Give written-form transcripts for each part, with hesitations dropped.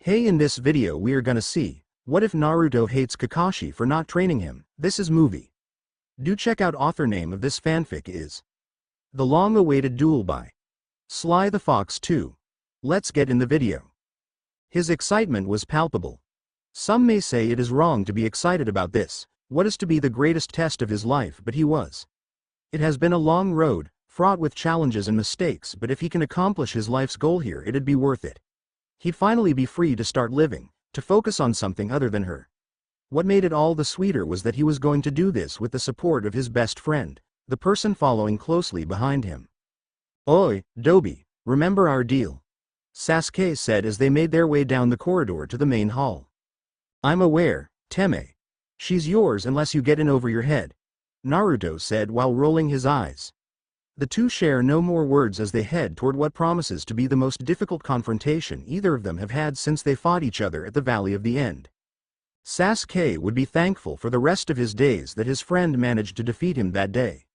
Hey, in this video we are gonna see, what if Naruto hates Kakashi for not training him? This is movie. Do check out author name of this fanfic is The Long-Awaited Duel by Sly the Fox 2. Let's get in the video. His excitement was palpable. Some may say it is wrong to be excited about this, what is to be the greatest test of his life, but he was. It has been a long road, fraught with challenges and mistakes, but if he can accomplish his life's goal here, it'd be worth it. He'd finally be free to start living, to focus on something other than her. What made it all the sweeter was that he was going to do this with the support of his best friend, the person following closely behind him. "Oi, Dobi, remember our deal?" Sasuke said as they made their way down the corridor to the main hall. "I'm aware, Teme. She's yours unless you get in over your head," Naruto said while rolling his eyes. The two share no more words as they head toward what promises to be the most difficult confrontation either of them have had since they fought each other at the Valley of the End. Sasuke would be thankful for the rest of his days that his friend managed to defeat him that day.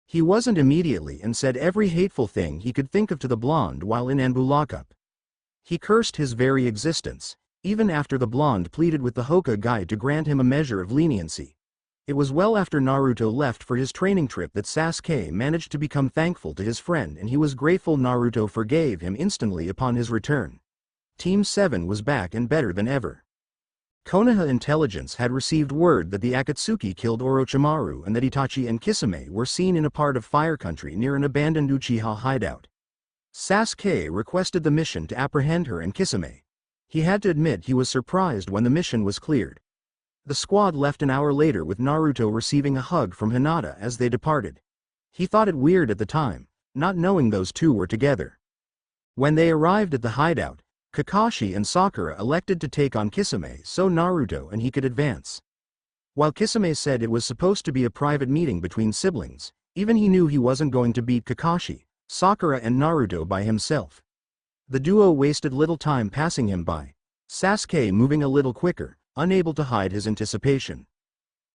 He wasn't immediately and said every hateful thing he could think of to the blonde while in Anbu lockup. He cursed his very existence, even after the blonde pleaded with the Hokage to grant him a measure of leniency. It was well after Naruto left for his training trip that Sasuke managed to become thankful to his friend, and he was grateful Naruto forgave him instantly upon his return. Team 7 was back and better than ever. Konoha intelligence had received word that the Akatsuki killed Orochimaru and that Itachi and Kisame were seen in a part of Fire Country near an abandoned Uchiha hideout. Sasuke requested the mission to apprehend her and Kisame. He had to admit he was surprised when the mission was cleared. The squad left an hour later with Naruto receiving a hug from Hinata as they departed. He thought it weird at the time, not knowing those two were together. When they arrived at the hideout, Kakashi and Sakura elected to take on Kisame so Naruto and he could advance. While Kisame said it was supposed to be a private meeting between siblings, even he knew he wasn't going to beat Kakashi, Sakura and Naruto by himself. The duo wasted little time passing him by, Sasuke moving a little quicker, unable to hide his anticipation.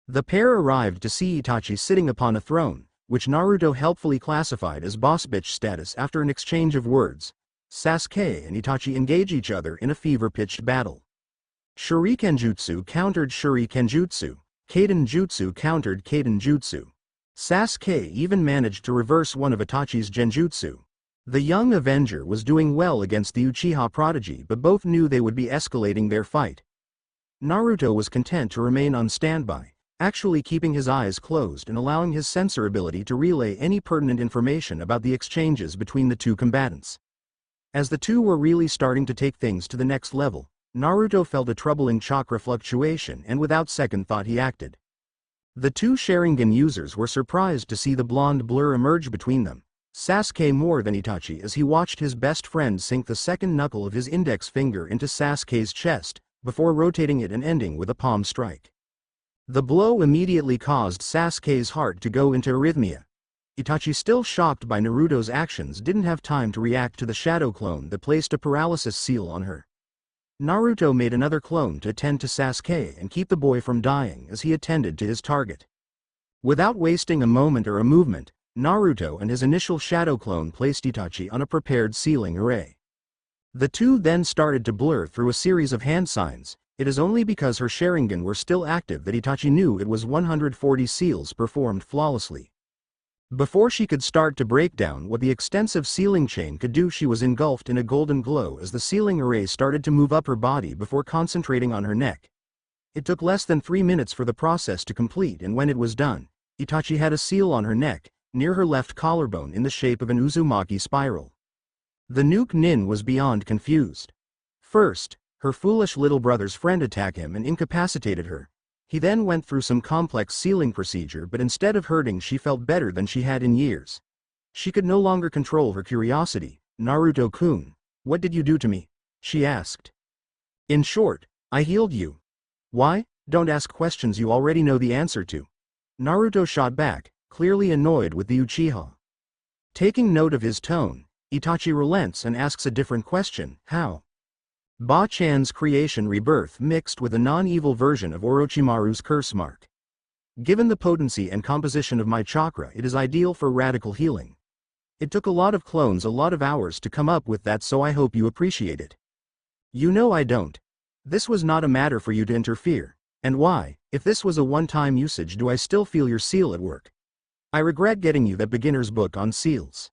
The pair arrived to see Itachi sitting upon a throne, which Naruto helpfully classified as boss bitch status after an exchange of words. Sasuke and Itachi engage each other in a fever-pitched battle. Shuriken Jutsu countered Shuriken Jutsu, Kaden Jutsu countered Kaden Jutsu. Sasuke even managed to reverse one of Itachi's Genjutsu. The young Avenger was doing well against the Uchiha prodigy, but both knew they would be escalating their fight. Naruto was content to remain on standby, actually keeping his eyes closed and allowing his sensor ability to relay any pertinent information about the exchanges between the two combatants. As the two were really starting to take things to the next level, Naruto felt a troubling chakra fluctuation and without second thought he acted. The two Sharingan users were surprised to see the blonde blur emerge between them, Sasuke more than Itachi as he watched his best friend sink the second knuckle of his index finger into Sasuke's chest, before rotating it and ending with a palm strike. The blow immediately caused Sasuke's heart to go into arrhythmia. Itachi, still shocked by Naruto's actions, didn't have time to react to the shadow clone that placed a paralysis seal on her. Naruto made another clone to attend to Sasuke and keep the boy from dying as he attended to his target. Without wasting a moment or a movement, Naruto and his initial shadow clone placed Itachi on a prepared sealing array. The two then started to blur through a series of hand signs. It is only because her Sharingan were still active that Itachi knew it was 140 seals performed flawlessly. Before she could start to break down what the extensive sealing chain could do, she was engulfed in a golden glow as the sealing array started to move up her body before concentrating on her neck. It took less than 3 minutes for the process to complete, and when it was done, Itachi had a seal on her neck, near her left collarbone in the shape of an Uzumaki spiral. The nuke nin was beyond confused. First, her foolish little brother's friend attacked him and incapacitated her. He then went through some complex sealing procedure, but instead of hurting, she felt better than she had in years. She could no longer control her curiosity. "Naruto-kun, what did you do to me?" she asked. "In short, I healed you." "Why? Don't ask questions you already know the answer to," Naruto shot back, clearly annoyed with the Uchiha. Taking note of his tone, Itachi relents and asks a different question: "How?" Ba-chan's creation rebirth mixed with a non-evil version of Orochimaru's curse mark. Given the potency and composition of my chakra, it is ideal for radical healing. It took a lot of clones a lot of hours to come up with that, so I hope you appreciate it. You know I don't. This was not a matter for you to interfere. And why, if this was a one-time usage, do I still feel your seal at work? I regret getting you that beginner's book on seals.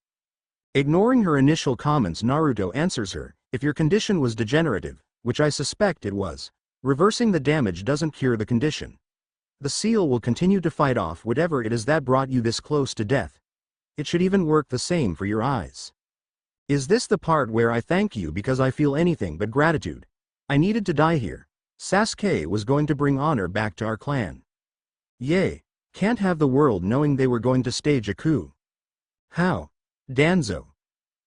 Ignoring her initial comments, Naruto answers her, if your condition was degenerative, which I suspect it was, reversing the damage doesn't cure the condition. The seal will continue to fight off whatever it is that brought you this close to death. It should even work the same for your eyes. Is this the part where I thank you because I feel anything but gratitude? I needed to die here. Sasuke was going to bring honor back to our clan. Yay. Can't have the world knowing they were going to stage a coup. How? Danzo.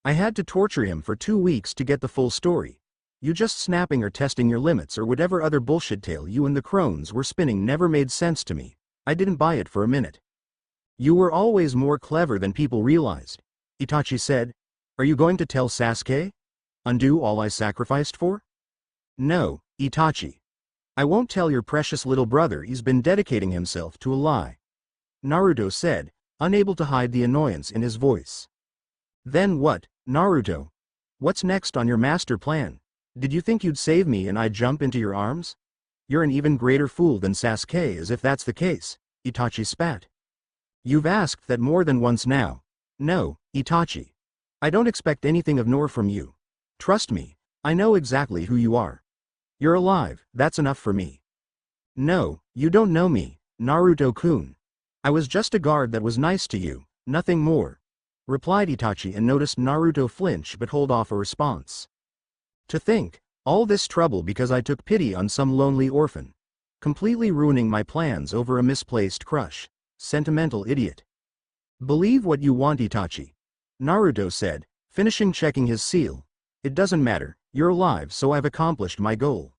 I had to torture him for 2 weeks to get the full story. You just snapping or testing your limits or whatever other bullshit tale you and the crones were spinning never made sense to me. I didn't buy it for a minute. You were always more clever than people realized. Itachi said. Are you going to tell Sasuke? Undo all I sacrificed for? No, Itachi. I won't tell your precious little brother he's been dedicating himself to a lie. Naruto said, unable to hide the annoyance in his voice. Then what, Naruto? What's next on your master plan? Did you think you'd save me and I'd jump into your arms? You're an even greater fool than Sasuke, as if that's the case, Itachi spat. You've asked that more than once now. No, Itachi. I don't expect anything of nor from you. Trust me, I know exactly who you are. You're alive, that's enough for me. No, you don't know me, Naruto-kun. I was just a guard that was nice to you, nothing more, replied Itachi and noticed Naruto flinch but hold off a response. To think, all this trouble because I took pity on some lonely orphan. Completely ruining my plans over a misplaced crush. Sentimental idiot. Believe what you want, Itachi. Naruto said, finishing checking his seal. It doesn't matter, you're alive, so I've accomplished my goal.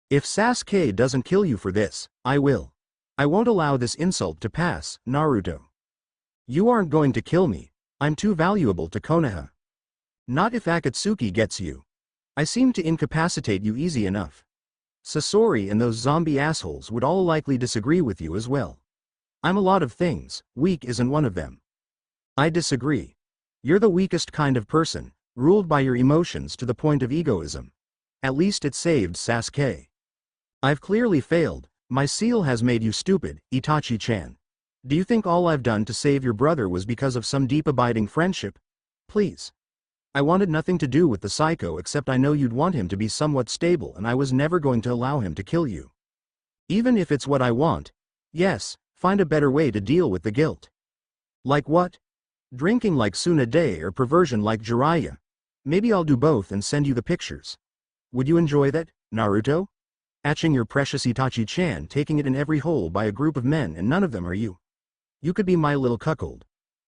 If Sasuke doesn't kill you for this, I will. I won't allow this insult to pass, Naruto. You aren't going to kill me. I'm too valuable to Konoha. Not if Akatsuki gets you. I seem to incapacitate you easy enough. Sasori and those zombie assholes would all likely disagree with you as well. I'm a lot of things, weak isn't one of them. I disagree. You're the weakest kind of person, ruled by your emotions to the point of egoism. At least it saved Sasuke. I've clearly failed. My seal has made you stupid, Itachi-chan. Do you think all I've done to save your brother was because of some deep abiding friendship? Please. I wanted nothing to do with the psycho except I know you'd want him to be somewhat stable and I was never going to allow him to kill you. Even if it's what I want. Yes, find a better way to deal with the guilt. Like what? Drinking like Tsunade or perversion like Jiraiya? Maybe I'll do both and send you the pictures. Would you enjoy that, Naruto? Atching your precious Itachi-chan, taking it in every hole by a group of men and none of them are you. You could be my little cuckold.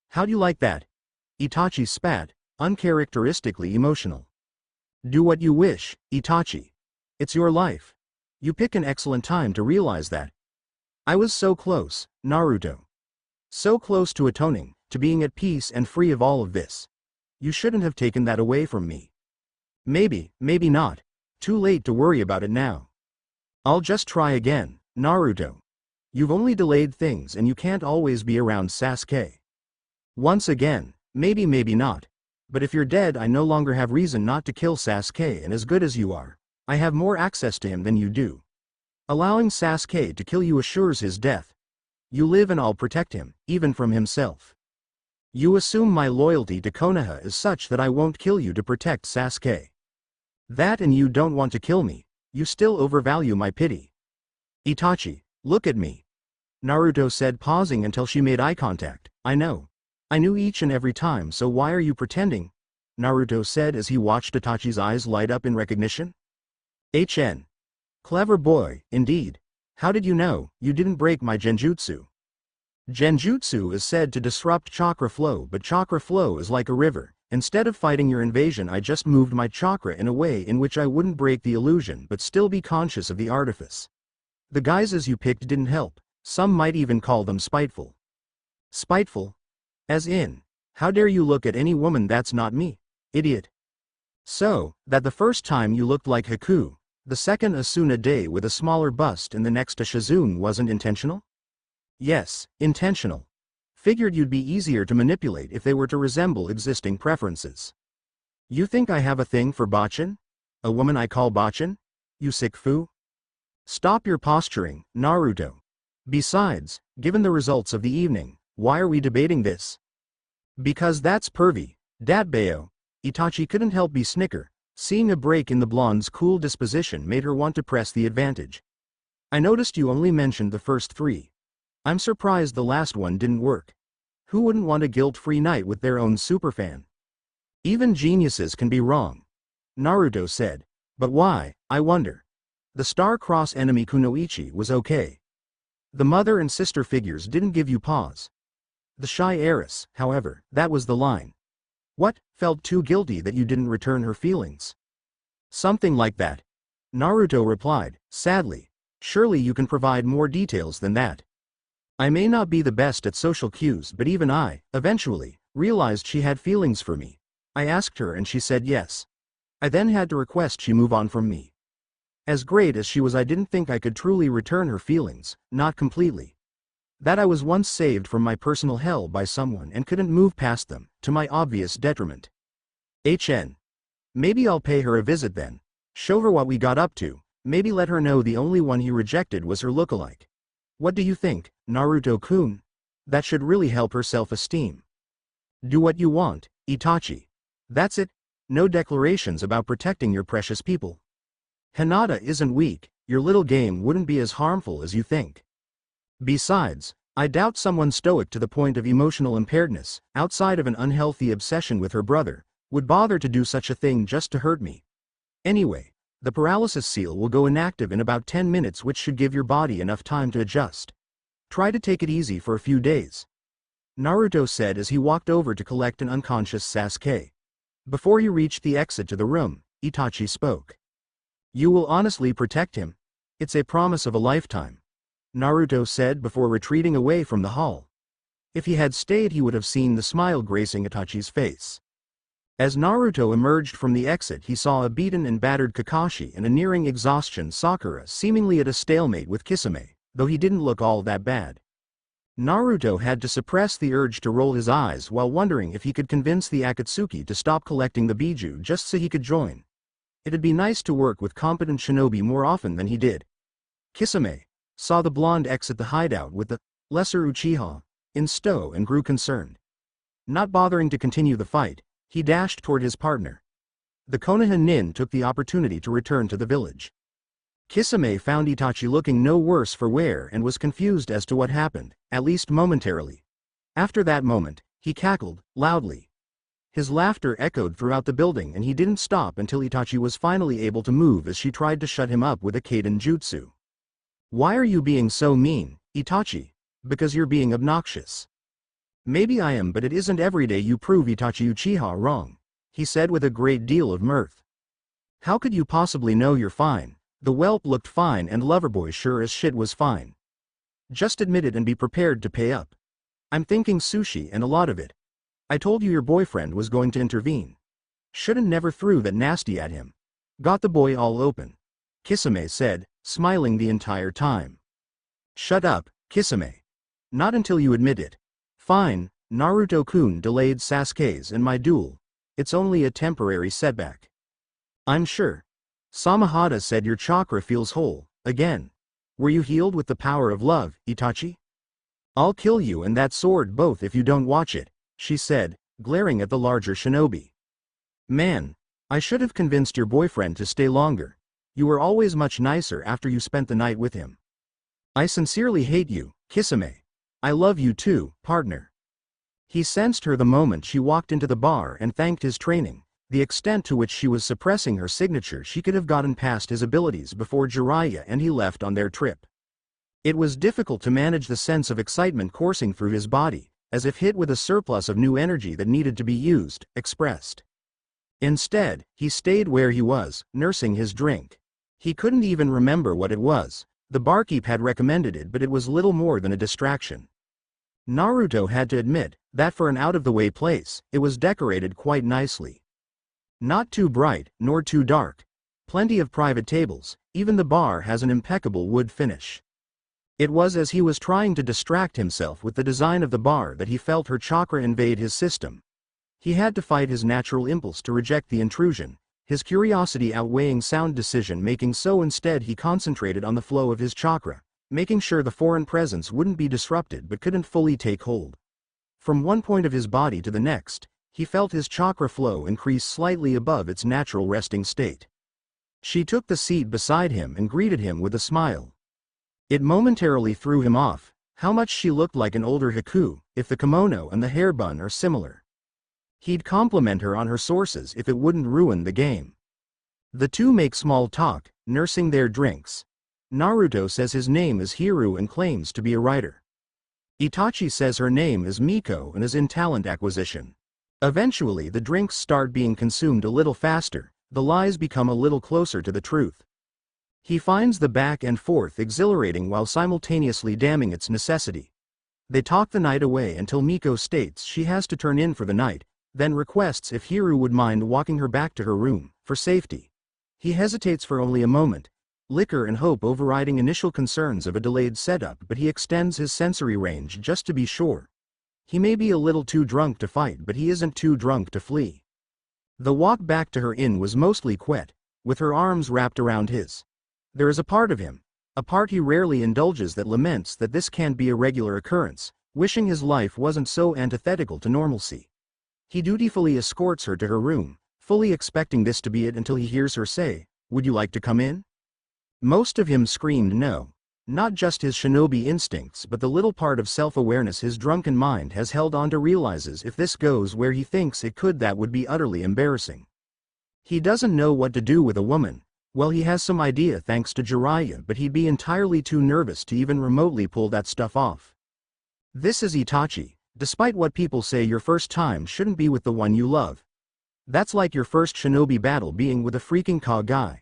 How'd you like that? Itachi spat, uncharacteristically emotional. Do what you wish, Itachi. It's your life. You pick an excellent time to realize that. I was so close, Naruto. So close to atoning, to being at peace and free of all of this. You shouldn't have taken that away from me. Maybe, maybe not. Too late to worry about it now. I'll just try again, Naruto. You've only delayed things and you can't always be around Sasuke. Once again, maybe not. But if you're dead I no longer have reason not to kill Sasuke, and as good as you are, I have more access to him than you do. Allowing Sasuke to kill you assures his death. You live and I'll protect him, even from himself. You assume my loyalty to Konoha is such that I won't kill you to protect Sasuke. That and you don't want to kill me. You still overvalue my pity. Itachi, look at me. Naruto said, pausing until she made eye contact. I know. I knew each and every time, so why are you pretending? Naruto said as he watched Itachi's eyes light up in recognition. HN. Clever boy, indeed. How did you know? You didn't break my genjutsu. Genjutsu is said to disrupt chakra flow, but chakra flow is like a river. Instead of fighting your invasion, I just moved my chakra in a way in which I wouldn't break the illusion but still be conscious of the artifice. The guises you picked didn't help. Some might even call them spiteful. Spiteful? As in, how dare you look at any woman that's not me, idiot? So, that the first time you looked like Haku, the second a Tsunade with a smaller bust and the next a Shizune wasn't intentional? Yes, intentional. Figured you'd be easier to manipulate if they were to resemble existing preferences. You think I have a thing for botchin? A woman I call Bachin? You sick foo? Stop your posturing, Naruto. Besides, given the results of the evening, why are we debating this? Because that's pervy, Datbeo. Itachi couldn't help but snicker. Seeing a break in the blonde's cool disposition made her want to press the advantage. I noticed you only mentioned the first three. I'm surprised the last one didn't work. Who wouldn't want a guilt-free night with their own superfan? Even geniuses can be wrong. Naruto said. But why, I wonder? The star-cross enemy Kunoichi was okay. The mother and sister figures didn't give you pause. The shy heiress, however, that was the line. What, felt too guilty that you didn't return her feelings? Something like that. Naruto replied, sadly. Surely you can provide more details than that. I may not be the best at social cues, but even I, eventually, realized she had feelings for me. I asked her and she said yes. I then had to request she move on from me. As great as she was, I didn't think I could truly return her feelings, not completely. That I was once saved from my personal hell by someone and couldn't move past them, to my obvious detriment. Maybe I'll pay her a visit then. Show her what we got up to, maybe let her know the only one he rejected was her lookalike. What do you think, Naruto-kun? That should really help her self-esteem. Do what you want, Itachi. That's it. No declarations about protecting your precious people. Hinata isn't weak, your little game wouldn't be as harmful as you think. Besides, I doubt someone stoic to the point of emotional impairedness, outside of an unhealthy obsession with her brother, would bother to do such a thing just to hurt me. Anyway, the paralysis seal will go inactive in about 10 minutes, which should give your body enough time to adjust. Try to take it easy for a few days. Naruto said as he walked over to collect an unconscious Sasuke. Before he reached the exit to the room, Itachi spoke. You will honestly protect him? It's a promise of a lifetime. Naruto said before retreating away from the hall. If he had stayed, he would have seen the smile gracing Itachi's face. As Naruto emerged from the exit, he saw a beaten and battered Kakashi and a nearing exhaustion Sakura seemingly at a stalemate with Kisame, though he didn't look all that bad. Naruto had to suppress the urge to roll his eyes while wondering if he could convince the Akatsuki to stop collecting the Biju just so he could join. It'd be nice to work with competent shinobi more often than he did. Kisame saw the blonde exit the hideout with the lesser Uchiha in tow and grew concerned. Not bothering to continue the fight, he dashed toward his partner. The Konoha nin took the opportunity to return to the village. Kisame found Itachi looking no worse for wear and was confused as to what happened, at least momentarily. After that moment, he cackled loudly. His laughter echoed throughout the building and he didn't stop until Itachi was finally able to move as she tried to shut him up with a Kaiden jutsu. Why are you being so mean, Itachi? Because you're being obnoxious. Maybe I am, but it isn't every day you prove Itachi Uchiha wrong, he said with a great deal of mirth. How could you possibly know you're fine? The whelp looked fine and Loverboy sure as shit was fine. Just admit it and be prepared to pay up. I'm thinking sushi and a lot of it. I told you your boyfriend was going to intervene. Shouldn't never threw that nasty at him. Got the boy all open. Kisame said, smiling the entire time. Shut up, Kisame. Not until you admit it. Fine, Naruto-kun delayed Sasuke's and my duel. It's only a temporary setback. I'm sure. Samahada said your chakra feels whole, again. Were you healed with the power of love, Itachi? I'll kill you and that sword both if you don't watch it, she said, glaring at the larger shinobi. Man, I should have convinced your boyfriend to stay longer. You were always much nicer after you spent the night with him. I sincerely hate you, Kisame. I love you too, partner. He sensed her the moment she walked into the bar and thanked his training. The extent to which she was suppressing her signature, she could have gotten past his abilities before Jiraiya and he left on their trip. It was difficult to manage the sense of excitement coursing through his body, as if hit with a surplus of new energy that needed to be used, expressed. Instead, he stayed where he was, nursing his drink. He couldn't even remember what it was. The barkeep had recommended it, but it was little more than a distraction. Naruto had to admit that for an out-of-the-way place, it was decorated quite nicely. Not too bright, nor too dark. Plenty of private tables, even the bar has an impeccable wood finish. It was as he was trying to distract himself with the design of the bar that he felt her chakra invade his system. He had to fight his natural impulse to reject the intrusion. his curiosity outweighing sound decision-making, so instead he concentrated on the flow of his chakra, making sure the foreign presence wouldn't be disrupted but couldn't fully take hold. From one point of his body to the next, he felt his chakra flow increase slightly above its natural resting state. She took the seat beside him and greeted him with a smile. It momentarily threw him off, how much she looked like an older Haku, if the kimono and the hair bun are similar. He'd compliment her on her sources if it wouldn't ruin the game. The two make small talk, nursing their drinks. Naruto says his name is Hiru and claims to be a writer. Itachi says her name is Miko and is in talent acquisition. Eventually the drinks start being consumed a little faster, the lies become a little closer to the truth. He finds the back and forth exhilarating while simultaneously damning its necessity. They talk the night away until Miko states she has to turn in for the night, then requests if Hiru would mind walking her back to her room, for safety. He hesitates for only a moment, liquor and hope overriding initial concerns of a delayed setup, but he extends his sensory range just to be sure. He may be a little too drunk to fight, but he isn't too drunk to flee. The walk back to her inn was mostly quiet, with her arms wrapped around his. There is a part of him, a part he rarely indulges, that laments that this can't be a regular occurrence, wishing his life wasn't so antithetical to normalcy. He dutifully escorts her to her room, fully expecting this to be it until he hears her say, "Would you like to come in?" Most of him screamed no. Not just his shinobi instincts but the little part of self-awareness his drunken mind has held on to realizes if this goes where he thinks it could, that would be utterly embarrassing. He doesn't know what to do with a woman. Well, he has some idea thanks to Jiraiya, but he'd be entirely too nervous to even remotely pull that stuff off. This is Itachi. Despite what people say, your first time shouldn't be with the one you love. That's like your first shinobi battle being with a freaking Hokage.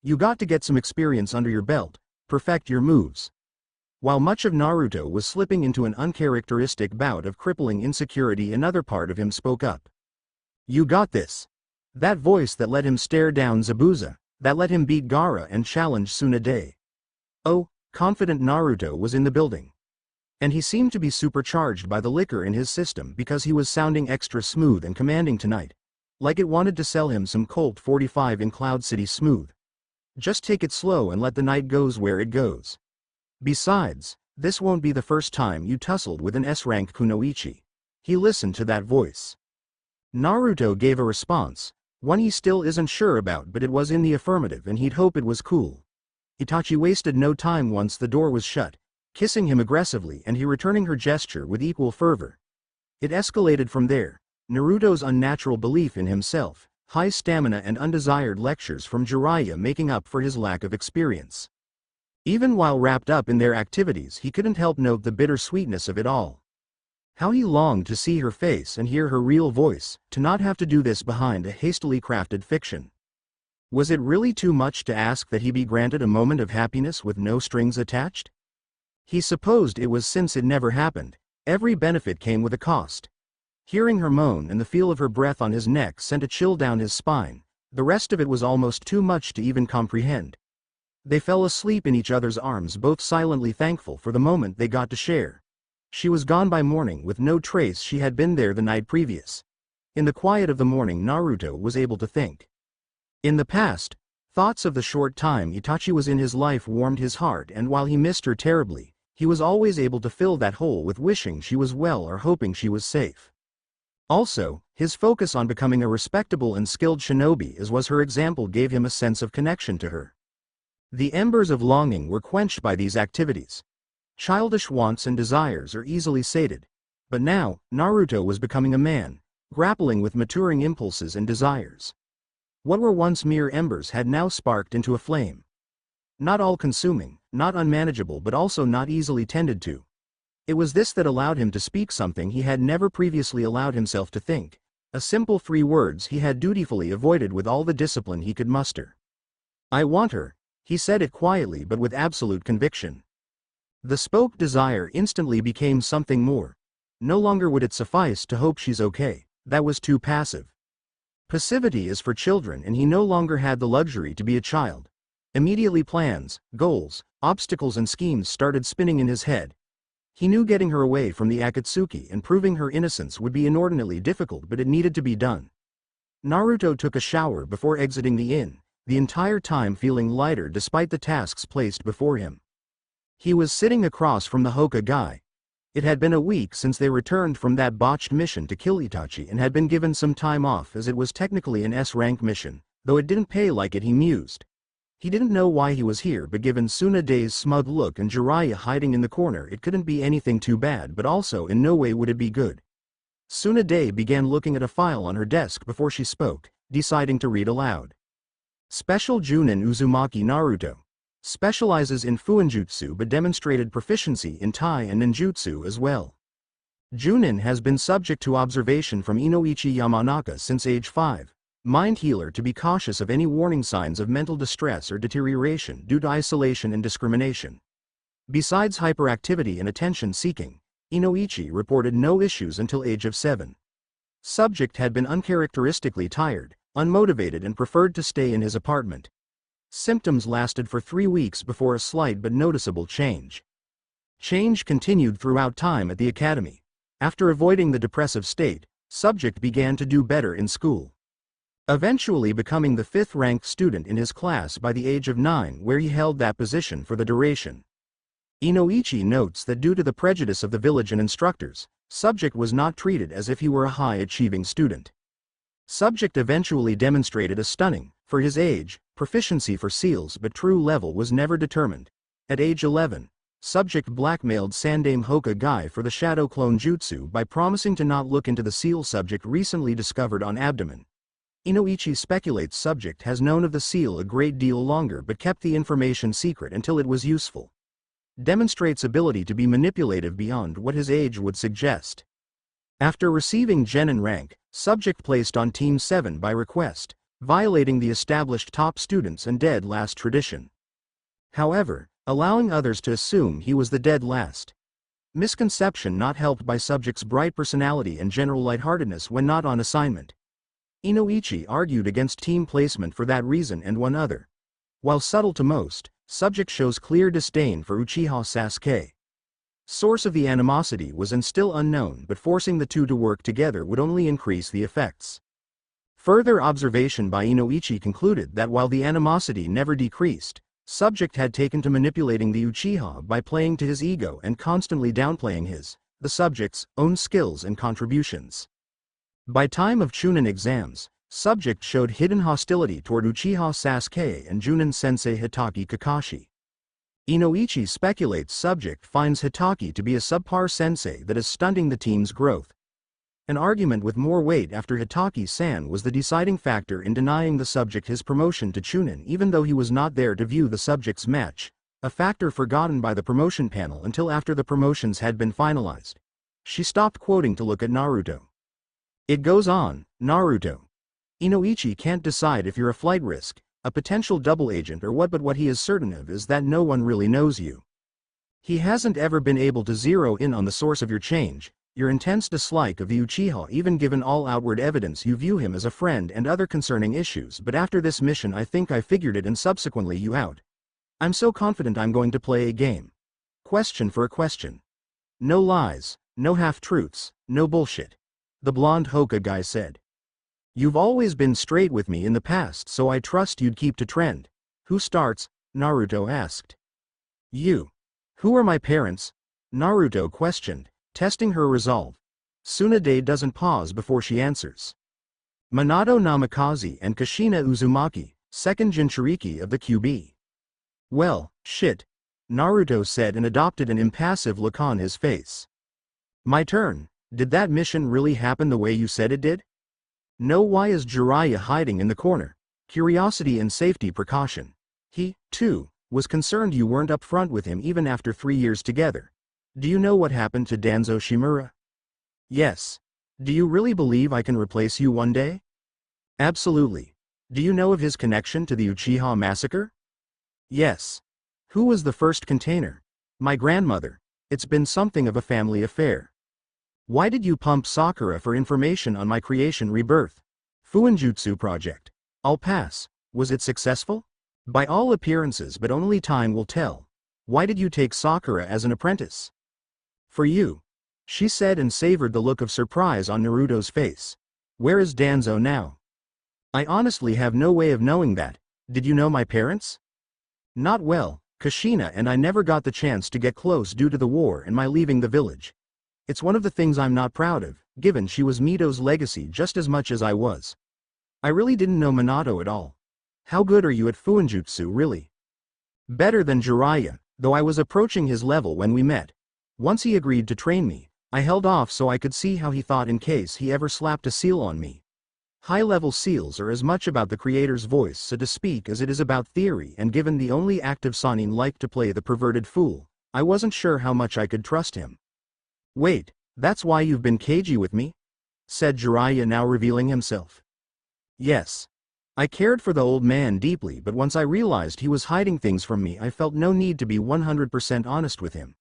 You got to get some experience under your belt, perfect your moves. While much of Naruto was slipping into an uncharacteristic bout of crippling insecurity, another part of him spoke up. You got this. That voice that let him stare down Zabuza, that let him beat Gaara and challenge Tsunade. Oh, confident Naruto was in the building. And he seemed to be supercharged by the liquor in his system because he was sounding extra smooth and commanding tonight. Like it wanted to sell him some Colt 45 in Cloud City smooth. Just take it slow and let the night goes where it goes. Besides, this won't be the first time you tussled with an S-rank kunoichi. He listened to that voice. Naruto gave a response, one he still isn't sure about, but it was in the affirmative and he'd hope it was cool. Itachi wasted no time once the door was shut, kissing him aggressively and he returning her gesture with equal fervor. It escalated from there. Naruto's unnatural belief in himself, high stamina and undesired lectures from Jiraiya making up for his lack of experience. Even while wrapped up in their activities, he couldn't help note the bitter sweetness of it all. How he longed to see her face and hear her real voice, to not have to do this behind a hastily crafted fiction. Was it really too much to ask that he be granted a moment of happiness with no strings attached? He supposed it was, since it never happened. Every benefit came with a cost. Hearing her moan and the feel of her breath on his neck sent a chill down his spine. The rest of it was almost too much to even comprehend. They fell asleep in each other's arms, both silently thankful for the moment they got to share. She was gone by morning with no trace she had been there the night previous. In the quiet of the morning, Naruto was able to think. In the past, thoughts of the short time Itachi was in his life warmed his heart, and while he missed her terribly, he was always able to fill that hole with wishing she was well or hoping she was safe. Also, his focus on becoming a respectable and skilled shinobi, as was her example, gave him a sense of connection to her. The embers of longing were quenched by these activities. Childish wants and desires are easily sated. But now, Naruto was becoming a man, grappling with maturing impulses and desires. What were once mere embers had now sparked into a flame. Not all-consuming, not unmanageable, but also not easily tended to. It was this that allowed him to speak something he had never previously allowed himself to think. A simple 3 words he had dutifully avoided with all the discipline he could muster. I want her. He said it quietly but with absolute conviction. The spoke desire instantly became something more. No longer would it suffice to hope she's okay. That was too passive. Passivity is for children, and he no longer had the luxury to be a child. Immediately plans, goals, obstacles and schemes started spinning in his head. He knew getting her away from the Akatsuki and proving her innocence would be inordinately difficult, but it needed to be done. Naruto took a shower before exiting the inn, the entire time feeling lighter despite the tasks placed before him. He was sitting across from the Hokage. It had been a week since they returned from that botched mission to kill Itachi and had been given some time off as it was technically an S-rank mission, though it didn't pay like it, he mused. He didn't know why he was here, but given Tsunade's smug look and Jiraiya hiding in the corner, it couldn't be anything too bad, but also in no way would it be good. Tsunade began looking at a file on her desk before she spoke, deciding to read aloud. Special Junin Uzumaki Naruto. Specializes in Fuinjutsu but demonstrated proficiency in Tai and Ninjutsu as well. Junin has been subject to observation from Inoichi Yamanaka since age 5. Mind healer to be cautious of any warning signs of mental distress or deterioration due to isolation and discrimination. Besides hyperactivity and attention-seeking, Inoichi reported no issues until age of 7. Subject had been uncharacteristically tired, unmotivated and preferred to stay in his apartment. Symptoms lasted for 3 weeks before a slight but noticeable change. Change continued throughout time at the academy. After avoiding the depressive state, subject began to do better in school. Eventually becoming the 5th-ranked student in his class by the age of 9, where he held that position for the duration. Inoichi notes that due to the prejudice of the village and instructors, subject was not treated as if he were a high-achieving student. Subject eventually demonstrated a stunning, for his age, proficiency for seals, but true level was never determined. At age 11, subject blackmailed Sandaime Hokage for the shadow clone jutsu by promising to not look into the seal subject recently discovered on abdomen. Inoichi speculates subject has known of the seal a great deal longer but kept the information secret until it was useful. Demonstrates ability to be manipulative beyond what his age would suggest. After receiving genin rank, subject placed on Team 7 by request, violating the established top students and dead last tradition. However, allowing others to assume he was the dead last. Misconception not helped by subject's bright personality and general lightheartedness when not on assignment. Inoichi argued against team placement for that reason and one other. While subtle to most, subject shows clear disdain for Uchiha Sasuke. Source of the animosity was and still unknown, but forcing the two to work together would only increase the effects. Further observation by Inoichi concluded that while the animosity never decreased, subject had taken to manipulating the Uchiha by playing to his ego and constantly downplaying the subject's, own skills and contributions. By time of Chunin exams, subject showed hidden hostility toward Uchiha Sasuke and Junin sensei Hitaki Kakashi. Inoichi speculates subject finds Hitaki to be a subpar sensei that is stunting the team's growth. An argument with more weight after Hitaki-san was the deciding factor in denying the subject his promotion to Chunin even though he was not there to view the subject's match, a factor forgotten by the promotion panel until after the promotions had been finalized. She stopped quoting to look at Naruto. It goes on, Naruto. Inoichi can't decide if you're a flight risk, a potential double agent or what, but what he is certain of is that no one really knows you. He hasn't ever been able to zero in on the source of your change, your intense dislike of the Uchiha, even given all outward evidence you view him as a friend and other concerning issues, but after this mission I think I figured it and subsequently you out. I'm so confident I'm going to play a game. Question for a question. No lies, no half-truths, no bullshit. The blonde Hokage said. You've always been straight with me in the past, so I trust you'd keep to trend. Who starts? Naruto asked. You. Who are my parents? Naruto questioned, testing her resolve. Tsunade doesn't pause before she answers. Minato Namikaze and Kushina Uzumaki, second Jinchuriki of the QB. Well, shit, Naruto said and adopted an impassive look on his face. My turn. Did that mission really happen the way you said it did? No. Why is Jiraiya hiding in the corner? Curiosity and safety precaution. He, too, was concerned you weren't up front with him even after 3 years together. Do you know what happened to Danzo Shimura? Yes. Do you really believe I can replace you one day? Absolutely. Do you know of his connection to the Uchiha massacre? Yes. Who was the first container? My grandmother. It's been something of a family affair. Why did you pump Sakura for information on my creation rebirth? Fuinjutsu project. I'll pass. Was it successful? By all appearances, but only time will tell. Why did you take Sakura as an apprentice? For you. She said and savored the look of surprise on Naruto's face. Where is Danzo now? I honestly have no way of knowing that. Did you know my parents? Not well. Kushina and I never got the chance to get close due to the war and my leaving the village. It's one of the things I'm not proud of, given she was Mito's legacy just as much as I was. I really didn't know Minato at all. How good are you at Fuinjutsu really? Better than Jiraiya, though I was approaching his level when we met. Once he agreed to train me, I held off so I could see how he thought in case he ever slapped a seal on me. High-level seals are as much about the creator's voice so to speak as it is about theory, and given the only active Sannin liked to play the perverted fool, I wasn't sure how much I could trust him. Wait, that's why you've been cagey with me? Said Jiraiya, now revealing himself. Yes. I cared for the old man deeply, but once I realized he was hiding things from me I felt no need to be 100% honest with him.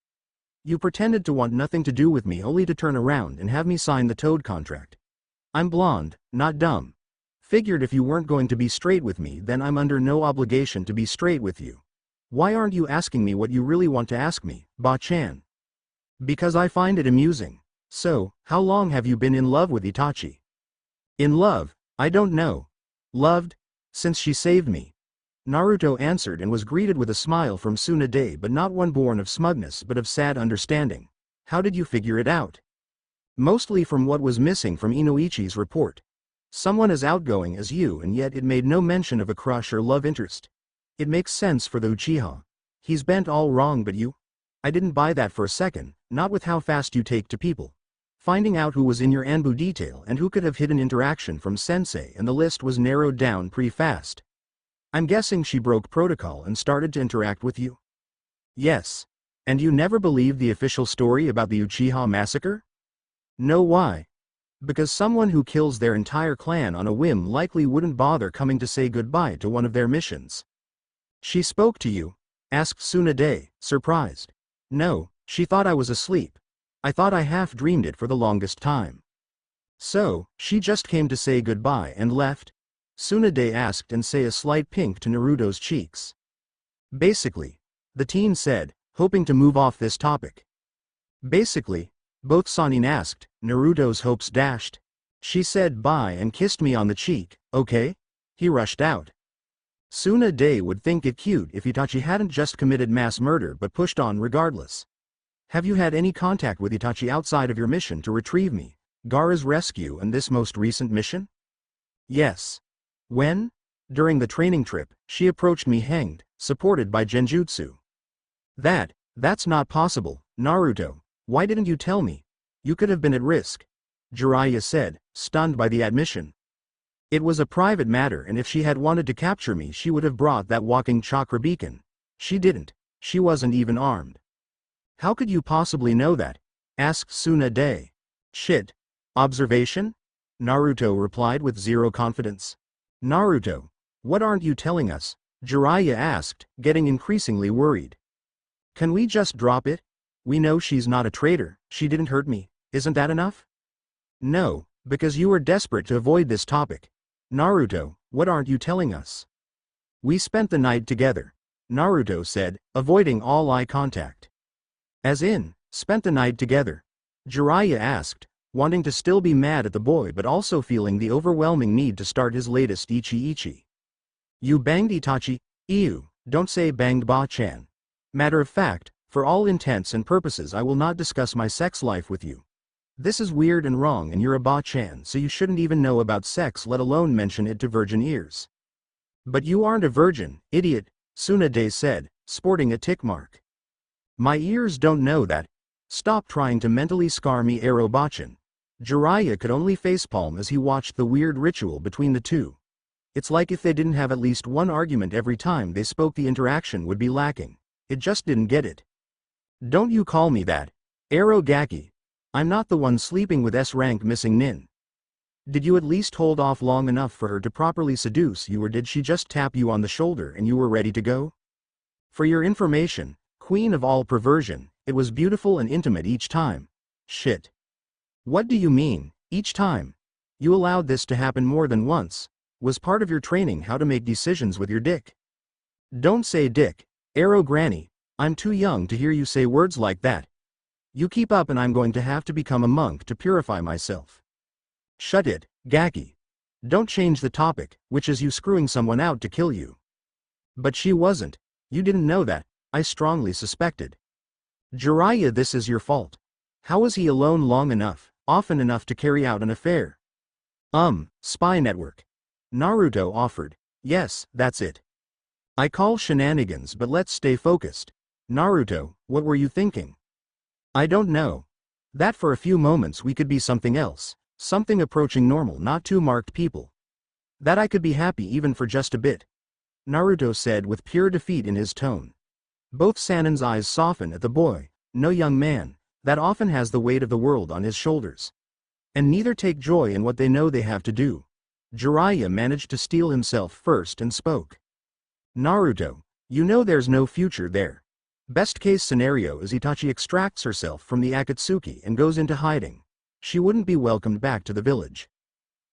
You pretended to want nothing to do with me only to turn around and have me sign the Toad contract. I'm blonde, not dumb. Figured if you weren't going to be straight with me then I'm under no obligation to be straight with you. Why aren't you asking me what you really want to ask me, Ba-chan? Because I find it amusing. So, how long have you been in love with Itachi? In love? I don't know. Loved? Since she saved me. Naruto answered and was greeted with a smile from Tsunade, but not one born of smugness but of sad understanding. How did you figure it out? Mostly from what was missing from Inoichi's report. Someone as outgoing as you, and yet it made no mention of a crush or love interest. It makes sense for the Uchiha. He's bent all wrong, but you? I didn't buy that for a second, not with how fast you take to people. Finding out who was in your Anbu detail and who could have hidden interaction from Sensei, and the list was narrowed down pretty fast. I'm guessing she broke protocol and started to interact with you? Yes. And you never believed the official story about the Uchiha massacre? No, why? Because someone who kills their entire clan on a whim likely wouldn't bother coming to say goodbye to one of their missions. She spoke to you? Asked Tsunade, surprised. No, she thought I was asleep. I thought I half dreamed it for the longest time. So, she just came to say goodbye and left? Tsunade asked, and say a slight pink to Naruto's cheeks. Basically, the teen said, hoping to move off this topic. Basically, both Sannin asked, Naruto's hopes dashed. She said bye and kissed me on the cheek, okay? He rushed out. Tsunade would think it cute if Itachi hadn't just committed mass murder but pushed on regardless. Have you had any contact with Itachi outside of your mission to retrieve me, Gaara's rescue, and this most recent mission? Yes. When? During the training trip, she approached me hanged, supported by Genjutsu. That's not possible, Naruto. Why didn't you tell me? You could have been at risk. Jiraiya said, stunned by the admission. It was a private matter, and if she had wanted to capture me she would have brought that walking chakra beacon. She didn't. She wasn't even armed. How could you possibly know that? Asked Tsunade. Shit. Observation? Naruto replied with zero confidence. Naruto, what aren't you telling us? Jiraiya asked, getting increasingly worried. Can we just drop it? We know she's not a traitor, she didn't hurt me, isn't that enough? No, because you were desperate to avoid this topic. Naruto, what aren't you telling us? We spent the night together, Naruto said, avoiding all eye contact. As in, spent the night together? Jiraiya asked, wanting to still be mad at the boy but also feeling the overwhelming need to start his latest ichi. You banged Itachi? Ew, don't say banged Ba-chan. Matter of fact, for all intents and purposes I will not discuss my sex life with you. This is weird and wrong, and you're a Ba-chan, so you shouldn't even know about sex, let alone mention it to virgin ears. But you aren't a virgin, idiot, Tsunade said, sporting a tick mark. My ears don't know that. Stop trying to mentally scar me, Ero-bachan. Jiraiya could only facepalm as he watched the weird ritual between the two. It's like if they didn't have at least one argument every time they spoke, the interaction would be lacking. It just didn't get it. Don't you call me that, Ero-gaki. I'm not the one sleeping with S-rank missing nin. Did you at least hold off long enough for her to properly seduce you, or did she just tap you on the shoulder and you were ready to go? For your information, queen of all perversion, it was beautiful and intimate each time. Shit. What do you mean, each time? You allowed this to happen more than once. Was part of your training how to make decisions with your dick? Don't say dick, Ero-granny. I'm too young to hear you say words like that. You keep up and I'm going to have to become a monk to purify myself. Shut it, Gaki. Don't change the topic, which is you screwing someone out to kill you. But she wasn't. You didn't know that, I strongly suspected. Jiraiya, this is your fault. How was he alone long enough, often enough to carry out an affair? Spy network. Naruto offered. Yes, that's it. I call shenanigans, but let's stay focused. Naruto, what were you thinking? I don't know. That for a few moments we could be something else, something approaching normal, not too marked people. That I could be happy even for just a bit. Naruto said with pure defeat in his tone. Both Sannin's eyes soften at the boy. No young man, that often has the weight of the world on his shoulders. And neither take joy in what they know they have to do. Jiraiya managed to steel himself first and spoke. Naruto, you know there's no future there. Best case scenario is Itachi extracts herself from the Akatsuki and goes into hiding. She wouldn't be welcomed back to the village.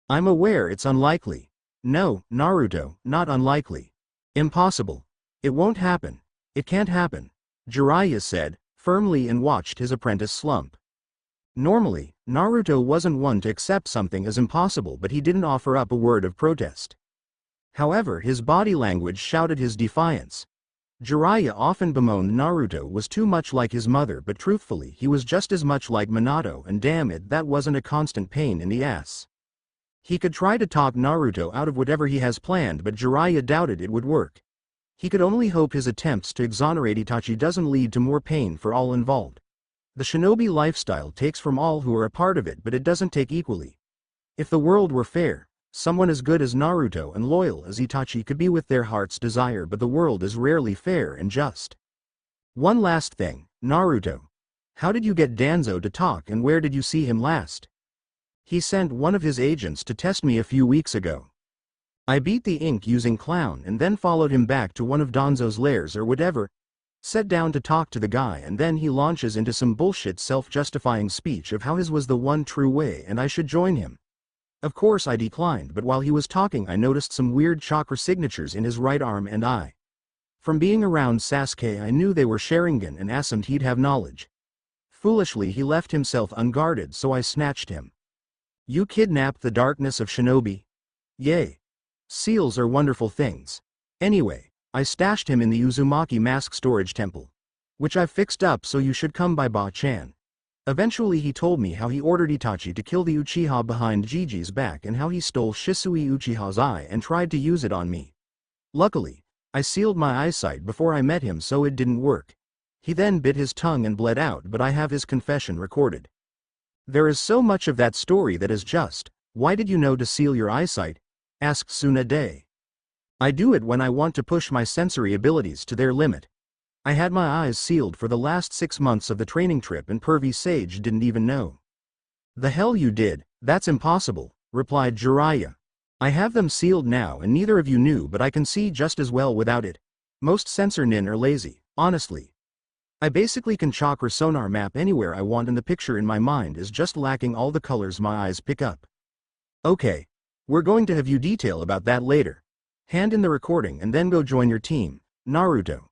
I'm aware it's unlikely. No, Naruto, not unlikely. Impossible. It won't happen. It can't happen, Jiraiya said, firmly, and watched his apprentice slump. Normally, Naruto wasn't one to accept something as impossible, but he didn't offer up a word of protest. However, his body language shouted his defiance. Jiraiya often bemoaned Naruto was too much like his mother, but truthfully he was just as much like Minato, and damn it, that wasn't a constant pain in the ass. He could try to talk Naruto out of whatever he has planned, but Jiraiya doubted it would work. He could only hope his attempts to exonerate Itachi doesn't lead to more pain for all involved. The shinobi lifestyle takes from all who are a part of it, but it doesn't take equally. If the world were fair, someone as good as Naruto and loyal as Itachi could be with their heart's desire, but the world is rarely fair and just. One last thing, Naruto. How did you get Danzo to talk, and where did you see him last? He sent one of his agents to test me a few weeks ago. I beat the ink using clown and then followed him back to one of Danzo's lairs or whatever. Sat down to talk to the guy, and then he launches into some bullshit self-justifying speech of how his was the one true way and I should join him. Of course I declined, but while he was talking I noticed some weird chakra signatures in his right arm and eye. From being around Sasuke I knew they were Sharingan and assumed he'd have knowledge. Foolishly he left himself unguarded, so I snatched him. You kidnapped the darkness of shinobi? Yay. Seals are wonderful things. Anyway, I stashed him in the Uzumaki mask storage temple. Which I've fixed up, so you should come by Ba-chan. Eventually he told me how he ordered Itachi to kill the Uchiha behind Gigi's back and how he stole Shisui Uchiha's eye and tried to use it on me. Luckily, I sealed my eyesight before I met him, so it didn't work. He then bit his tongue and bled out, but I have his confession recorded. There is so much of that story that is just. Why did you know to seal your eyesight? Asked Tsunade. I do it when I want to push my sensory abilities to their limit. I had my eyes sealed for the last 6 months of the training trip, and Pervy Sage didn't even know. The hell you did, that's impossible, replied Jiraiya. I have them sealed now and neither of you knew, but I can see just as well without it. Most sensor nin are lazy, honestly. I basically can chakra sonar map anywhere I want, and the picture in my mind is just lacking all the colors my eyes pick up. Okay. We're going to have you detail about that later. Hand in the recording and then go join your team, Naruto.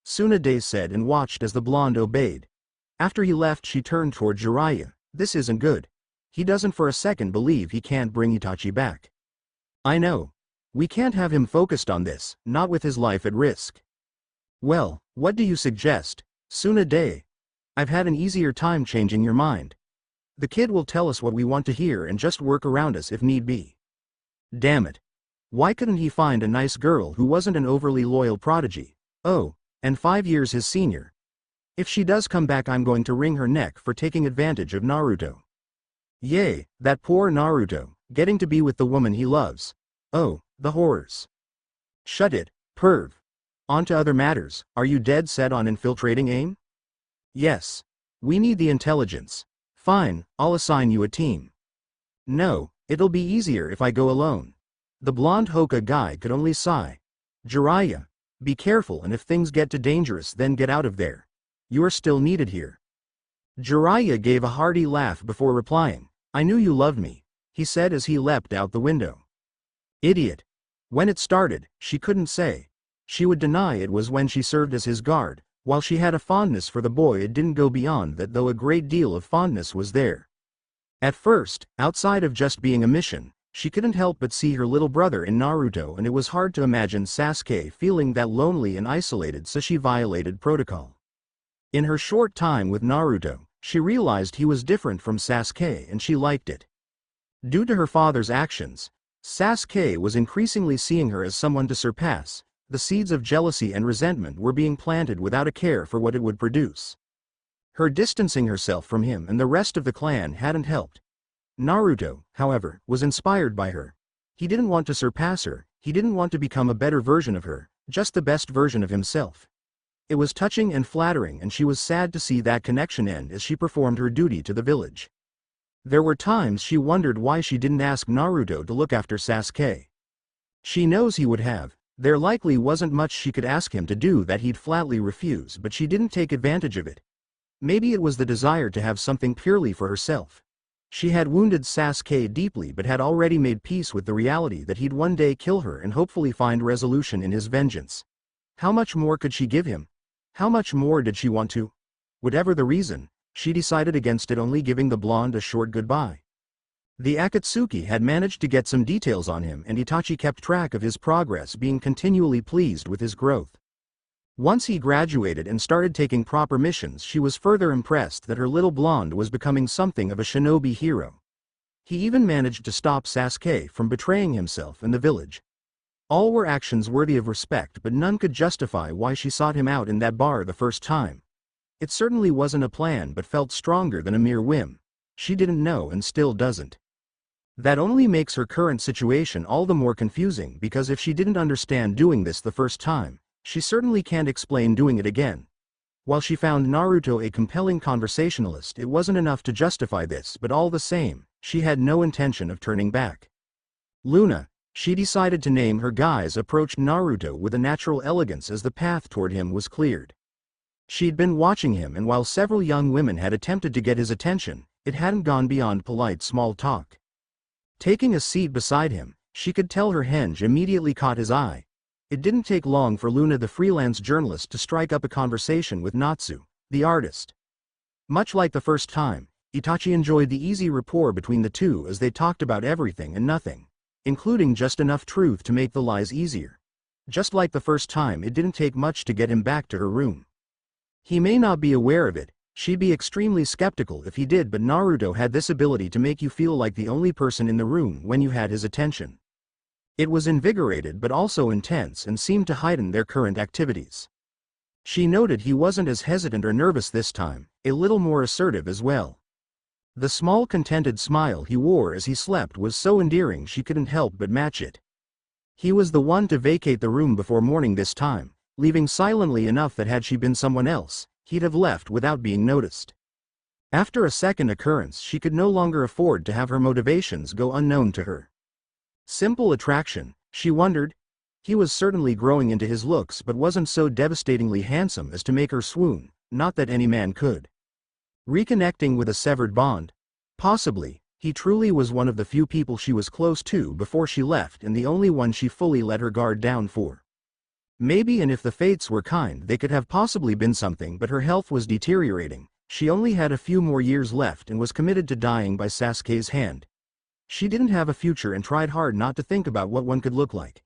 Tsunade said and watched as the blonde obeyed. After he left she turned toward Jiraiya. This isn't good. He doesn't for a second believe he can't bring Itachi back. I know. We can't have him focused on this, not with his life at risk. Well, what do you suggest, Tsunade? I've had an easier time changing your mind. The kid will tell us what we want to hear and just work around us if need be. Damn it. Why couldn't he find a nice girl who wasn't an overly loyal prodigy? Oh, and 5 years his senior. If she does come back I'm going to wring her neck for taking advantage of Naruto. Yay, that poor Naruto, getting to be with the woman he loves. Oh, the horrors. Shut it, perv. On to other matters. Are you dead set on infiltrating AIM? Yes. We need the intelligence. Fine, I'll assign you a team. No, it'll be easier if I go alone. The blonde Hokage guy could only sigh. Jiraiya, be careful, and if things get too dangerous then get out of there. You are still needed here. Jiraiya gave a hearty laugh before replying. I knew you loved me, he said as he leapt out the window. Idiot. When it started, she couldn't say. She would deny it was when she served as his guard. While she had a fondness for the boy, it didn't go beyond that, though a great deal of fondness was there. At first, outside of just being a mission, she couldn't help but see her little brother in Naruto, and it was hard to imagine Sasuke feeling that lonely and isolated, so she violated protocol. In her short time with Naruto, she realized he was different from Sasuke and she liked it. Due to her father's actions, Sasuke was increasingly seeing her as someone to surpass. The seeds of jealousy and resentment were being planted without a care for what it would produce. Her distancing herself from him and the rest of the clan hadn't helped. Naruto, however, was inspired by her. He didn't want to surpass her, he didn't want to become a better version of her, just the best version of himself. It was touching and flattering, and she was sad to see that connection end as she performed her duty to the village. There were times she wondered why she didn't ask Naruto to look after Sasuke. She knows he would have. There likely wasn't much she could ask him to do that he'd flatly refuse, but she didn't take advantage of it. Maybe it was the desire to have something purely for herself. She had wounded Sasuke deeply but had already made peace with the reality that he'd one day kill her and hopefully find resolution in his vengeance. How much more could she give him? How much more did she want to? Whatever the reason, she decided against it, only giving the blonde a short goodbye. The Akatsuki had managed to get some details on him, and Itachi kept track of his progress, being continually pleased with his growth. Once he graduated and started taking proper missions, she was further impressed that her little blonde was becoming something of a shinobi hero. He even managed to stop Sasuke from betraying himself in the village. All were actions worthy of respect, but none could justify why she sought him out in that bar the first time. It certainly wasn't a plan, but felt stronger than a mere whim. She didn't know and still doesn't. That only makes her current situation all the more confusing, because if she didn't understand doing this the first time, she certainly can't explain doing it again. While she found Naruto a compelling conversationalist, it wasn't enough to justify this, but all the same, she had no intention of turning back. Luna, she decided to name her guys, approached Naruto with a natural elegance as the path toward him was cleared. She'd been watching him, and while several young women had attempted to get his attention, it hadn't gone beyond polite small talk. Taking a seat beside him, she could tell her henge immediately caught his eye. It didn't take long for Luna, the freelance journalist, to strike up a conversation with Natsu, the artist. Much like the first time, Itachi enjoyed the easy rapport between the two as they talked about everything and nothing, including just enough truth to make the lies easier. Just like the first time, it didn't take much to get him back to her room. He may not be aware of it. She'd be extremely skeptical if he did, but Naruto had this ability to make you feel like the only person in the room when you had his attention. It was invigorated but also intense and seemed to heighten their current activities. She noted he wasn't as hesitant or nervous this time, a little more assertive as well. The small contented smile he wore as he slept was so endearing she couldn't help but match it. He was the one to vacate the room before morning this time, leaving silently enough that had she been someone else, he'd have left without being noticed. After a second occurrence, she could no longer afford to have her motivations go unknown to her. Simple attraction, she wondered. He was certainly growing into his looks, but wasn't so devastatingly handsome as to make her swoon, not that any man could. Reconnecting with a severed bond? Possibly. He truly was one of the few people she was close to before she left, and the only one she fully let her guard down for. Maybe, and if the fates were kind, they could have possibly been something, but her health was deteriorating. She only had a few more years left and was committed to dying by Sasuke's hand. She didn't have a future and tried hard not to think about what one could look like.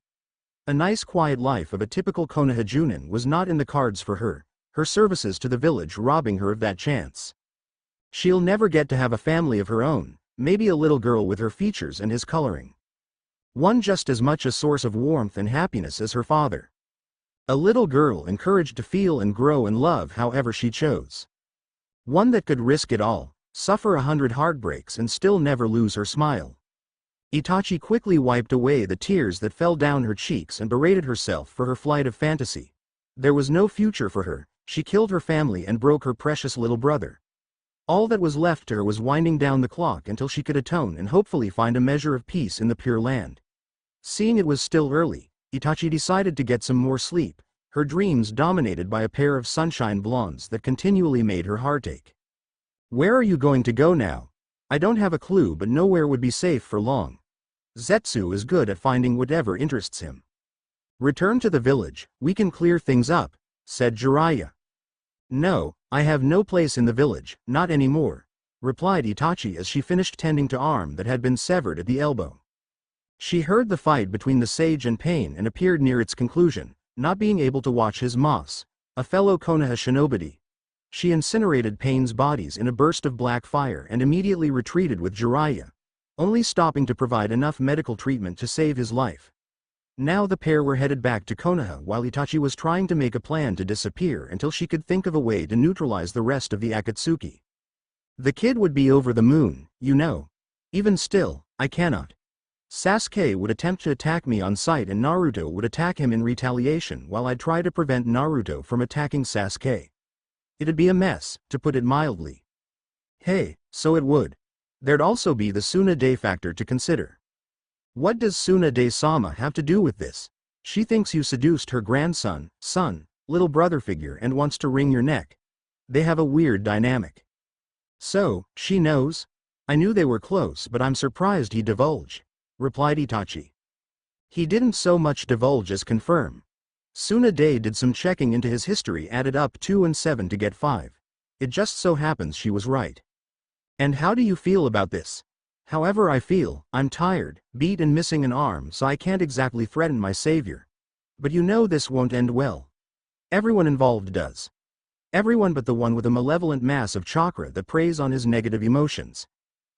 A nice quiet life of a typical Konoha Junin was not in the cards for her, her services to the village robbing her of that chance. She'll never get to have a family of her own, maybe a little girl with her features and his coloring. One just as much a source of warmth and happiness as her father. A little girl encouraged to feel and grow and love however she chose. One that could risk it all, suffer 100 heartbreaks and still never lose her smile. Itachi quickly wiped away the tears that fell down her cheeks and berated herself for her flight of fantasy. There was no future for her. She killed her family and broke her precious little brother. All that was left to her was winding down the clock until she could atone and hopefully find a measure of peace in the Pure Land. Seeing it was still early, Itachi decided to get some more sleep, her dreams dominated by a pair of sunshine blondes that continually made her heart ache. Where are you going to go now? I don't have a clue, but nowhere would be safe for long. Zetsu is good at finding whatever interests him. Return to the village, we can clear things up, said Jiraiya. No, I have no place in the village, not anymore, replied Itachi as she finished tending to arm that had been severed at the elbow. She heard the fight between the sage and Pain and appeared near its conclusion, not being able to watch his Moss, a fellow Konoha shinobi. She incinerated Pain's bodies in a burst of black fire and immediately retreated with Jiraiya, only stopping to provide enough medical treatment to save his life. Now the pair were headed back to Konoha while Itachi was trying to make a plan to disappear until she could think of a way to neutralize the rest of the Akatsuki. The kid would be over the moon, you know. Even still, I cannot. Sasuke would attempt to attack me on sight and Naruto would attack him in retaliation while I'd try to prevent Naruto from attacking Sasuke. It'd be a mess, to put it mildly. Hey, so it would. There'd also be the Tsunade factor to consider. What does Tsunade-sama have to do with this? She thinks you seduced her grandson, son, little brother figure and wants to wring your neck. They have a weird dynamic. So, she knows? I knew they were close but I'm surprised he divulged, replied Itachi. He didn't so much divulge as confirm. Tsunade did some checking into his history, added up 2 and 7 to get 5. It just so happens she was right. And how do you feel about this? However I feel, I'm tired, beat and missing an arm so I can't exactly threaten my savior. But you know this won't end well. Everyone involved does. Everyone but the one with a malevolent mass of chakra that preys on his negative emotions.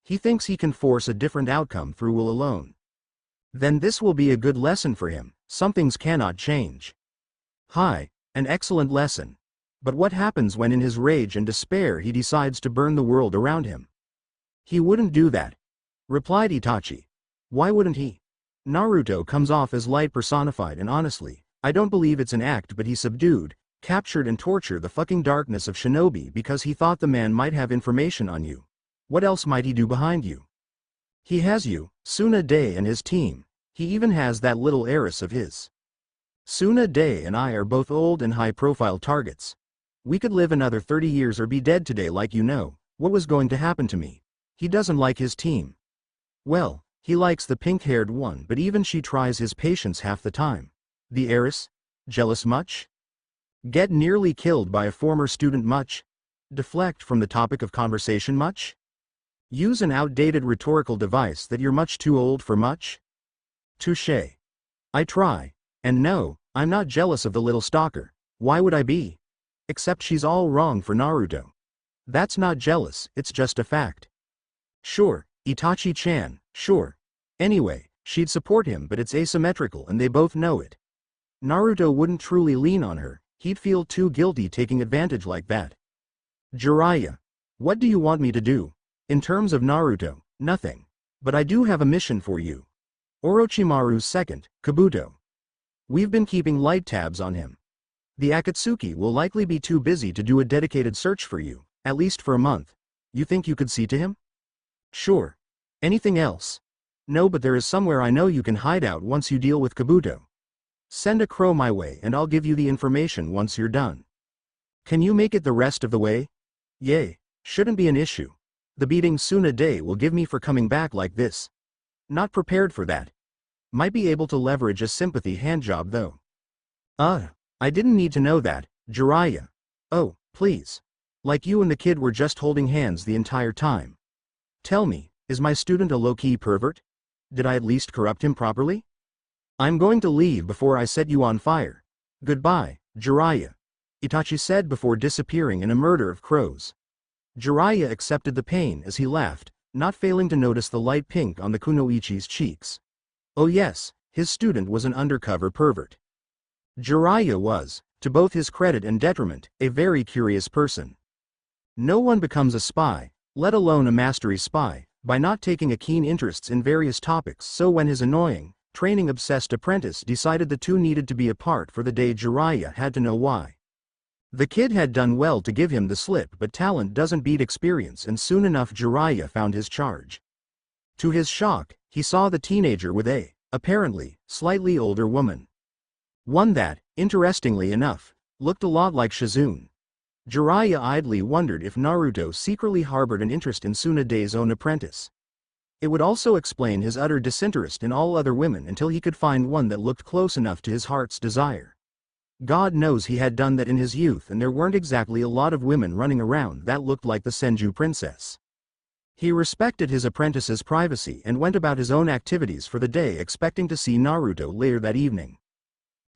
He thinks he can force a different outcome through will alone. Then this will be a good lesson for him. Some things cannot change. Hi, an excellent lesson. But what happens when in his rage and despair he decides to burn the world around him? He wouldn't do that, replied Itachi. Why wouldn't he? Naruto comes off as light personified and honestly, I don't believe it's an act, but he subdued, captured and tortured the fucking darkness of shinobi because he thought the man might have information on you. What else might he do behind you? He has you, Tsunade and his team. He even has that little heiress of his. Tsunade and I are both old and high-profile targets. We could live another 30 years or be dead today, like you know. What was going to happen to me? He doesn't like his team. Well, he likes the pink-haired one, but even she tries his patience half the time. The heiress? Jealous much? Get nearly killed by a former student much? Deflect from the topic of conversation much? Use an outdated rhetorical device that you're much too old for much? Touché. I try. And no, I'm not jealous of the little stalker. Why would I be? Except she's all wrong for Naruto. That's not jealous, it's just a fact. Sure, Itachi-chan, sure. Anyway, she'd support him, but it's asymmetrical and they both know it. Naruto wouldn't truly lean on her, he'd feel too guilty taking advantage like that. Jiraiya. What do you want me to do? In terms of Naruto, nothing. But I do have a mission for you. Orochimaru's second, Kabuto. We've been keeping light tabs on him. The Akatsuki will likely be too busy to do a dedicated search for you, at least for a month. You think you could see to him? Sure. Anything else? No, but there is somewhere I know you can hide out once you deal with Kabuto. Send a crow my way and I'll give you the information once you're done. Can you make it the rest of the way? Yay, shouldn't be an issue. The beating Tsunade will give me for coming back like this. Not prepared for that. Might be able to leverage a sympathy handjob though. I didn't need to know that, Jiraiya. Oh, please. Like you and the kid were just holding hands the entire time. Tell me, is my student a low-key pervert? Did I at least corrupt him properly? I'm going to leave before I set you on fire. Goodbye, Jiraiya. Itachi said before disappearing in a murder of crows. Jiraiya accepted the pain as he laughed, not failing to notice the light pink on the kunoichi's cheeks. Oh yes, his student was an undercover pervert. Jiraiya was, to both his credit and detriment, a very curious person. No one becomes a spy, let alone a mastery spy, by not taking a keen interest in various topics, so when his annoying, training-obsessed apprentice decided the two needed to be apart for the day, Jiraiya had to know why. The kid had done well to give him the slip, but talent doesn't beat experience, and soon enough Jiraiya found his charge. To his shock, he saw the teenager with a, apparently, slightly older woman. One that, interestingly enough, looked a lot like Shizune. Jiraiya idly wondered if Naruto secretly harbored an interest in Tsunade's own apprentice. It would also explain his utter disinterest in all other women until he could find one that looked close enough to his heart's desire. God knows he had done that in his youth, and there weren't exactly a lot of women running around that looked like the Senju princess. He respected his apprentice's privacy and went about his own activities for the day, expecting to see Naruto later that evening.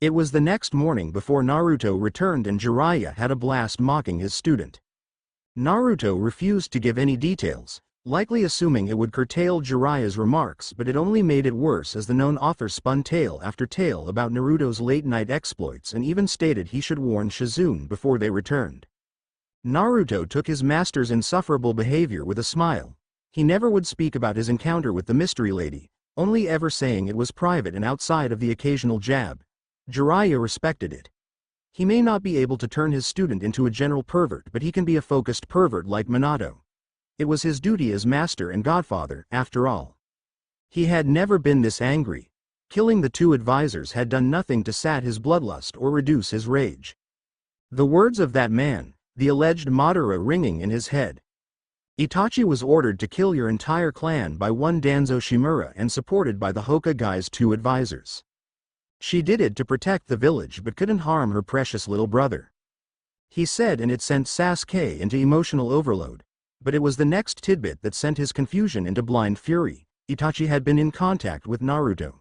It was the next morning before Naruto returned, and Jiraiya had a blast mocking his student. Naruto refused to give any details, likely assuming it would curtail Jiraiya's remarks, but it only made it worse as the known author spun tale after tale about Naruto's late-night exploits and even stated he should warn Shizune before they returned. Naruto took his master's insufferable behavior with a smile. He never would speak about his encounter with the mystery lady, only ever saying it was private and outside of the occasional jab. Jiraiya respected it. He may not be able to turn his student into a general pervert, but he can be a focused pervert like Minato. It was his duty as master and godfather, after all. He had never been this angry. Killing the two advisors had done nothing to sat his bloodlust or reduce his rage. The words of that man, the alleged Madara, ringing in his head. Itachi was ordered to kill your entire clan by one Danzo Shimura and supported by the Hokage's two advisors. She did it to protect the village but couldn't harm her precious little brother. He said, and it sent Sasuke into emotional overload. But it was the next tidbit that sent his confusion into blind fury. Itachi had been in contact with Naruto.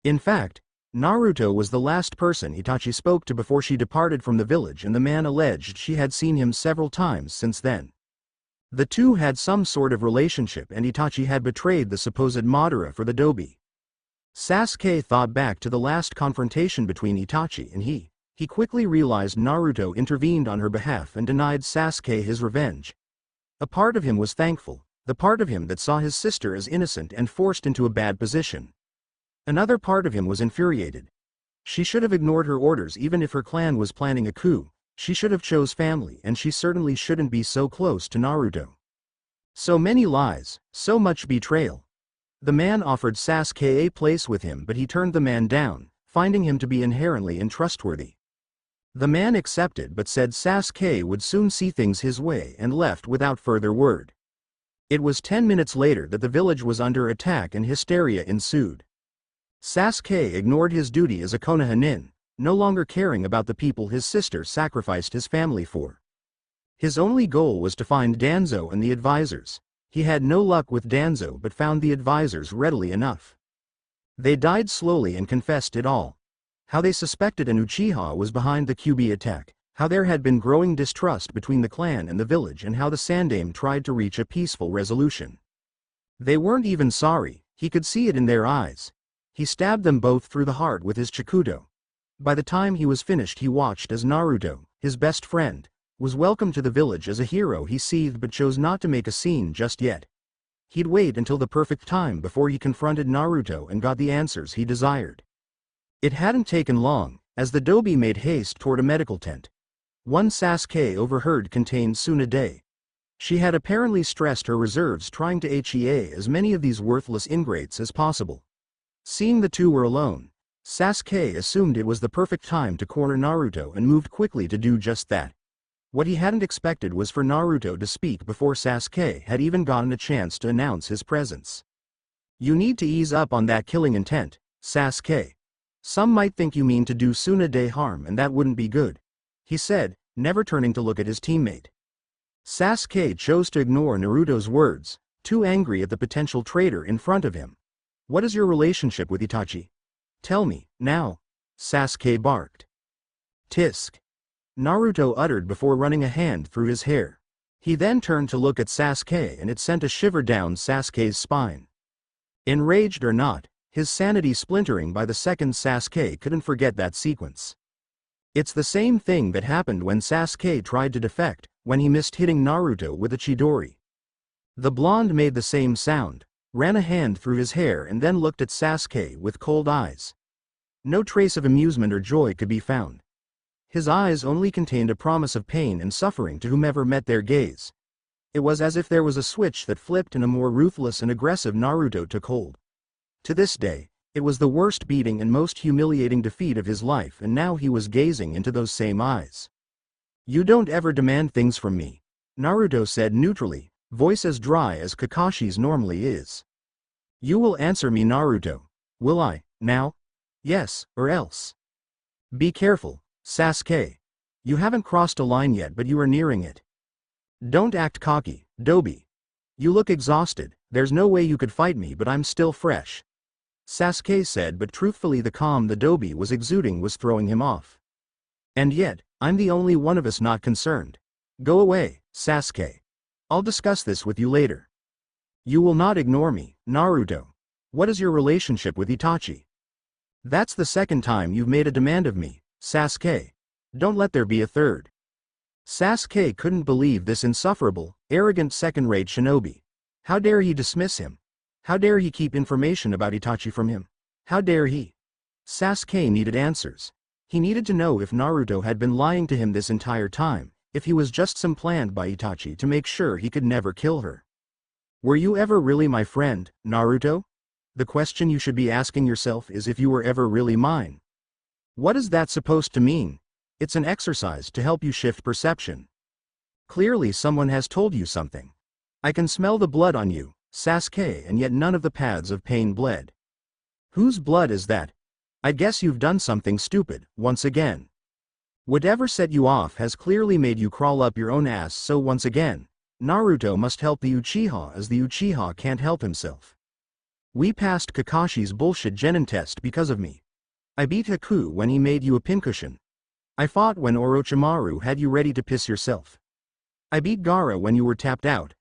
In fact, Naruto was the last person Itachi spoke to before she departed from the village, and the man alleged she had seen him several times since then. The two had some sort of relationship, and Itachi had betrayed the supposed Madara for the Dobi. Sasuke thought back to the last confrontation between Itachi and he. He quickly realized Naruto intervened on her behalf and denied Sasuke his revenge. A part of him was thankful, the part of him that saw his sister as innocent and forced into a bad position. Another part of him was infuriated. She should have ignored her orders even if her clan was planning a coup. She should have chose family, and she certainly shouldn't be so close to Naruto. So many lies, so much betrayal. The man offered Sasuke a place with him, but he turned the man down, finding him to be inherently untrustworthy. The man accepted but said Sasuke would soon see things his way and left without further word. It was 10 minutes later that the village was under attack and hysteria ensued. Sasuke ignored his duty as a Konoha, no longer caring about the people his sister sacrificed his family for. His only goal was to find Danzo and the advisors. He had no luck with Danzo but found the advisors readily enough. They died slowly and confessed it all. How they suspected an Uchiha was behind the Kyuubi attack, how there had been growing distrust between the clan and the village, and how the Sandaime tried to reach a peaceful resolution. They weren't even sorry, he could see it in their eyes. He stabbed them both through the heart with his Chikudo. By the time he was finished, he watched as Naruto, his best friend, was welcomed to the village as a hero. He seethed but chose not to make a scene just yet. He'd wait until the perfect time before he confronted Naruto and got the answers he desired. It hadn't taken long, as the Dobi made haste toward a medical tent. One Sasuke overheard contained Tsunade. She had apparently stressed her reserves, trying to HEA as many of these worthless ingrates as possible. Seeing the two were alone, Sasuke assumed it was the perfect time to corner Naruto and moved quickly to do just that. What he hadn't expected was for Naruto to speak before Sasuke had even gotten a chance to announce his presence. "You need to ease up on that killing intent, Sasuke. Some might think you mean to do Tsunade harm, and that wouldn't be good," he said, never turning to look at his teammate. Sasuke chose to ignore Naruto's words, too angry at the potential traitor in front of him. "What is your relationship with Itachi? Tell me, now," Sasuke barked. "Tisk," Naruto uttered before running a hand through his hair. He then turned to look at Sasuke, and it sent a shiver down Sasuke's spine. Enraged or not, his sanity splintering by the second, Sasuke couldn't forget that sequence. It's the same thing that happened when Sasuke tried to defect, when he missed hitting Naruto with a Chidori. The blonde made the same sound, ran a hand through his hair, and then looked at Sasuke with cold eyes. No trace of amusement or joy could be found. His eyes only contained a promise of pain and suffering to whomever met their gaze. It was as if there was a switch that flipped and a more ruthless and aggressive Naruto took hold. To this day, it was the worst beating and most humiliating defeat of his life, and now he was gazing into those same eyes. "You don't ever demand things from me," Naruto said neutrally, voice as dry as Kakashi's normally is. "You will answer me, Naruto. Will I, now? Yes, or else. Be careful, Sasuke. You haven't crossed a line yet, but you are nearing it. Don't act cocky, Dobi. You look exhausted, there's no way you could fight me but I'm still fresh. Sasuke said, but truthfully the calm the Dobi was exuding was throwing him off. And yet, I'm the only one of us not concerned. Go away, Sasuke. I'll discuss this with you later. You will not ignore me, Naruto. What is your relationship with Itachi? That's the second time you've made a demand of me, Sasuke. Don't let there be a third. Sasuke couldn't believe this insufferable, arrogant second-rate shinobi. How dare he dismiss him? How dare he keep information about Itachi from him? How dare he? Sasuke needed answers. He needed to know if Naruto had been lying to him this entire time, if he was just some planned by Itachi to make sure he could never kill her. Were you ever really my friend, Naruto? The question you should be asking yourself is if you were ever really mine. What is that supposed to mean? It's an exercise to help you shift perception. Clearly someone has told you something. I can smell the blood on you, Sasuke, and yet none of the paths of pain bled. Whose blood is that? I guess you've done something stupid, once again. Whatever set you off has clearly made you crawl up your own ass, so once again, Naruto must help the Uchiha as the Uchiha can't help himself. We passed Kakashi's bullshit genin test because of me. I beat Haku when he made you a pincushion. I fought when Orochimaru had you ready to piss yourself. I beat Gaara when you were tapped out.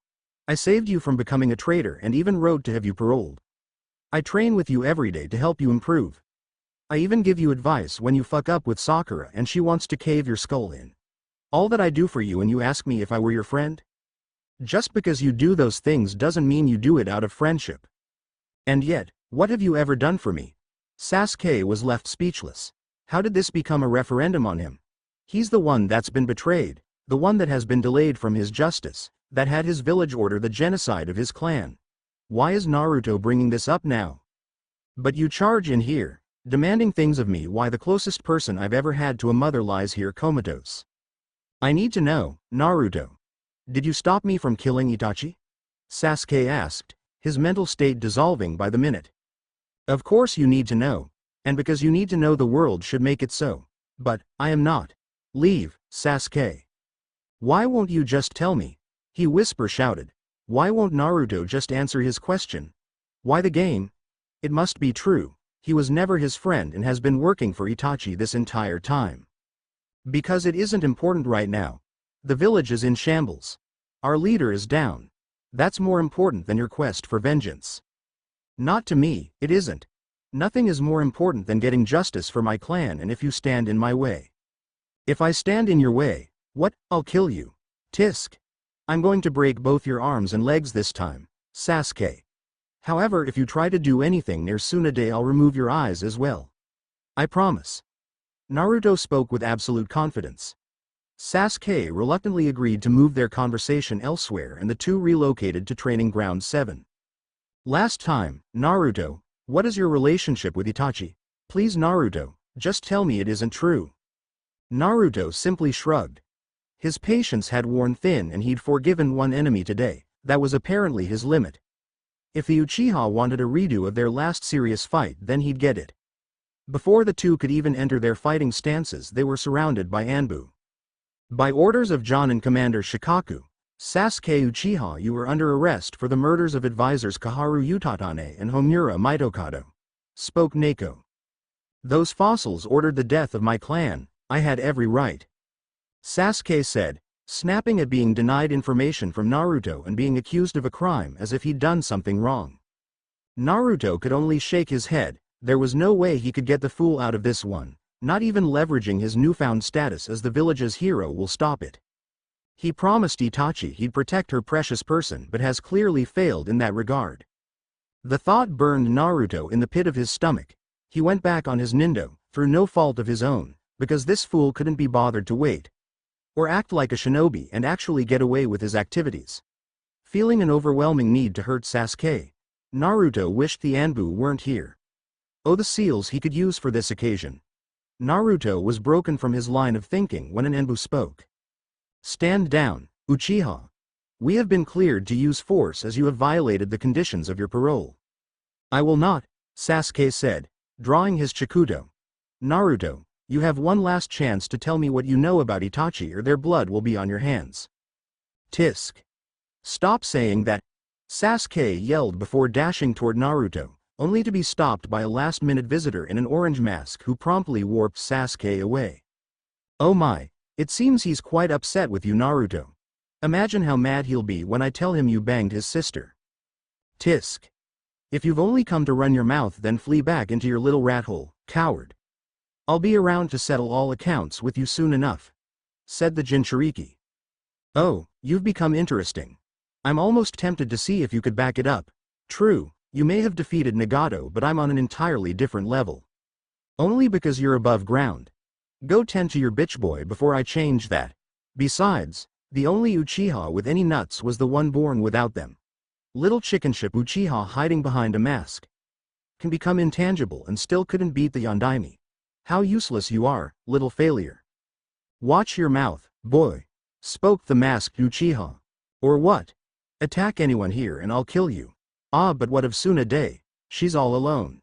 I saved you from becoming a traitor and even rode to have you paroled. I train with you every day to help you improve. I even give you advice when you fuck up with Sakura and she wants to cave your skull in. All that I do for you and you ask me if I were your friend? Just because you do those things doesn't mean you do it out of friendship. And yet, what have you ever done for me? Sasuke was left speechless. How did this become a referendum on him? He's the one that's been betrayed, the one that has been delayed from his justice, that had his village order the genocide of his clan. Why is Naruto bringing this up now? But you charge in here, demanding things of me. Why the closest person I've ever had to a mother lies here comatose. I need to know, Naruto. Did you stop me from killing Itachi? Sasuke asked, his mental state dissolving by the minute. Of course you need to know, and because you need to know the world should make it so. But, I am not. Leave, Sasuke. Why won't you just tell me? He shouted. Why won't Naruto just answer his question? Why the game? It must be true. He was never his friend and has been working for Itachi this entire time. Because it isn't important right now. The village is in shambles. Our leader is down. That's more important than your quest for vengeance. Not to me, it isn't. Nothing is more important than getting justice for my clan, and if you stand in my way. If I stand in your way, what? I'll kill you. Tisk. I'm going to break both your arms and legs this time, Sasuke. However, if you try to do anything near Tsunade, I'll remove your eyes as well. I promise. Naruto spoke with absolute confidence. Sasuke reluctantly agreed to move their conversation elsewhere, and the two relocated to Training Ground 7. Last time, Naruto, what is your relationship with Itachi? Please Naruto, just tell me it isn't true. Naruto simply shrugged. His patience had worn thin and he'd forgiven one enemy today. That was apparently his limit. If the Uchiha wanted a redo of their last serious fight, then he'd get it. Before the two could even enter their fighting stances, they were surrounded by Anbu. By orders of Jonin Commander Shikaku, Sasuke Uchiha, you were under arrest for the murders of advisors Kaharu Utatane and Homura Mitokado, spoke Neko. Those fossils ordered the death of my clan. I had every right. Sasuke said, snapping at being denied information from Naruto and being accused of a crime as if he'd done something wrong. Naruto could only shake his head. There was no way he could get the fool out of this one. Not even leveraging his newfound status as the village's hero will stop it. He promised Itachi he'd protect her precious person, but has clearly failed in that regard. The thought burned Naruto in the pit of his stomach. He went back on his Nindo, through no fault of his own, because this fool couldn't be bothered to wait. Or act like a shinobi and actually get away with his activities. Feeling an overwhelming need to hurt Sasuke, Naruto wished the Anbu weren't here. Oh, the seals he could use for this occasion. Naruto was broken from his line of thinking when an Anbu spoke. Stand down, Uchiha. We have been cleared to use force as you have violated the conditions of your parole. I will not, Sasuke said, drawing his Chikudo. Naruto, you have one last chance to tell me what you know about Itachi or their blood will be on your hands. Tisk. Stop saying that. Sasuke yelled before dashing toward Naruto, only to be stopped by a last-minute visitor in an orange mask who promptly warped Sasuke away. Oh my, it seems he's quite upset with you, Naruto. Imagine how mad he'll be when I tell him you banged his sister. Tisk. If you've only come to run your mouth, then flee back into your little rat hole, coward. I'll be around to settle all accounts with you soon enough, said the Jinchuriki. Oh, you've become interesting. I'm almost tempted to see if you could back it up. True, you may have defeated Nagato, but I'm on an entirely different level. Only because you're above ground. Go tend to your bitch boy before I change that. Besides, the only Uchiha with any nuts was the one born without them. Little chickenship Uchiha hiding behind a mask can become intangible and still couldn't beat the Yondaime. How useless you are, little failure. Watch your mouth, boy, spoke the masked Uchiha. Or what? Attack anyone here and I'll kill you. Ah, but what of Tsunade? She's all alone.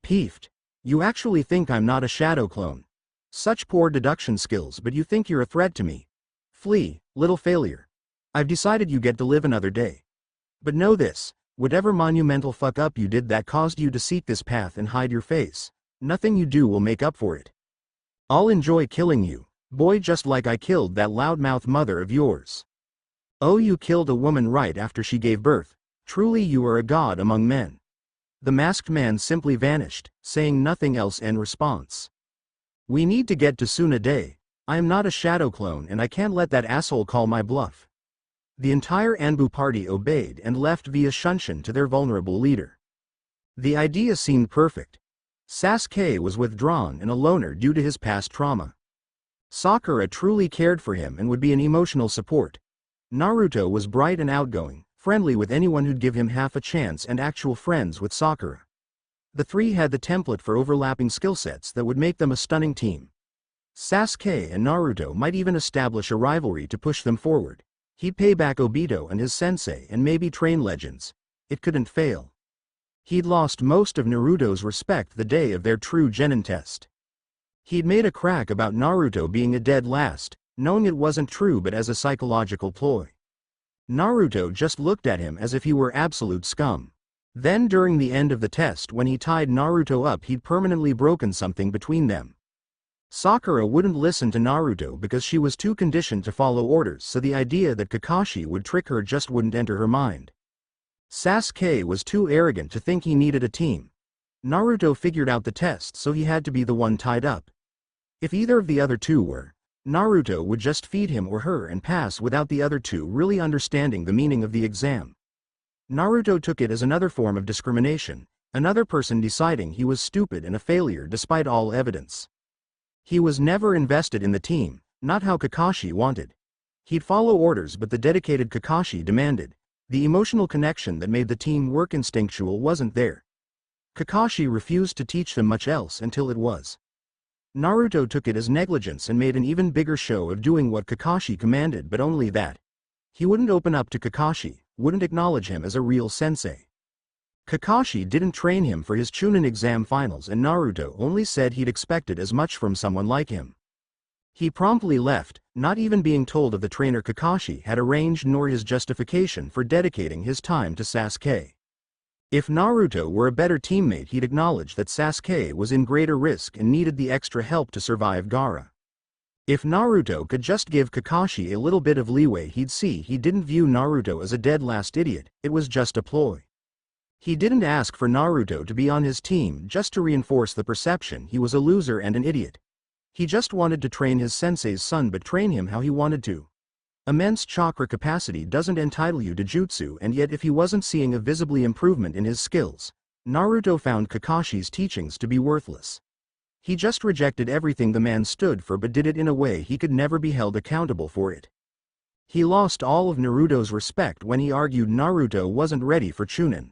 Peeved. You actually think I'm not a shadow clone? Such poor deduction skills, but you think you're a threat to me. Flee, little failure. I've decided you get to live another day. But know this, whatever monumental fuck up you did that caused you to seek this path and hide your face, nothing you do will make up for it. I'll enjoy killing you, boy, just like I killed that loudmouth mother of yours. Oh, you killed a woman right after she gave birth. Truly you are a god among men. The masked man simply vanished, saying nothing else in response. We need to get to Tsunade. I am not a shadow clone and I can't let that asshole call my bluff. The entire Anbu party obeyed and left via Shunshin to their vulnerable leader. The idea seemed perfect. Sasuke was withdrawn and a loner due to his past trauma. Sakura truly cared for him and would be an emotional support. Naruto was bright and outgoing, friendly with anyone who'd give him half a chance and actual friends with Sakura. The three had the template for overlapping skill sets that would make them a stunning team. Sasuke and Naruto might even establish a rivalry to push them forward. He'd pay back Obito and his sensei and maybe train legends. It couldn't fail. He'd lost most of Naruto's respect the day of their true genin test. He'd made a crack about Naruto being a dead last, knowing it wasn't true but as a psychological ploy. Naruto just looked at him as if he were absolute scum. Then during the end of the test, when he tied Naruto up, he'd permanently broken something between them. Sakura wouldn't listen to Naruto because she was too conditioned to follow orders, so the idea that Kakashi would trick her just wouldn't enter her mind. Sasuke was too arrogant to think he needed a team. Naruto figured out the test, so he had to be the one tied up. If either of the other two were, Naruto would just feed him or her and pass without the other two really understanding the meaning of the exam. Naruto took it as another form of discrimination, another person deciding he was stupid and a failure despite all evidence. He was never invested in the team, not how Kakashi wanted. He'd follow orders, but the dedicated Kakashi demanded. The emotional connection that made the team work instinctual wasn't there. Kakashi refused to teach them much else until it was. Naruto took it as negligence and made an even bigger show of doing what Kakashi commanded, but only that. He wouldn't open up to Kakashi, wouldn't acknowledge him as a real sensei. Kakashi didn't train him for his Chunin exam finals, and Naruto only said he'd expected as much from someone like him. He promptly left, not even being told of the trainer Kakashi had arranged nor his justification for dedicating his time to Sasuke. If Naruto were a better teammate, he'd acknowledge that Sasuke was in greater risk and needed the extra help to survive Gaara. If Naruto could just give Kakashi a little bit of leeway, he'd see he didn't view Naruto as a dead-last idiot, it was just a ploy. He didn't ask for Naruto to be on his team just to reinforce the perception he was a loser and an idiot. He just wanted to train his sensei's son, but train him how he wanted to. Immense chakra capacity doesn't entitle you to jutsu, and yet if he wasn't seeing a visibly improvement in his skills, Naruto found Kakashi's teachings to be worthless. He just rejected everything the man stood for, but did it in a way he could never be held accountable for it. He lost all of Naruto's respect when he argued Naruto wasn't ready for Chunin.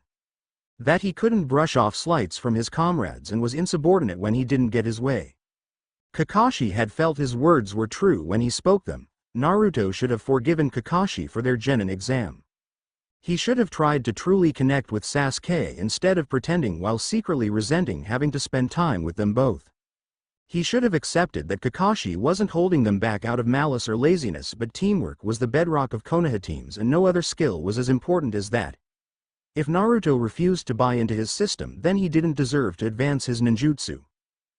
That he couldn't brush off slights from his comrades and was insubordinate when he didn't get his way. Kakashi had felt his words were true when he spoke them. Naruto should have forgiven Kakashi for their genin exam. He should have tried to truly connect with Sasuke instead of pretending while secretly resenting having to spend time with them both. He should have accepted that Kakashi wasn't holding them back out of malice or laziness, but teamwork was the bedrock of Konoha teams and no other skill was as important as that. If Naruto refused to buy into his system, then he didn't deserve to advance his ninjutsu.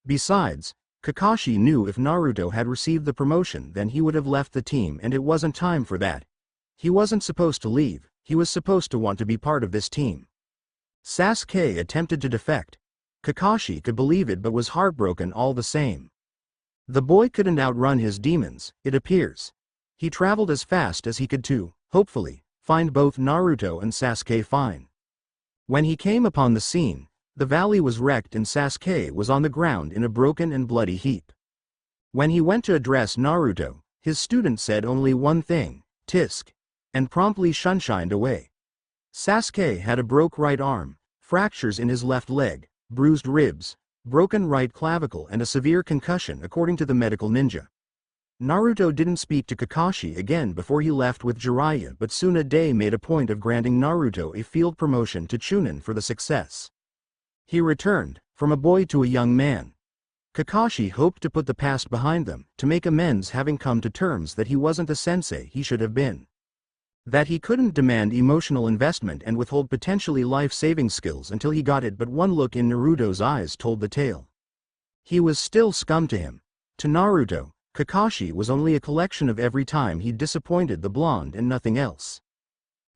Besides, Kakashi knew if Naruto had received the promotion, then he would have left the team, and it wasn't time for that. He wasn't supposed to leave, he was supposed to want to be part of this team. Sasuke attempted to defect. Kakashi could believe it but was heartbroken all the same. The boy couldn't outrun his demons, it appears. He traveled as fast as he could to, hopefully, find both Naruto and Sasuke fine. When he came upon the scene, the valley was wrecked and Sasuke was on the ground in a broken and bloody heap. When he went to address Naruto, his student said only one thing, "Tisk," and promptly shunshined away. Sasuke had a broke right arm, fractures in his left leg, bruised ribs, broken right clavicle and a severe concussion according to the medical ninja. Naruto didn't speak to Kakashi again before he left with Jiraiya, but Tsunade made a point of granting Naruto a field promotion to Chunin for the success. He returned, from a boy to a young man. Kakashi hoped to put the past behind them, to make amends, having come to terms that he wasn't the sensei he should have been. That he couldn't demand emotional investment and withhold potentially life-saving skills until he got it, but one look in Naruto's eyes told the tale. He was still scum to him. To Naruto, Kakashi was only a collection of every time he'd disappointed the blonde and nothing else.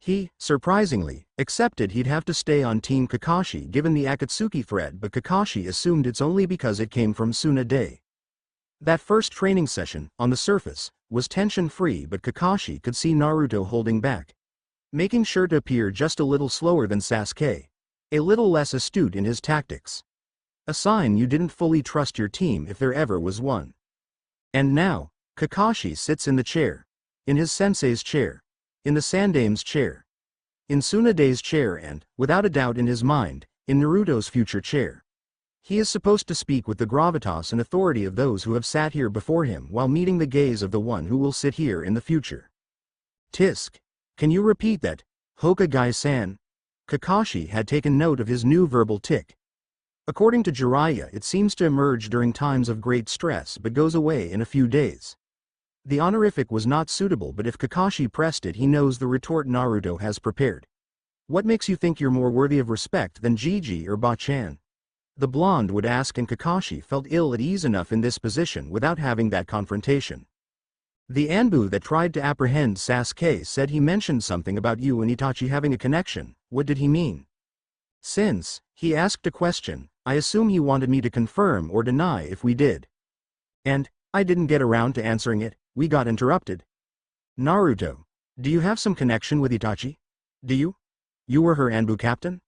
He, surprisingly, accepted he'd have to stay on Team Kakashi given the Akatsuki thread, but Kakashi assumed it's only because it came from Tsunade. That first training session, on the surface, was tension-free, but Kakashi could see Naruto holding back. Making sure to appear just a little slower than Sasuke. A little less astute in his tactics. A sign you didn't fully trust your team if there ever was one. And now, Kakashi sits in the chair. In his sensei's chair. In the Sandame's chair. In Tsunade's chair and, without a doubt in his mind, in Naruto's future chair. He is supposed to speak with the gravitas and authority of those who have sat here before him while meeting the gaze of the one who will sit here in the future. Tisk. Can you repeat that, Hokage-san? Kakashi had taken note of his new verbal tick. According to Jiraiya, it seems to emerge during times of great stress but goes away in a few days. The honorific was not suitable, but if Kakashi pressed it, he knows the retort Naruto has prepared. What makes you think you're more worthy of respect than Jiji or Ba-chan? The blonde would ask, and Kakashi felt ill at ease enough in this position without having that confrontation. The Anbu that tried to apprehend Sasuke said he mentioned something about you and Itachi having a connection. What did he mean? Since he asked a question, I assume he wanted me to confirm or deny if we did. And I didn't get around to answering it, we got interrupted. Naruto, do you have some connection with Itachi? Do you? You were her Anbu captain?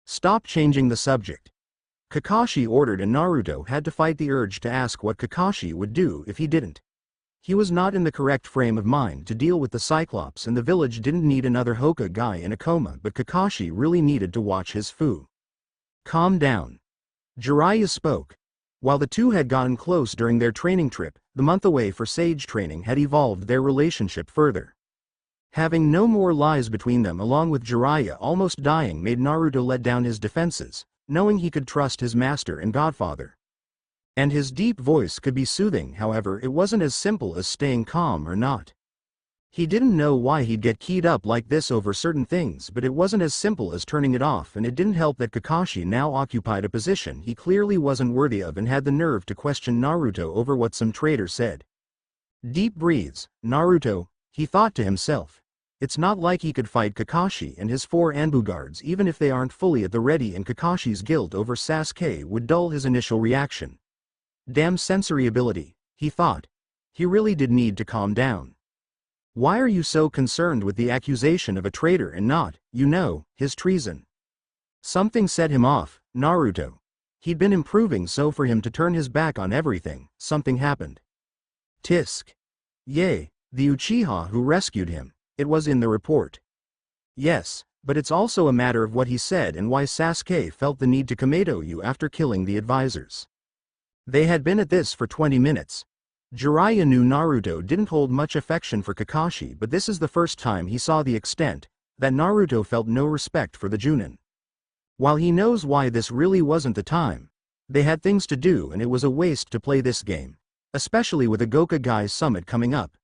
Stop changing the subject. Kakashi ordered, and Naruto had to fight the urge to ask what Kakashi would do if he didn't. He was not in the correct frame of mind to deal with the Cyclops, and the village didn't need another Hokage in a coma, but Kakashi really needed to watch his foo. Calm down. Jiraiya spoke. While the two had gotten close during their training trip, the month away for sage training had evolved their relationship further. Having no more lies between them, along with Jiraiya almost dying, made Naruto let down his defenses, knowing he could trust his master and godfather. And his deep voice could be soothing. However, it wasn't as simple as staying calm or not. He didn't know why he'd get keyed up like this over certain things, but it wasn't as simple as turning it off, and it didn't help that Kakashi now occupied a position he clearly wasn't worthy of and had the nerve to question Naruto over what some traitor said. Deep breaths, Naruto, he thought to himself. It's not like he could fight Kakashi and his 4 Anbu guards even if they aren't fully at the ready, and Kakashi's guilt over Sasuke would dull his initial reaction. Damn sensory ability, he thought. He really did need to calm down. Why are you so concerned with the accusation of a traitor and not, his treason? Something set him off, Naruto. He'd been improving, so for him to turn his back on everything, something happened. Tisk. Yay, the Uchiha who rescued him. It was in the report. Yes, but it's also a matter of what he said and why Sasuke felt the need to Komedo you after killing the advisors. They had been at this for 20 minutes. Jiraiya knew Naruto didn't hold much affection for Kakashi, but this is the first time he saw the extent that Naruto felt no respect for the Junin. While he knows why this really wasn't the time, they had things to do and it was a waste to play this game, especially with a Gokage summit coming up.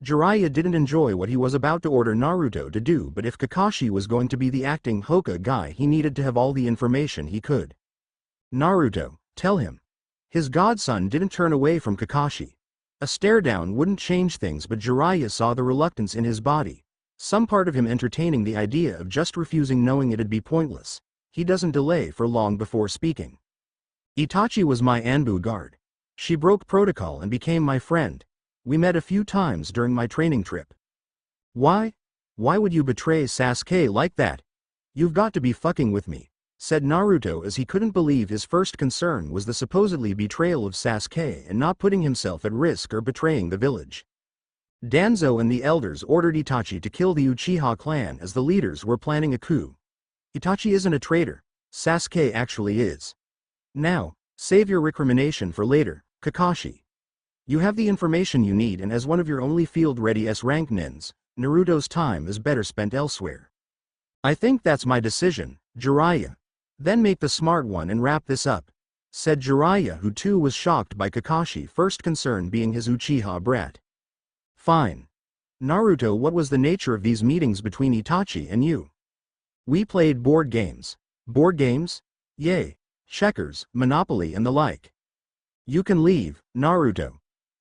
Jiraiya didn't enjoy what he was about to order Naruto to do, but if Kakashi was going to be the acting Hokage guy, he needed to have all the information he could. Naruto, tell him. His godson didn't turn away from Kakashi. A stare down wouldn't change things, but Jiraiya saw the reluctance in his body. Some part of him entertaining the idea of just refusing, knowing it'd be pointless. He doesn't delay for long before speaking. Itachi was my Anbu guard. She broke protocol and became my friend. We met a few times during my training trip. Why? Why would you betray Sasuke like that? You've got to be fucking with me, said Naruto, as he couldn't believe his first concern was the supposedly betrayal of Sasuke and not putting himself at risk or betraying the village. Danzo and the elders ordered Itachi to kill the Uchiha clan as the leaders were planning a coup. Itachi isn't a traitor. Sasuke actually is. Now, save your recrimination for later, Kakashi. You have the information you need, and as one of your only field-ready S-rank nins, Naruto's time is better spent elsewhere. I think that's my decision, Jiraiya. Then make the smart one and wrap this up, said Jiraiya, who too was shocked by Kakashi, first concern being his Uchiha brat. Fine. Naruto, what was the nature of these meetings between Itachi and you? We played board games. Board games? Yay. Checkers, Monopoly and the like. You can leave, Naruto.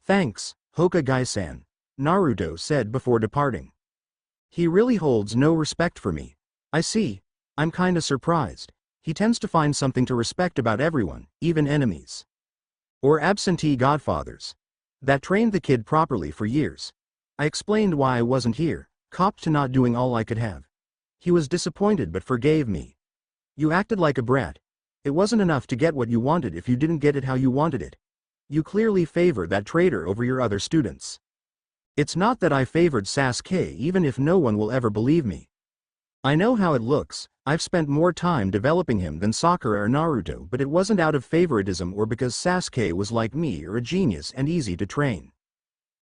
Thanks, Hokage-san, Naruto said before departing. He really holds no respect for me. I see. I'm kinda surprised. He tends to find something to respect about everyone, even enemies. Or absentee godfathers. That trained the kid properly for years. I explained why I wasn't here, copped to not doing all I could have. He was disappointed but forgave me. You acted like a brat. It wasn't enough to get what you wanted if you didn't get it how you wanted it. You clearly favor that traitor over your other students. It's not that I favored Sasuke, even if no one will ever believe me. I know how it looks. I've spent more time developing him than Sakura or Naruto, but it wasn't out of favoritism or because Sasuke was like me or a genius and easy to train.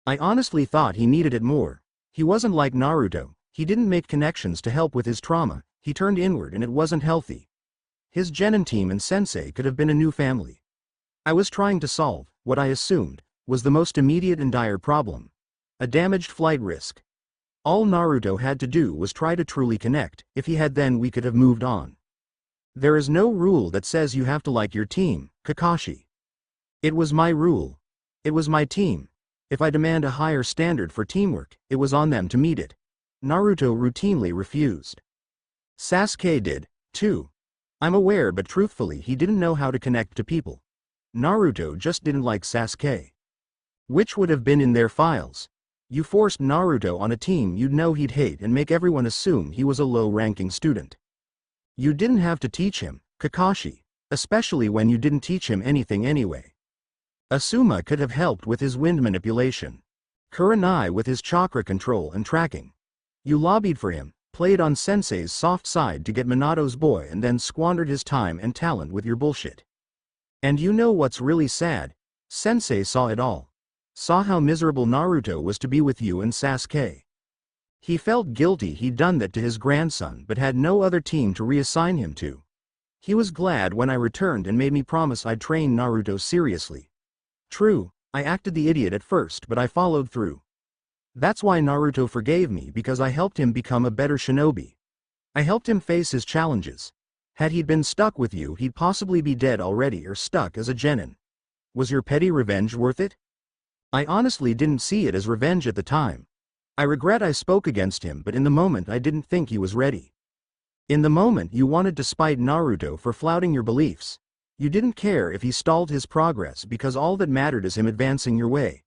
I honestly thought he needed it more. He wasn't like Naruto. He didn't make connections to help with his trauma. He turned inward and it wasn't healthy. His genin team and sensei could have been a new family. I was trying to solve what I assumed was the most immediate and dire problem. A damaged flight risk. All Naruto had to do was try to truly connect. If he had, then we could have moved on. There is no rule that says you have to like your team, Kakashi. It was my rule. It was my team. If I demand a higher standard for teamwork, it was on them to meet it. Naruto routinely refused. Sasuke did, too. I'm aware, but truthfully he didn't know how to connect to people. Naruto just didn't like Sasuke. Which would have been in their files. You forced Naruto on a team you'd know he'd hate and make everyone assume he was a low-ranking student. You didn't have to teach him, Kakashi, especially when you didn't teach him anything anyway. Asuma could have helped with his wind manipulation. Kurenai with his chakra control and tracking. You lobbied for him, played on Sensei's soft side to get Minato's boy, and then squandered his time and talent with your bullshit. And you know what's really sad? Sensei saw it all. Saw how miserable Naruto was to be with you and Sasuke. He felt guilty he'd done that to his grandson but had no other team to reassign him to. He was glad when I returned and made me promise I'd train Naruto seriously. True, I acted the idiot at first, but I followed through. That's why Naruto forgave me, because I helped him become a better shinobi. I helped him face his challenges. Had he been stuck with you, he'd possibly be dead already or stuck as a genin. Was your petty revenge worth it? I honestly didn't see it as revenge at the time. I regret I spoke against him, but in the moment I didn't think he was ready. In the moment you wanted to spite Naruto for flouting your beliefs. You didn't care if he stalled his progress because all that mattered is him advancing your way,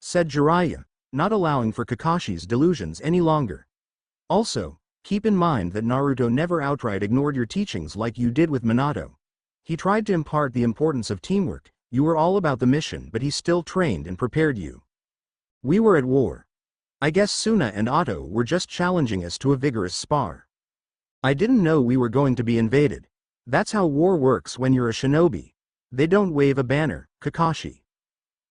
said Jiraiya, not allowing for Kakashi's delusions any longer. Also, keep in mind that Naruto never outright ignored your teachings like you did with Minato. He tried to impart the importance of teamwork. You were all about the mission, but he still trained and prepared you. We were at war. I guess Suna and Otto were just challenging us to a vigorous spar. I didn't know we were going to be invaded. That's how war works when you're a shinobi. They don't wave a banner, Kakashi.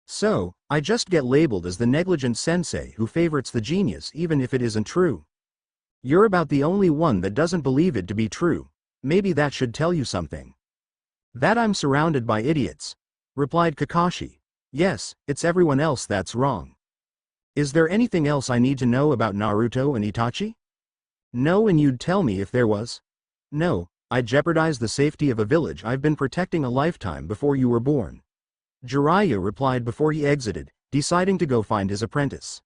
So, I just get labeled as the negligent sensei who favorites the genius even if it isn't true. You're about the only one that doesn't believe it to be true. Maybe that should tell you something. That I'm surrounded by idiots, replied Kakashi. Yes, it's everyone else that's wrong. Is there anything else I need to know about Naruto and Itachi? No, and you'd tell me if there was? No, I jeopardized the safety of a village I've been protecting a lifetime before you were born. Jiraiya replied before he exited, deciding to go find his apprentice.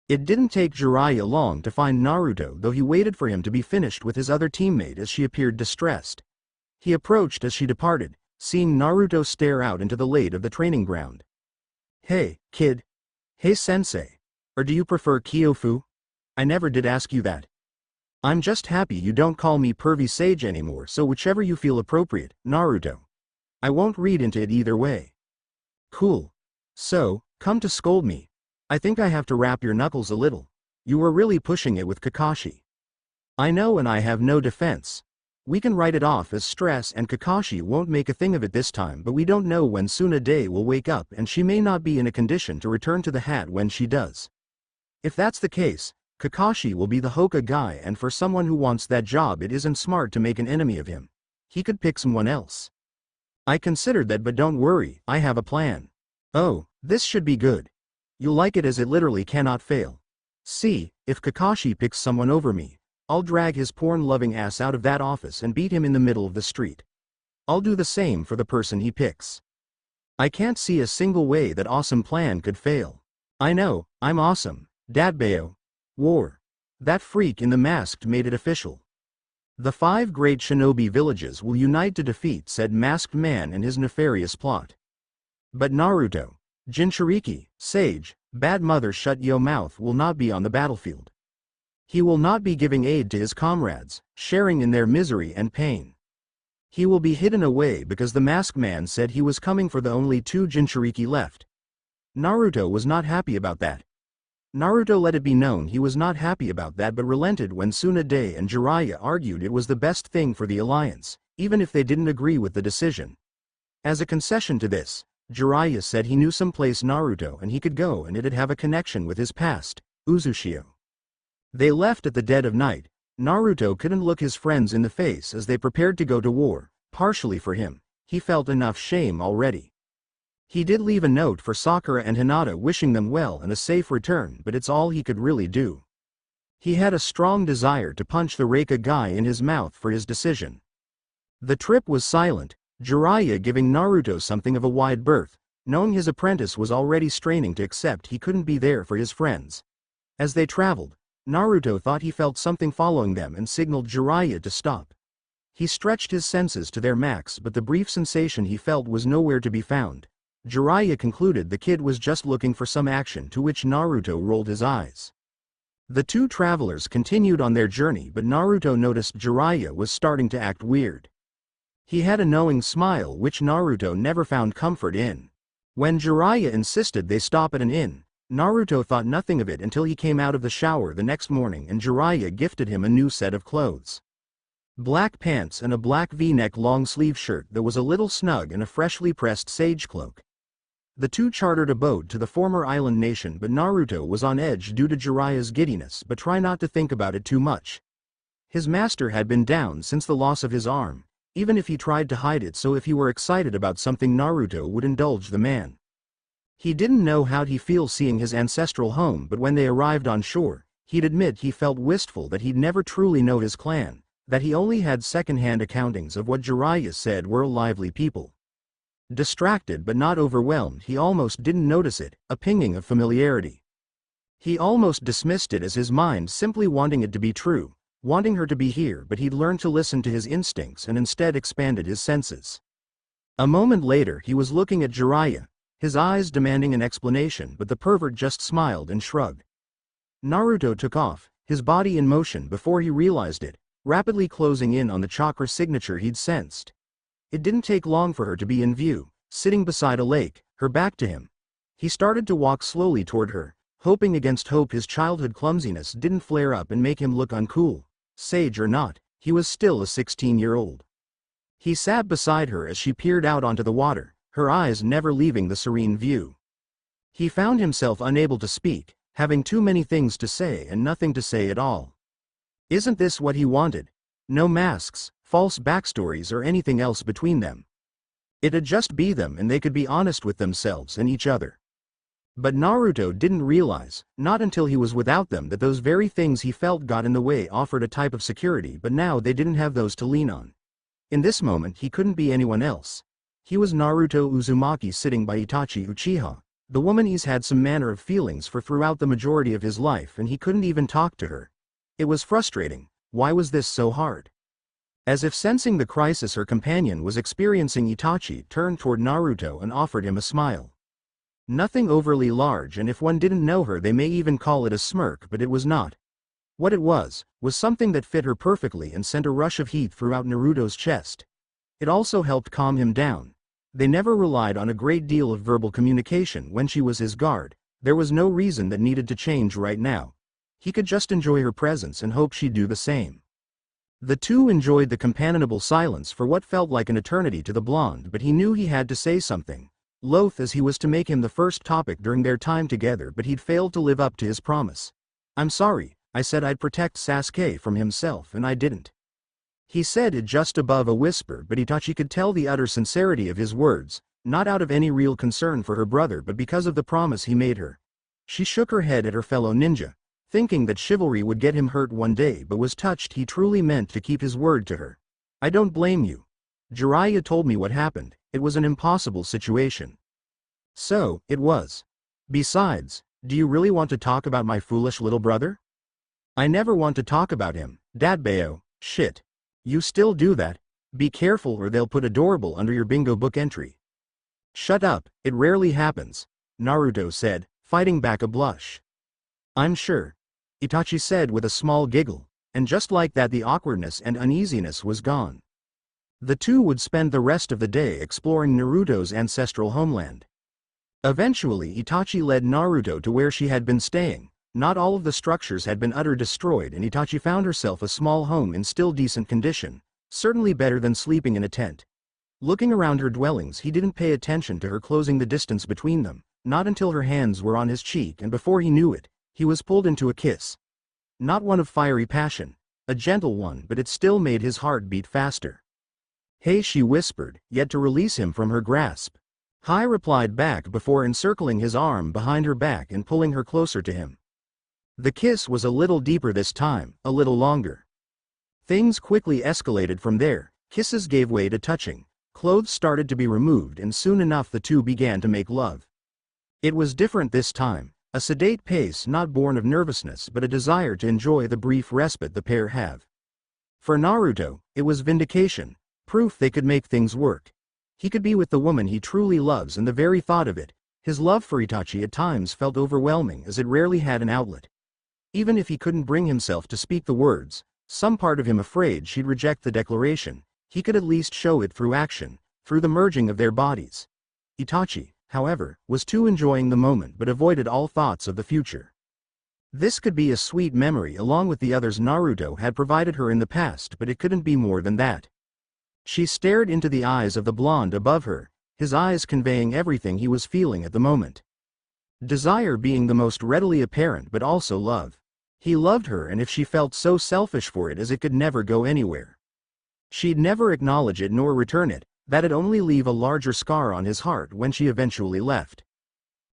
It didn't take Jiraiya long to find Naruto, though he waited for him to be finished with his other teammate as she appeared distressed. He approached as she departed, seeing Naruto stare out into the light of the training ground. Hey, kid. Hey sensei. Or do you prefer Kyofu? I never did ask you that. I'm just happy you don't call me pervy sage anymore, so whichever you feel appropriate, Naruto. I won't read into it either way. Cool. So, come to scold me. I think I have to wrap your knuckles a little. You were really pushing it with Kakashi. I know, and I have no defense. We can write it off as stress and Kakashi won't make a thing of it this time, but we don't know when Tsunade will wake up and she may not be in a condition to return to the hat when she does. If that's the case, Kakashi will be the Hokage guy, and for someone who wants that job it isn't smart to make an enemy of him. He could pick someone else. I considered that, but don't worry, I have a plan. Oh, this should be good. You'll like it as it literally cannot fail. See, if Kakashi picks someone over me, I'll drag his porn-loving ass out of that office and beat him in the middle of the street. I'll do the same for the person he picks. I can't see a single way that awesome plan could fail. I know, I'm awesome, Dadbeo. War. That freak in the mask made it official. The 5 great shinobi villages will unite to defeat said masked man and his nefarious plot. But Naruto, Jinchuriki, Sage, Bad Mother Shut Yo Mouth will not be on the battlefield. He will not be giving aid to his comrades, sharing in their misery and pain. He will be hidden away because the masked man said he was coming for the only 2 Jinchuriki left. Naruto was not happy about that. Naruto let it be known he was not happy about that, but relented when Tsunade and Jiraiya argued it was the best thing for the alliance, even if they didn't agree with the decision. As a concession to this, Jiraiya said he knew some place Naruto and he could go and it'd have a connection with his past, Uzushio. They left at the dead of night. Naruto couldn't look his friends in the face as they prepared to go to war, partially for him. He felt enough shame already. He did leave a note for Sakura and Hinata wishing them well and a safe return, but it's all he could really do. He had a strong desire to punch the Reika guy in his mouth for his decision. The trip was silent, Jiraiya giving Naruto something of a wide berth, knowing his apprentice was already straining to accept he couldn't be there for his friends. As they traveled, Naruto thought he felt something following them and signaled Jiraiya to stop. He stretched his senses to their max, but the brief sensation he felt was nowhere to be found. Jiraiya concluded the kid was just looking for some action, to which Naruto rolled his eyes. The 2 travelers continued on their journey, but Naruto noticed Jiraiya was starting to act weird. He had a knowing smile which Naruto never found comfort in. When Jiraiya insisted they stop at an inn, Naruto thought nothing of it until he came out of the shower the next morning and Jiraiya gifted him a new set of clothes. Black pants and a black V-neck long-sleeve shirt that was a little snug and a freshly pressed sage cloak. The 2 chartered a boat to the former island nation, but Naruto was on edge due to Jiraiya's giddiness, but try not to think about it too much. His master had been down since the loss of his arm, even if he tried to hide it, so if he were excited about something Naruto would indulge the man. He didn't know how'd he feel seeing his ancestral home, but when they arrived on shore, he'd admit he felt wistful that he'd never truly know his clan, that he only had second-hand accountings of what Jiraiya said were lively people. Distracted but not overwhelmed, he almost didn't notice it, a pinging of familiarity. He almost dismissed it as his mind simply wanting it to be true, wanting her to be here, but he'd learned to listen to his instincts and instead expanded his senses. A moment later he was looking at Jiraiya, his eyes demanding an explanation, but the pervert just smiled and shrugged. Naruto took off, his body in motion before he realized it, rapidly closing in on the chakra signature he'd sensed. It didn't take long for her to be in view, sitting beside a lake, her back to him. He started to walk slowly toward her, hoping against hope his childhood clumsiness didn't flare up and make him look uncool. Sage or not, he was still a 16-year-old. He sat beside her as she peered out onto the water, her eyes never leaving the serene view. He found himself unable to speak, having too many things to say and nothing to say at all. Isn't this what he wanted? No masks, false backstories or anything else between them. It'd just be them and they could be honest with themselves and each other. But Naruto didn't realize, not until he was without them, that those very things he felt got in the way offered a type of security, but now they didn't have those to lean on. In this moment he couldn't be anyone else. He was Naruto Uzumaki sitting by Itachi Uchiha, the woman he's had some manner of feelings for throughout the majority of his life, and he couldn't even talk to her. It was frustrating. Why was this so hard? As if sensing the crisis her companion was experiencing, Itachi turned toward Naruto and offered him a smile. Nothing overly large, and if one didn't know her they may even call it a smirk, but it was not. What it was something that fit her perfectly and sent a rush of heat throughout Naruto's chest. It also helped calm him down. They never relied on a great deal of verbal communication when she was his guard. There was no reason that needed to change right now. He could just enjoy her presence and hope she'd do the same. The two enjoyed the companionable silence for what felt like an eternity to the blonde, but he knew he had to say something. Loath as he was to make him the first topic during their time together, but he'd failed to live up to his promise. "I'm sorry, I said I'd protect Sasuke from himself and I didn't." He said it just above a whisper, but Itachi could tell the utter sincerity of his words, not out of any real concern for her brother but because of the promise he made her. She shook her head at her fellow ninja, thinking that chivalry would get him hurt one day, but was touched he truly meant to keep his word to her. "I don't blame you. Jiraiya told me what happened. It was an impossible situation." "So, it was. Besides, do you really want to talk about my foolish little brother?" "I never want to talk about him, Dadbao." "Shit. You still do that? Be careful or they'll put adorable under your bingo book entry." "Shut up, it rarely happens," Naruto said, fighting back a blush. "I'm sure," Itachi said with a small giggle, and just like that the awkwardness and uneasiness was gone. The two would spend the rest of the day exploring Naruto's ancestral homeland. Eventually Itachi led Naruto to where she had been staying. Not all of the structures had been utterly destroyed, and Itachi found herself a small home in still decent condition, certainly better than sleeping in a tent. Looking around her dwellings he didn't pay attention to her closing the distance between them, not until her hands were on his cheek, and before he knew it, he was pulled into a kiss. Not one of fiery passion, a gentle one, but it still made his heart beat faster. "Hey," she whispered, yet to release him from her grasp. "Hi," replied back before encircling his arm behind her back and pulling her closer to him. The kiss was a little deeper this time, a little longer. Things quickly escalated from there. Kisses gave way to touching. Clothes started to be removed, and soon enough the two began to make love. It was different this time, a sedate pace not born of nervousness but a desire to enjoy the brief respite the pair have. For Naruto, it was vindication, proof they could make things work. He could be with the woman he truly loves, and the very thought of it, his love for Itachi at times felt overwhelming as it rarely had an outlet. Even if he couldn't bring himself to speak the words, some part of him afraid she'd reject the declaration, he could at least show it through action, through the merging of their bodies. Itachi, however, was too enjoying the moment but avoided all thoughts of the future. This could be a sweet memory along with the others Naruto had provided her in the past, but it couldn't be more than that. She stared into the eyes of the blonde above her, his eyes conveying everything he was feeling at the moment. Desire being the most readily apparent, but also love. He loved her, and if she felt so selfish for it as it could never go anywhere. She'd never acknowledge it nor return it, that'd only leave a larger scar on his heart when she eventually left.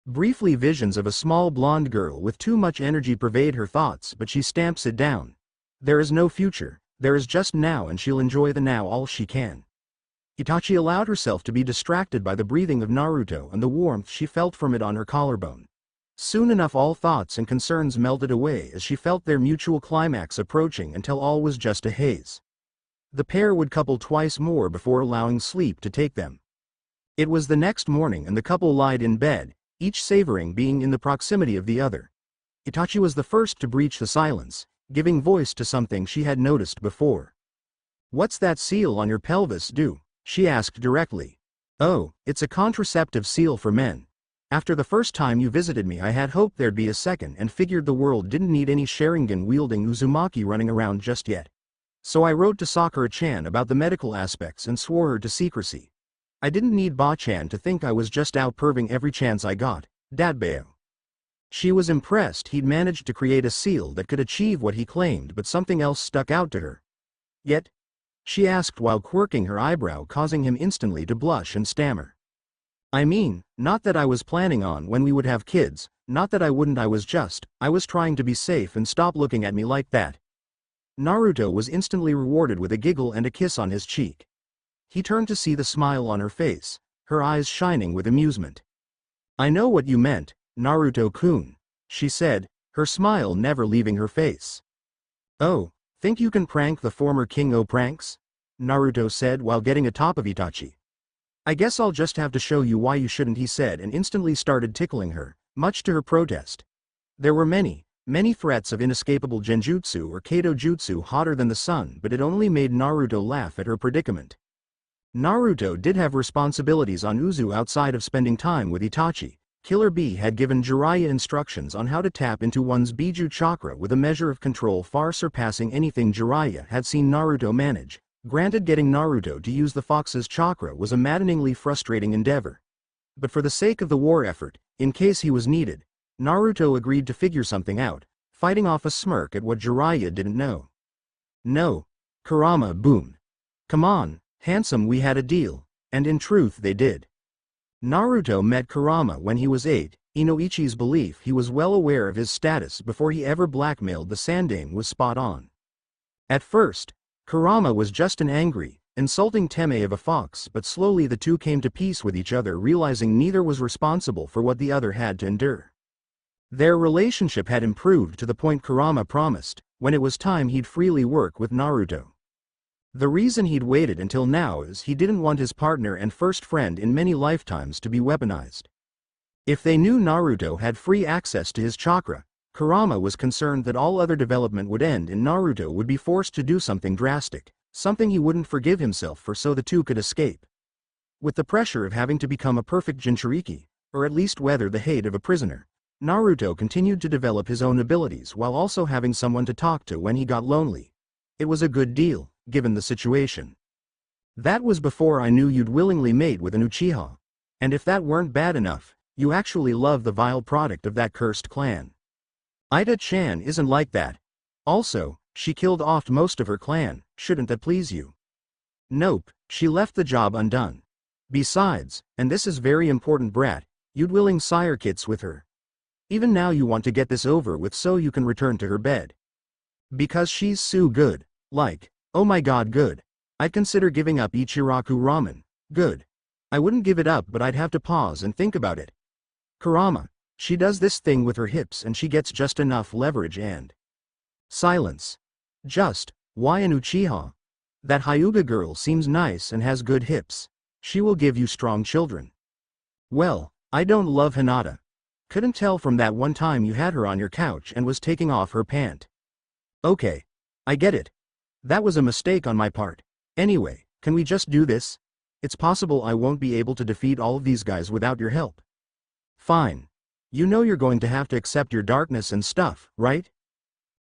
Briefly visions of a small blonde girl with too much energy pervade her thoughts, but she stamps it down. There is no future. There is just now, and she'll enjoy the now all she can. Itachi allowed herself to be distracted by the breathing of Naruto and the warmth she felt from it on her collarbone. Soon enough all thoughts and concerns melted away as she felt their mutual climax approaching until all was just a haze. The pair would couple twice more before allowing sleep to take them. It was the next morning and the couple lied in bed, each savoring being in the proximity of the other. Itachi was the first to breach the silence, giving voice to something she had noticed before. "What's that seal on your pelvis do?" she asked directly. "Oh, it's a contraceptive seal for men. After the first time you visited me I had hoped there'd be a second and figured the world didn't need any Sharingan-wielding Uzumaki running around just yet. So I wrote to Sakura-chan about the medical aspects and swore her to secrecy. I didn't need Ba-chan to think I was just out perving every chance I got, Dadbao." She was impressed he'd managed to create a seal that could achieve what he claimed, but something else stuck out to her. "Yet?" she asked while quirking her eyebrow, causing him instantly to blush and stammer. I mean, not that I was planning on when we would have kids, not that I wouldn't, I was trying to be safe and stop looking at me like that. Naruto was instantly rewarded with a giggle and a kiss on his cheek. He turned to see the smile on her face, her eyes shining with amusement. I know what you meant, Naruto-kun, she said, her smile never leaving her face. Oh, think you can prank the former King O pranks? Naruto said while getting atop of Itachi. I guess I'll just have to show you why you shouldn't, he said, and instantly started tickling her, much to her protest. There were many threats of inescapable genjutsu or kato jutsu hotter than the sun, but it only made Naruto laugh at her predicament. Naruto did have responsibilities on Uzu outside of spending time with Itachi. Killer Bee had given Jiraiya instructions on how to tap into one's Biju chakra with a measure of control far surpassing anything Jiraiya had seen Naruto manage. Granted, getting Naruto to use the fox's chakra was a maddeningly frustrating endeavor. But for the sake of the war effort, in case he was needed, Naruto agreed to figure something out, fighting off a smirk at what Jiraiya didn't know. No, Kurama boomed. Come on, handsome, we had a deal, and in truth they did. Naruto met Kurama when he was 8, Inoichi's belief he was well aware of his status before he ever blackmailed the Sandaime was spot on. At first, Kurama was just an angry, insulting teme of a fox, but slowly the two came to peace with each other, realizing neither was responsible for what the other had to endure. Their relationship had improved to the point Kurama promised, when it was time, he'd freely work with Naruto. The reason he'd waited until now is he didn't want his partner and first friend in many lifetimes to be weaponized. If they knew Naruto had free access to his chakra, Kurama was concerned that all other development would end and Naruto would be forced to do something drastic, something he wouldn't forgive himself for, so the two could escape. With the pressure of having to become a perfect Jinchuriki, or at least weather the hate of a prisoner, Naruto continued to develop his own abilities while also having someone to talk to when he got lonely. It was a good deal, given the situation. That was before I knew you'd willingly mate with an Uchiha. And if that weren't bad enough, you actually love the vile product of that cursed clan. Ida-chan isn't like that. Also, she killed off most of her clan, shouldn't that please you? Nope, she left the job undone. Besides, and this is very important, brat, you'd willing sire kits with her. Even now you want to get this over with so you can return to her bed. Because she's so good, like, oh my god, good. I'd consider giving up Ichiraku ramen, good. I wouldn't give it up, but I'd have to pause and think about it. Kurama, she does this thing with her hips and she gets just enough leverage and... Silence. Just, why an Uchiha? That Hyuga girl seems nice and has good hips. She will give you strong children. Well, I don't love Hinata. Couldn't tell from that one time you had her on your couch and was taking off her pant. Okay. I get it. That was a mistake on my part. Anyway, can we just do this? It's possible I won't be able to defeat all of these guys without your help. Fine. You know you're going to have to accept your darkness and stuff, right?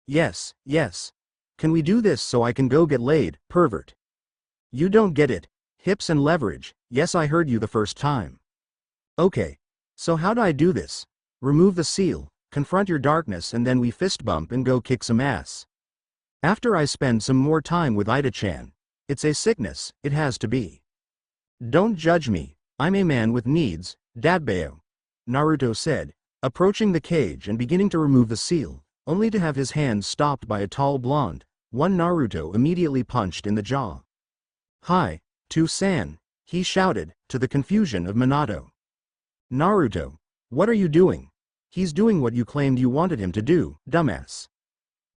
Yes, yes. Can we do this so I can go get laid, pervert? You don't get it. Hips and leverage, yes, I heard you the first time. Okay. So how do I do this? Remove the seal, confront your darkness, and then we fist bump and go kick some ass. After I spend some more time with Ida-chan. It's a sickness, it has to be. Don't judge me, I'm a man with needs, Dadbeo. Naruto said, approaching the cage and beginning to remove the seal, only to have his hands stopped by a tall blonde, one Naruto immediately punched in the jaw. Hi, To-san, he shouted, to the confusion of Minato. Naruto, what are you doing? He's doing what you claimed you wanted him to do, dumbass.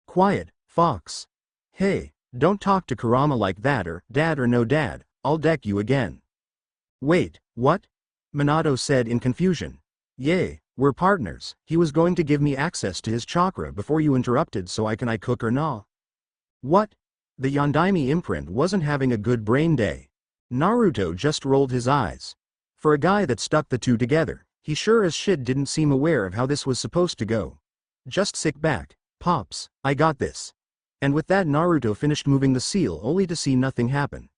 Quiet, fox. Hey, don't talk to Kurama like that, or dad or no dad, I'll deck you again. Wait, what? Minato said in confusion. Yay, we're partners, he was going to give me access to his chakra before you interrupted so I cook or nah? What? The Yondaime imprint wasn't having a good brain day. Naruto just rolled his eyes. For a guy that stuck the two together, he sure as shit didn't seem aware of how this was supposed to go. Just sit back, Pops, I got this. And with that Naruto finished moving the seal only to see nothing happen.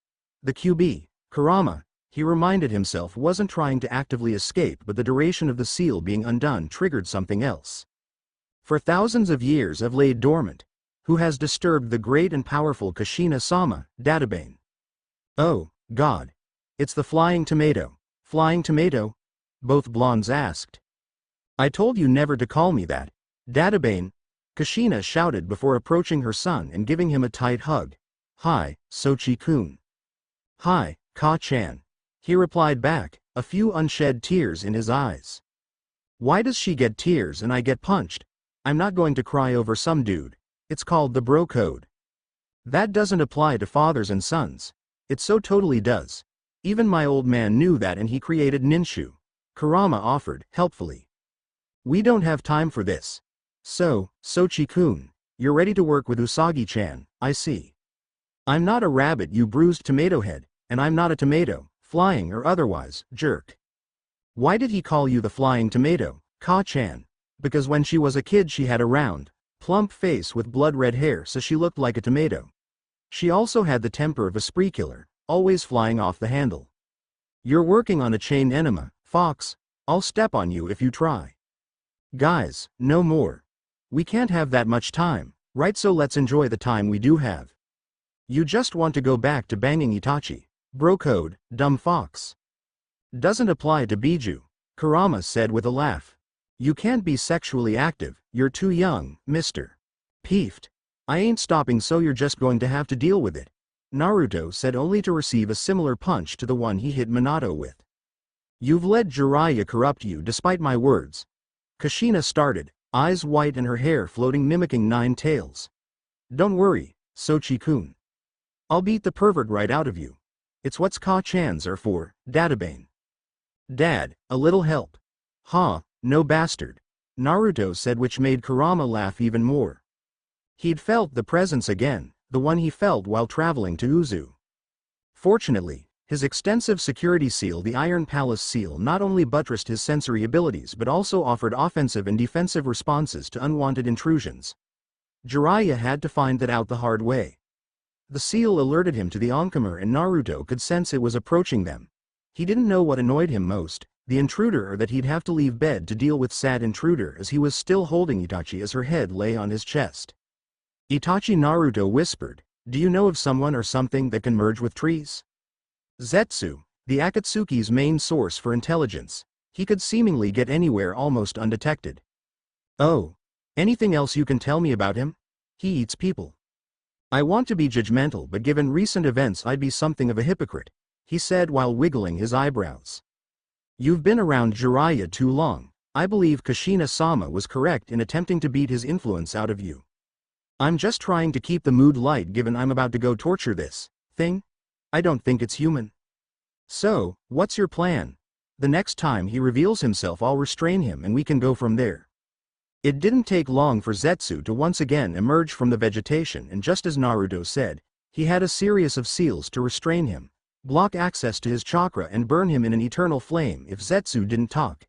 The QB, Kurama, he reminded himself, wasn't trying to actively escape, but the duration of the seal being undone triggered something else. For thousands of years have laid dormant. Who has disturbed the great and powerful Kushina-sama, Databane? Oh, God. It's the flying tomato. Flying tomato, Both blondes asked. I told you never to call me that. Databane, Kushina shouted before approaching her son and giving him a tight hug. Hi, Sochi-kun. Hi, Ka-chan. He replied back, a few unshed tears in his eyes. Why does she get tears and I get punched? I'm not going to cry over some dude. It's called the bro code. That doesn't apply to fathers and sons. It so totally does. Even my old man knew that and he created Ninshu. Kurama offered, helpfully. We don't have time for this. So, Sochi-kun, you're ready to work with Usagi-chan, I see. I'm not a rabbit, you bruised tomato head, and I'm not a tomato, flying or otherwise, jerk. Why did he call you the flying tomato, Ka-chan? Because when she was a kid she had a round, plump face with blood-red hair so she looked like a tomato. She also had the temper of a spree killer, always flying off the handle. You're working on a chain enema, Fox. I'll step on you if you try. Guys, no more. We can't have that much time, right? So let's enjoy the time we do have. You just want to go back to banging Itachi. Bro code, dumb fox. Doesn't apply to Biju, Kurama said with a laugh. You can't be sexually active, you're too young, mister. Peeved. I ain't stopping, so you're just going to have to deal with it. Naruto said, only to receive a similar punch to the one he hit Minato with. You've let Jiraiya corrupt you despite my words. Kushina started, eyes white and her hair floating mimicking nine tails. Don't worry, Sochi-kun. I'll beat the pervert right out of you. It's what Ka-chans are for, Databane. Dad, a little help. Huh, no bastard. Naruto said, which made Kurama laugh even more. He'd felt the presence again, the one he felt while traveling to Uzu. Fortunately, his extensive security seal, the Iron Palace seal, not only buttressed his sensory abilities but also offered offensive and defensive responses to unwanted intrusions. Jiraiya had to find that out the hard way. The seal alerted him to the oncomers and Naruto could sense it was approaching them. He didn't know what annoyed him most, the intruder or that he'd have to leave bed to deal with said intruder, as he was still holding Itachi as her head lay on his chest. Itachi, Naruto whispered, do you know of someone or something that can merge with trees? Zetsu, the Akatsuki's main source for intelligence. He could seemingly get anywhere almost undetected. Oh. Anything else you can tell me about him? He eats people. I want to be judgmental, but given recent events I'd be something of a hypocrite, he said while wiggling his eyebrows. You've been around Jiraiya too long. I believe Kushina-sama was correct in attempting to beat his influence out of you. I'm just trying to keep the mood light given I'm about to go torture this thing. I don't think it's human. So, what's your plan? The next time he reveals himself I'll restrain him and we can go from there. It didn't take long for Zetsu to once again emerge from the vegetation, and just as Naruto said, he had a series of seals to restrain him, block access to his chakra and burn him in an eternal flame if Zetsu didn't talk.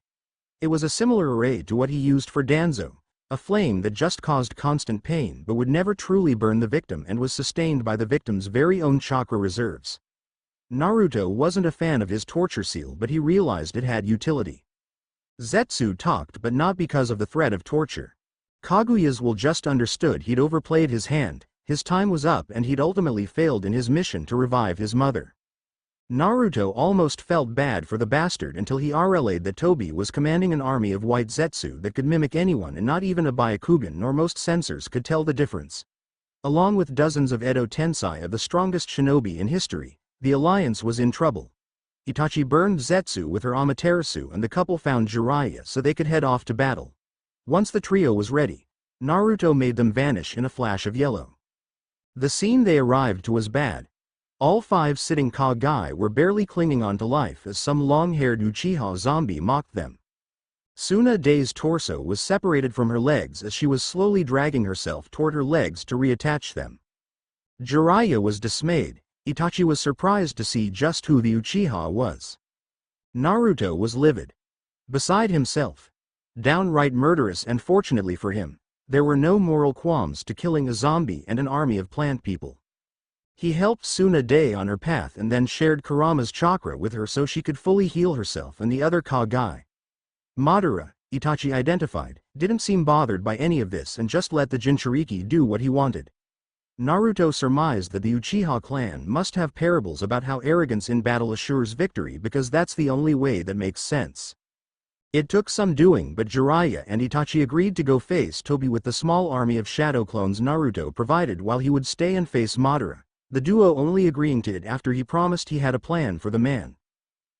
It was a similar array to what he used for Danzo, a flame that just caused constant pain but would never truly burn the victim and was sustained by the victim's very own chakra reserves. Naruto wasn't a fan of his torture seal, but he realized it had utility. Zetsu talked, but not because of the threat of torture. Kaguya's will just understood he'd overplayed his hand, his time was up and he'd ultimately failed in his mission to revive his mother. Naruto almost felt bad for the bastard until he realized that Tobi was commanding an army of white Zetsu that could mimic anyone, and not even a Byakugan nor most sensors could tell the difference. Along with dozens of Edo Tensei of the strongest shinobi in history, the alliance was in trouble. Itachi burned Zetsu with her Amaterasu and the couple found Jiraiya so they could head off to battle. Once the trio was ready, Naruto made them vanish in a flash of yellow. The scene they arrived to was bad. All five sitting Kage were barely clinging on to life as some long-haired Uchiha zombie mocked them. Tsunade's torso was separated from her legs as she was slowly dragging herself toward her legs to reattach them. Jiraiya was dismayed. Itachi was surprised to see just who the Uchiha was. Naruto was livid. Beside himself. Downright murderous, and fortunately for him, there were no moral qualms to killing a zombie and an army of plant people. He helped Tsunade on her path and then shared Kurama's chakra with her so she could fully heal herself and the other Kage. Madara, Itachi identified, didn't seem bothered by any of this and just let the Jinchuriki do what he wanted. Naruto surmised that the Uchiha clan must have parables about how arrogance in battle assures victory, because that's the only way that makes sense. It took some doing, but Jiraiya and Itachi agreed to go face Tobi with the small army of shadow clones Naruto provided while he would stay and face Madara, the duo only agreeing to it after he promised he had a plan for the man.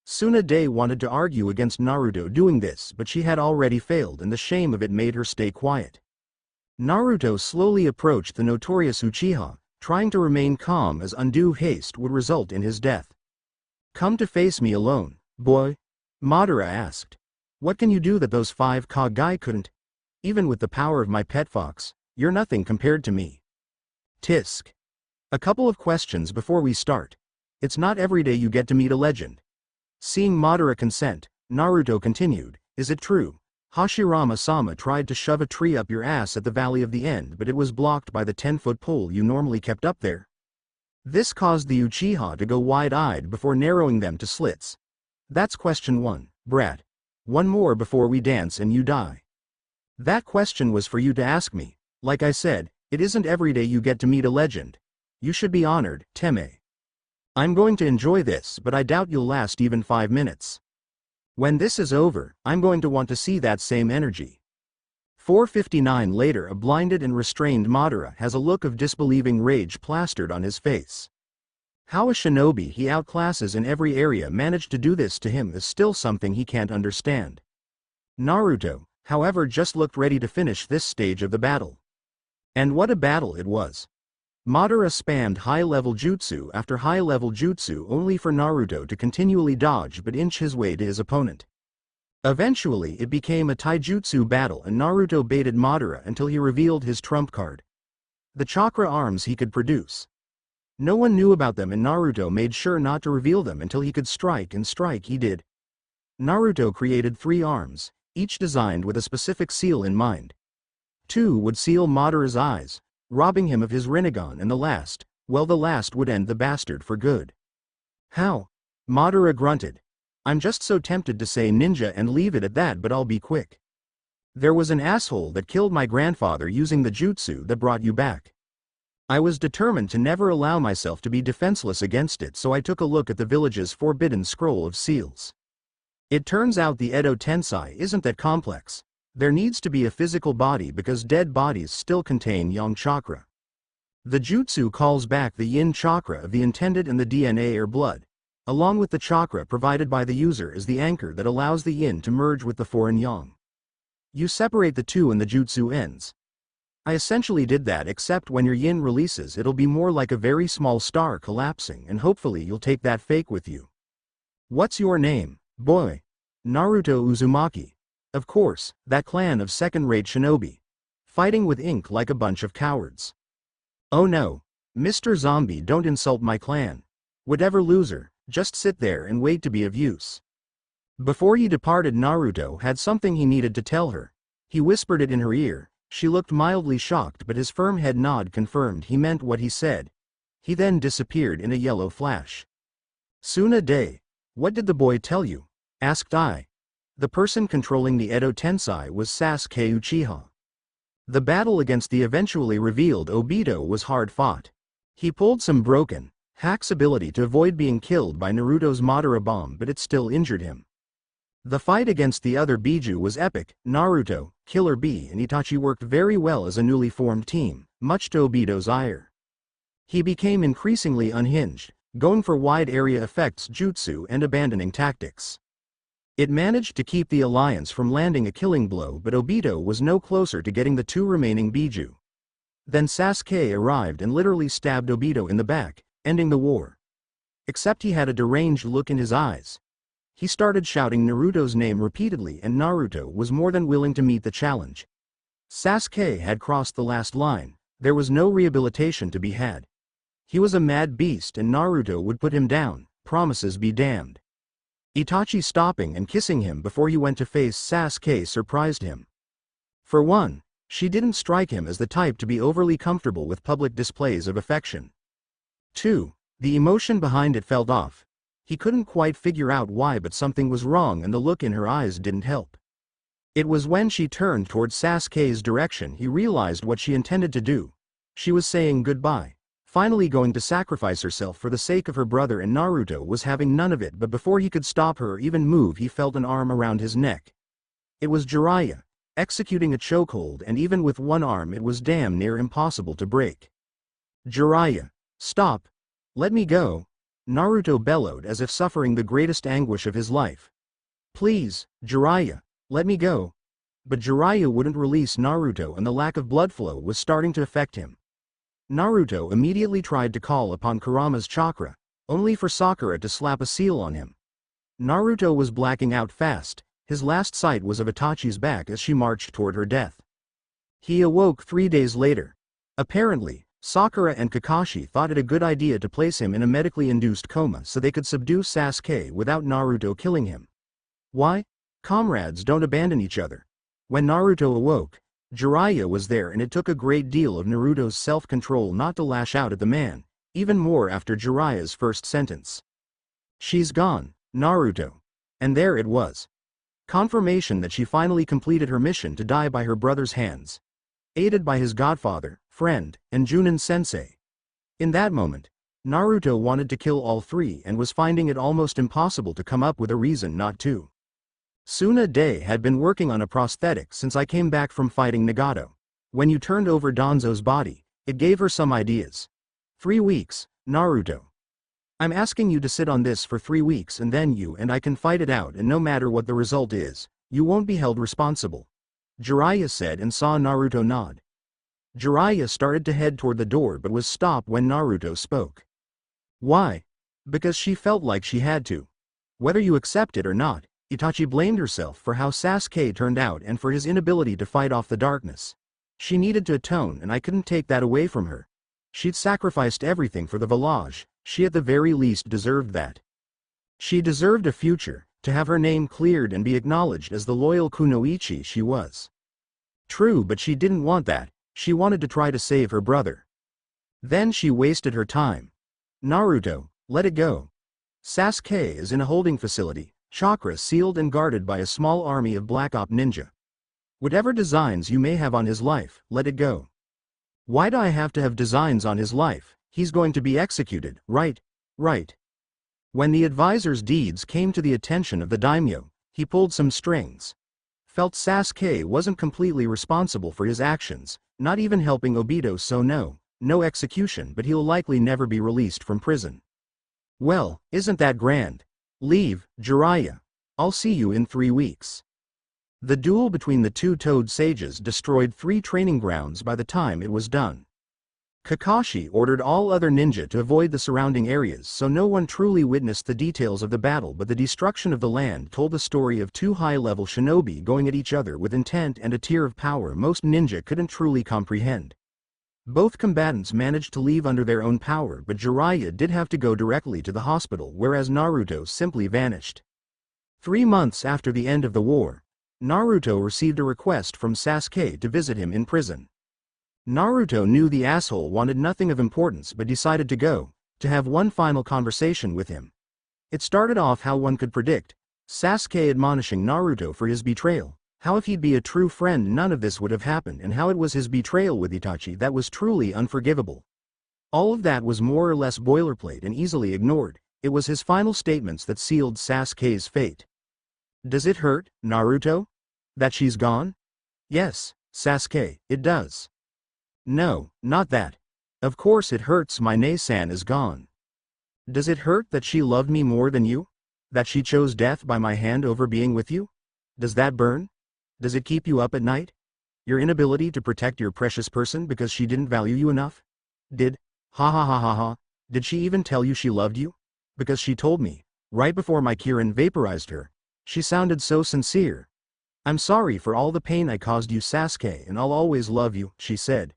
Tsunade wanted to argue against Naruto doing this, but she had already failed and the shame of it made her stay quiet. Naruto slowly approached the notorious Uchiha, trying to remain calm as undue haste would result in his death. "Come to face me alone, boy?" Madara asked. "What can you do that those 5 Hokage couldn't? Even with the power of my pet fox, you're nothing compared to me." Tisk. A couple of questions before we start. It's not every day you get to meet a legend. Seeing Madara consent, Naruto continued, "Is it true? Hashirama-sama tried to shove a tree up your ass at the Valley of the End, but it was blocked by the 10-foot pole you normally kept up there." This caused the Uchiha to go wide-eyed before narrowing them to slits. "That's question 1, brat. One more before we dance and you die." "That question was for you to ask me. Like I said, it isn't every day you get to meet a legend. You should be honored, Teme. I'm going to enjoy this, but I doubt you'll last even 5 minutes. When this is over, I'm going to want to see that same energy." 459 later, a blinded and restrained Madara has a look of disbelieving rage plastered on his face. How a shinobi he outclasses in every area managed to do this to him is still something he can't understand. Naruto, however, just looked ready to finish this stage of the battle. And what a battle it was. Madara spammed high-level jutsu after high-level jutsu only for Naruto to continually dodge but inch his way to his opponent. Eventually it became a taijutsu battle and Naruto baited Madara until he revealed his trump card. The chakra arms he could produce. No one knew about them and Naruto made sure not to reveal them until he could strike, and strike he did. Naruto created 3 arms, each designed with a specific seal in mind. 2 would seal Madara's eyes, robbing him of his Rinnegan, and the last would end the bastard for good. "How?" Madara grunted. "I'm just so tempted to say ninja and leave it at that, but I'll be quick. There was an asshole that killed my grandfather using the jutsu that brought you back. I was determined to never allow myself to be defenseless against it, so I took a look at the village's forbidden scroll of seals. It turns out the Edo Tensei isn't that complex. There needs to be a physical body because dead bodies still contain yang chakra. The jutsu calls back the yin chakra of the intended and the DNA or blood, along with the chakra provided by the user as the anchor that allows the yin to merge with the foreign yang. You separate the two and the jutsu ends. I essentially did that, except when your yin releases it'll be more like a very small star collapsing, and hopefully you'll take that fake with you. What's your name, boy?" "Naruto Uzumaki. Of course, that clan of second-rate shinobi. Fighting with ink like a bunch of cowards." "Oh no, Mr. Zombie, don't insult my clan. Whatever, loser, just sit there and wait to be of use." Before he departed, Naruto had something he needed to tell her. He whispered it in her ear. She looked mildly shocked, but his firm head nod confirmed he meant what he said. He then disappeared in a yellow flash. "Tsunade, what did the boy tell you?" asked I. The person controlling the Edo Tensei was Sasuke Uchiha. The battle against the eventually revealed Obito was hard fought. He pulled some broken hack's ability to avoid being killed by Naruto's Madara bomb, but it still injured him. The fight against the other Biju was epic. Naruto, Killer Bee and Itachi worked very well as a newly formed team, much to Obito's ire. He became increasingly unhinged, going for wide area effects jutsu and abandoning tactics. It managed to keep the alliance from landing a killing blow, but Obito was no closer to getting the 2 remaining Biju. Then Sasuke arrived and literally stabbed Obito in the back, ending the war. Except he had a deranged look in his eyes. He started shouting Naruto's name repeatedly, and Naruto was more than willing to meet the challenge. Sasuke had crossed the last line. There was no rehabilitation to be had. He was a mad beast and Naruto would put him down, promises be damned. Itachi stopping and kissing him before he went to face Sasuke surprised him. For one, she didn't strike him as the type to be overly comfortable with public displays of affection. 2. The emotion behind it felt off. He couldn't quite figure out why, but something was wrong and the look in her eyes didn't help. It was when she turned towards Sasuke's direction he realized what she intended to do. She was saying goodbye. Finally going to sacrifice herself for the sake of her brother, and Naruto was having none of it, but before he could stop her or even move he felt an arm around his neck. It was Jiraiya, executing a chokehold, and even with one arm it was damn near impossible to break. Jiraiya, stop! Let me go! Naruto bellowed as if suffering the greatest anguish of his life. Please, Jiraiya, let me go! But Jiraiya wouldn't release Naruto, and the lack of blood flow was starting to affect him. Naruto immediately tried to call upon Kurama's chakra, only for Sakura to slap a seal on him. Naruto was blacking out fast. His last sight was of Itachi's back as she marched toward her death. He awoke 3 days later. Apparently, Sakura and Kakashi thought it a good idea to place him in a medically induced coma so they could subdue Sasuke without Naruto killing him. Why? Comrades don't abandon each other. When Naruto awoke, Jiraiya was there, and it took a great deal of Naruto's self-control not to lash out at the man, even more after Jiraiya's first sentence. She's gone, Naruto. And there it was. Confirmation that she finally completed her mission to die by her brother's hands, aided by his godfather, friend, and Junin-sensei. In that moment, Naruto wanted to kill all three and was finding it almost impossible to come up with a reason not to. Tsunade had been working on a prosthetic since I came back from fighting Nagato. When you turned over Danzo's body, it gave her some ideas. 3 weeks, Naruto. I'm asking you to sit on this for 3 weeks, and then you and I can fight it out, and no matter what the result is, you won't be held responsible. Jiraiya said and saw Naruto nod. Jiraiya started to head toward the door but was stopped when Naruto spoke. Why? Because she felt like she had to. Whether you accept it or not, Itachi blamed herself for how Sasuke turned out and for his inability to fight off the darkness. She needed to atone, and I couldn't take that away from her. She'd sacrificed everything for the village. She at the very least deserved that. She deserved a future, to have her name cleared and be acknowledged as the loyal kunoichi she was. True, but she didn't want that. She wanted to try to save her brother. Then she wasted her time. Naruto, let it go. Sasuke is in a holding facility, chakra sealed and guarded by a small army of Black Op ninja. Whatever designs you may have on his life, let it go. Why do I have to have designs on his life? He's going to be executed, right? Right. When the advisor's deeds came to the attention of the daimyo, he pulled some strings. Felt Sasuke wasn't completely responsible for his actions, not even helping Obito, so no execution, but he'll likely never be released from prison. Well, isn't that grand? Leave, Jiraiya. I'll see you in 3 weeks. The duel between the two Toad sages destroyed 3 training grounds by the time it was done. Kakashi ordered all other ninja to avoid the surrounding areas, so no one truly witnessed the details of the battle, but the destruction of the land told the story of 2 high-level shinobi going at each other with intent and a tier of power most ninja couldn't truly comprehend. Both combatants managed to leave under their own power, but Jiraiya did have to go directly to the hospital, whereas Naruto simply vanished. 3 months after the end of the war, Naruto received a request from Sasuke to visit him in prison. Naruto knew the asshole wanted nothing of importance but decided to go, to have one final conversation with him. It started off how one could predict, Sasuke admonishing Naruto for his betrayal, how if he'd be a true friend none of this would have happened, and how it was his betrayal with Itachi that was truly unforgivable. All of that was more or less boilerplate and easily ignored. It was his final statements that sealed Sasuke's fate. Does it hurt, Naruto? That she's gone? Yes, Sasuke, it does. No, not that. Of course it hurts, my Nei-san is gone. Does it hurt that she loved me more than you? That she chose death by my hand over being with you? Does that burn? Does it keep you up at night? Your inability to protect your precious person because she didn't value you enough? Did she even tell you she loved you? Because she told me, right before my Kirin vaporized her. She sounded so sincere. I'm sorry for all the pain I caused you, Sasuke, and I'll always love you, she said.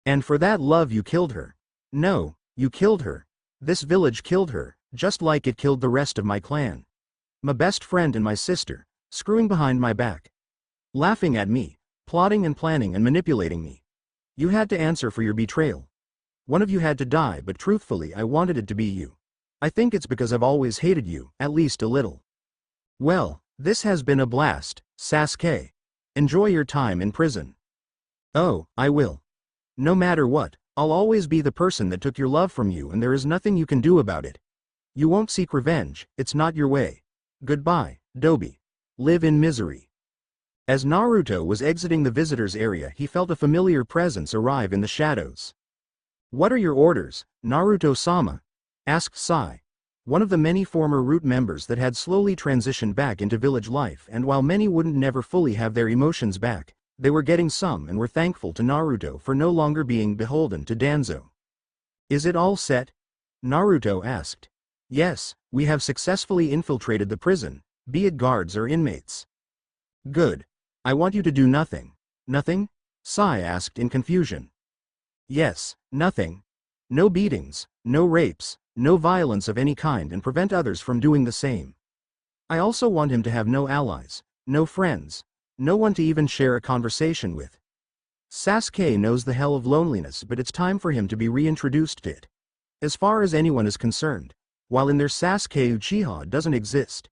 And for that love you killed her. No, you killed her. This village killed her, just like it killed the rest of my clan. My best friend and my sister, screwing behind my back. Laughing at me, plotting and planning and manipulating me. You had to answer for your betrayal. One of you had to die, but truthfully I wanted it to be you. I think it's because I've always hated you, at least a little. Well, this has been a blast, Sasuke. Enjoy your time in prison. Oh, I will. No matter what, I'll always be the person that took your love from you, and there is nothing you can do about it. You won't seek revenge, it's not your way. Goodbye, Dobi. Live in misery. As Naruto was exiting the visitors area, he felt a familiar presence arrive in the shadows. "What are your orders, Naruto-sama?" asked Sai, one of the many former Root members that had slowly transitioned back into village life, and while many wouldn't never fully have their emotions back, they were getting some and were thankful to Naruto for no longer being beholden to Danzo. "Is it all set?" Naruto asked. "Yes, we have successfully infiltrated the prison, be it guards or inmates." "Good. I want you to do nothing." "Nothing?" Sai asked in confusion. "Yes, nothing. No beatings, no rapes, no violence of any kind, and prevent others from doing the same. I also want him to have no allies, no friends, no one to even share a conversation with. Sasuke knows the hell of loneliness, but it's time for him to be reintroduced to it. As far as anyone is concerned, while in there Sasuke Uchiha doesn't exist.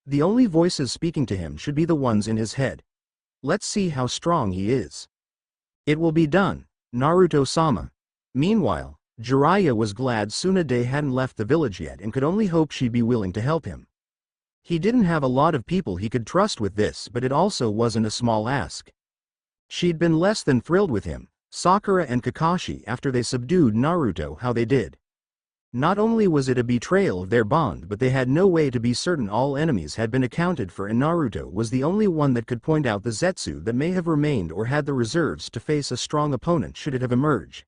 The only voices speaking to him should be the ones in his head. Let's see how strong he is." "It will be done, Naruto-sama." Meanwhile, Jiraiya was glad Tsunade hadn't left the village yet and could only hope she'd be willing to help him. He didn't have a lot of people he could trust with this, but it also wasn't a small ask. She'd been less than thrilled with him, Sakura and Kakashi, after they subdued Naruto how they did. Not only was it a betrayal of their bond, but they had no way to be certain all enemies had been accounted for, and Naruto was the only one that could point out the Zetsu that may have remained or had the reserves to face a strong opponent should it have emerged.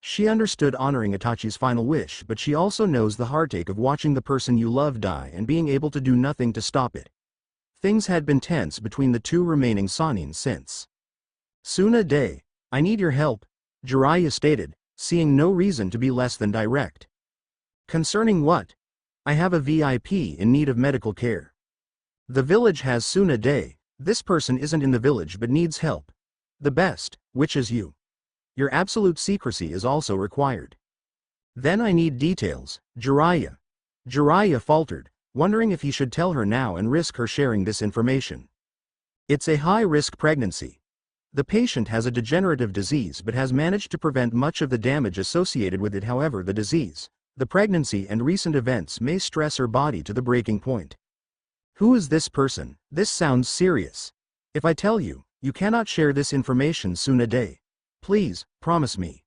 She understood honoring Itachi's final wish, but she also knows the heartache of watching the person you love die and being able to do nothing to stop it. Things had been tense between the two remaining Sannin since. "Tsunade, I need your help," Jiraiya stated, seeing no reason to be less than direct. "Concerning what?" "I have a VIP in need of medical care. The village has Tsunade. This person isn't in the village but needs help. The best, which is you. Your absolute secrecy is also required." "Then I need details, Jiraiya." Jiraiya faltered, wondering if he should tell her now and risk her sharing this information. "It's a high-risk pregnancy. The patient has a degenerative disease but has managed to prevent much of the damage associated with it. However, the disease, the pregnancy and recent events may stress her body to the breaking point." "Who is this person? This sounds serious. If I tell you, you cannot share this information, Tsunade. Please, promise me."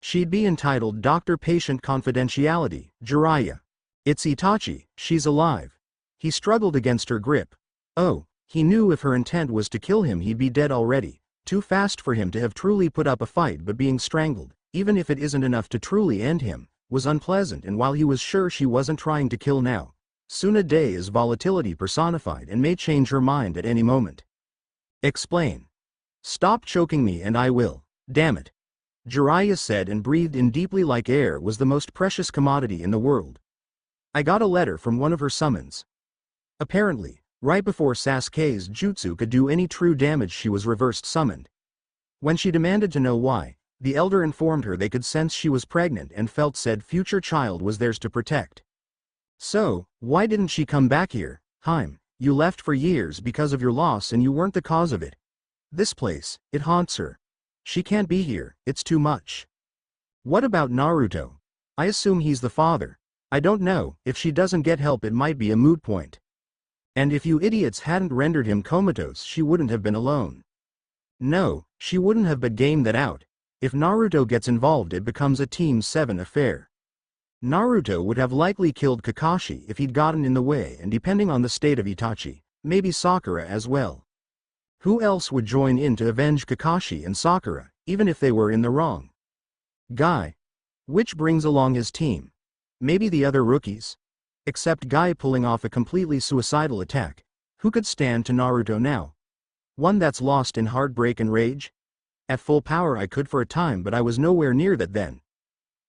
"She'd be entitled doctor-patient confidentiality, Jiraiya. It's Itachi, she's alive." He struggled against her grip. Oh, he knew if her intent was to kill him he'd be dead already. Too fast for him to have truly put up a fight, but being strangled, even if it isn't enough to truly end him, was unpleasant. And while he was sure she wasn't trying to kill now, Tsunade is volatility personified and may change her mind at any moment. "Explain." "Stop choking me and I will. Damn it." Jiraiya said and breathed in deeply like air was the most precious commodity in the world. "I got a letter from one of her summons. Apparently, right before Sasuke's jutsu could do any true damage she was reversed summoned. When she demanded to know why, the elder informed her they could sense she was pregnant and felt said future child was theirs to protect. So, why didn't she come back here? Haim, you left for years because of your loss and you weren't the cause of it. This place, it haunts her. She can't be here, it's too much." "What about Naruto? I assume he's the father. I don't know, if she doesn't get help it might be a moot point. And if you idiots hadn't rendered him comatose she wouldn't have been alone." "No, she wouldn't have, but game that out. If Naruto gets involved it becomes a Team 7 affair. Naruto would have likely killed Kakashi if he'd gotten in the way, and depending on the state of Itachi, maybe Sakura as well. Who else would join in to avenge Kakashi and Sakura, even if they were in the wrong? Guy. Which brings along his team. Maybe the other rookies? Except Guy pulling off a completely suicidal attack. Who could stand to Naruto now? One that's lost in heartbreak and rage? At full power I could for a time, but I was nowhere near that then.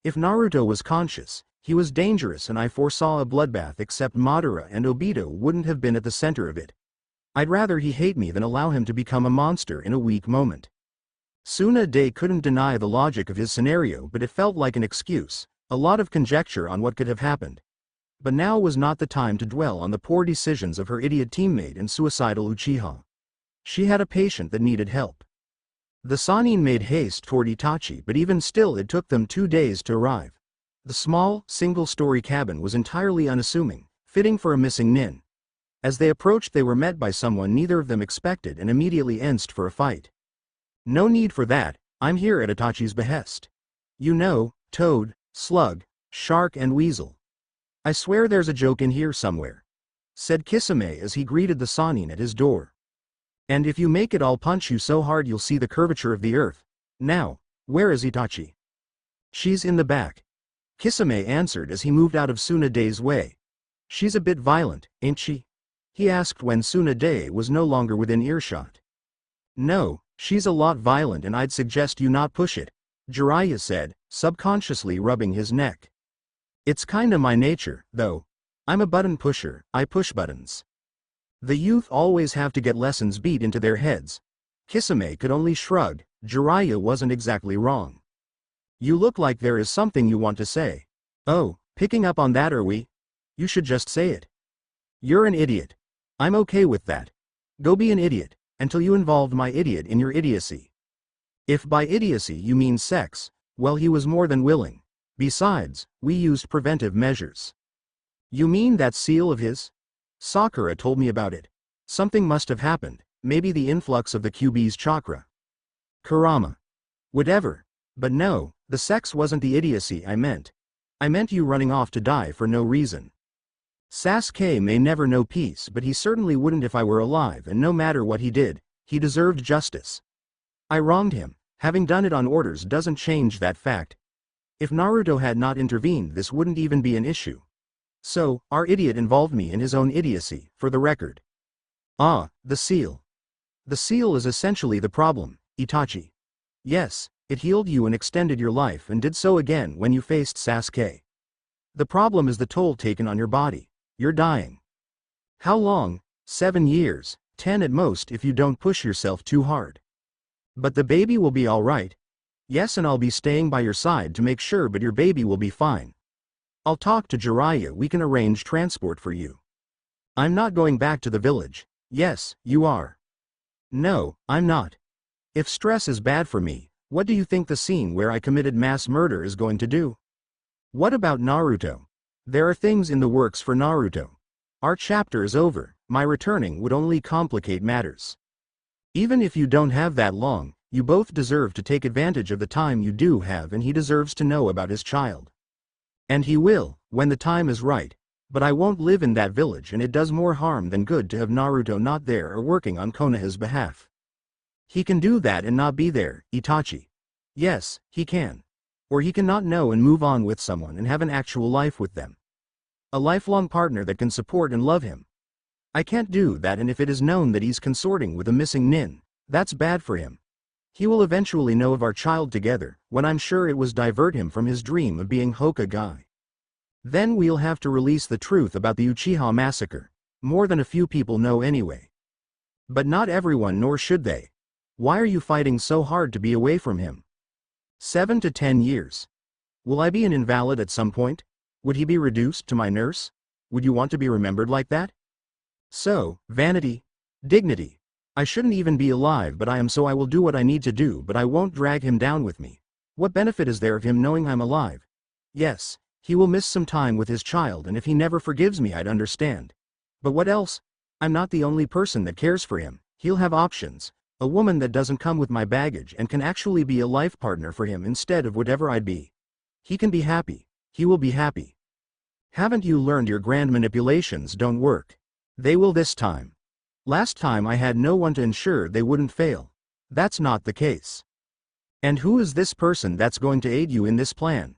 If Naruto was conscious, he was dangerous, and I foresaw a bloodbath, except Madara and Obito wouldn't have been at the center of it. I'd rather he hate me than allow him to become a monster in a weak moment." Tsunade couldn't deny the logic of his scenario, but it felt like an excuse, a lot of conjecture on what could have happened. But now was not the time to dwell on the poor decisions of her idiot teammate and suicidal Uchiha. She had a patient that needed help. The Sannin made haste toward Itachi, but even still it took them 2 days to arrive. The small, single-story cabin was entirely unassuming, fitting for a missing nin. As they approached they were met by someone neither of them expected and immediately asked for a fight. No need for that, I'm here at Itachi's behest. You know, toad, slug, shark and weasel. I swear there's a joke in here somewhere, said Kisame as he greeted the Sannin at his door. And if you make it I'll punch you so hard you'll see the curvature of the earth. Now, where is Itachi? She's in the back. Kisame answered as he moved out of Tsunade's way. She's a bit violent, ain't she? He asked when Tsunade was no longer within earshot. No, she's a lot violent and I'd suggest you not push it, Jiraiya said, subconsciously rubbing his neck. It's kinda my nature, though. I'm a button pusher, I push buttons. The youth always have to get lessons beat into their heads. Kisame could only shrug. Jiraiya wasn't exactly wrong. You look like there is something you want to say. Oh, picking up on that are we? You should just say it. You're an idiot. I'm okay with that. Go be an idiot, until you involved my idiot in your idiocy. If by idiocy you mean sex, well he was more than willing. Besides, we used preventive measures. You mean that seal of his? Sakura told me about it. Something must have happened, maybe the influx of the QB's chakra. Kurama. Whatever. But no, the sex wasn't the idiocy I meant. I meant you running off to die for no reason. Sasuke may never know peace but he certainly wouldn't if I were alive and no matter what he did, he deserved justice. I wronged him, having done it on orders doesn't change that fact. If Naruto had not intervened this wouldn't even be an issue. So, our idiot involved me in his own idiocy, for the record. Ah, the seal. The seal is essentially the problem, Itachi. Yes, it healed you and extended your life and did so again when you faced Sasuke. The problem is the toll taken on your body. You're dying. How long? 7 years, 10 at most if you don't push yourself too hard. But the baby will be alright. Yes, and I'll be staying by your side to make sure but your baby will be fine. I'll talk to Jiraiya, we can arrange transport for you. I'm not going back to the village. Yes, you are. No, I'm not. If stress is bad for me, what do you think the scene where I committed mass murder is going to do? What about Naruto? There are things in the works for Naruto. Our chapter is over, my returning would only complicate matters. Even if you don't have that long, you both deserve to take advantage of the time you do have and he deserves to know about his child. And he will, when the time is right, but I won't live in that village and it does more harm than good to have Naruto not there or working on Konoha's behalf. He can do that and not be there, Itachi. Yes, he can. Or he can not know and move on with someone and have an actual life with them. A lifelong partner that can support and love him. I can't do that and if it is known that he's consorting with a missing nin, that's bad for him. He will eventually know of our child together, when I'm sure it was divert him from his dream of being Hokage. Then we'll have to release the truth about the Uchiha massacre. More than a few people know anyway. But not everyone nor should they. Why are you fighting so hard to be away from him? 7 to 10 years. Will I be an invalid at some point? Would he be reduced to my nurse? Would you want to be remembered like that? So, vanity, dignity. I shouldn't even be alive but I am so I will do what I need to do but I won't drag him down with me. What benefit is there of him knowing I'm alive? Yes, he will miss some time with his child and if he never forgives me I'd understand. But what else? I'm not the only person that cares for him, he'll have options. A woman that doesn't come with my baggage and can actually be a life partner for him instead of whatever I'd be. He can be happy, he will be happy. Haven't you learned your grand manipulations don't work? They will this time. Last time I had no one to ensure they wouldn't fail. That's not the case. And who is this person that's going to aid you in this plan?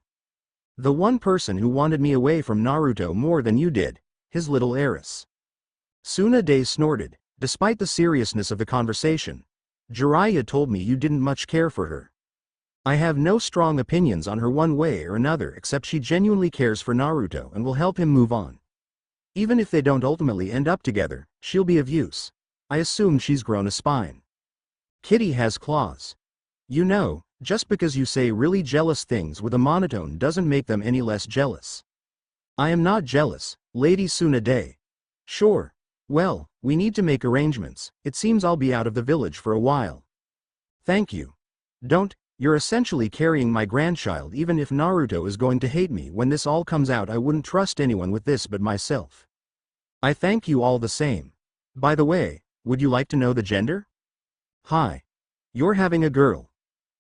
The one person who wanted me away from Naruto more than you did, his little heiress. Tsunade snorted, despite the seriousness of the conversation. Jiraiya told me you didn't much care for her. I have no strong opinions on her one way or another except she genuinely cares for Naruto and will help him move on. Even if they don't ultimately end up together, she'll be of use. I assume she's grown a spine. Kitty has claws. You know, just because you say really jealous things with a monotone doesn't make them any less jealous. I am not jealous, Lady Tsunade. Sure. Well, we need to make arrangements. It seems I'll be out of the village for a while. Thank you. Don't, you're essentially carrying my grandchild. Even if Naruto is going to hate me when this all comes out I wouldn't trust anyone with this but myself. I thank you all the same. By the way, would you like to know the gender? Hi. You're having a girl.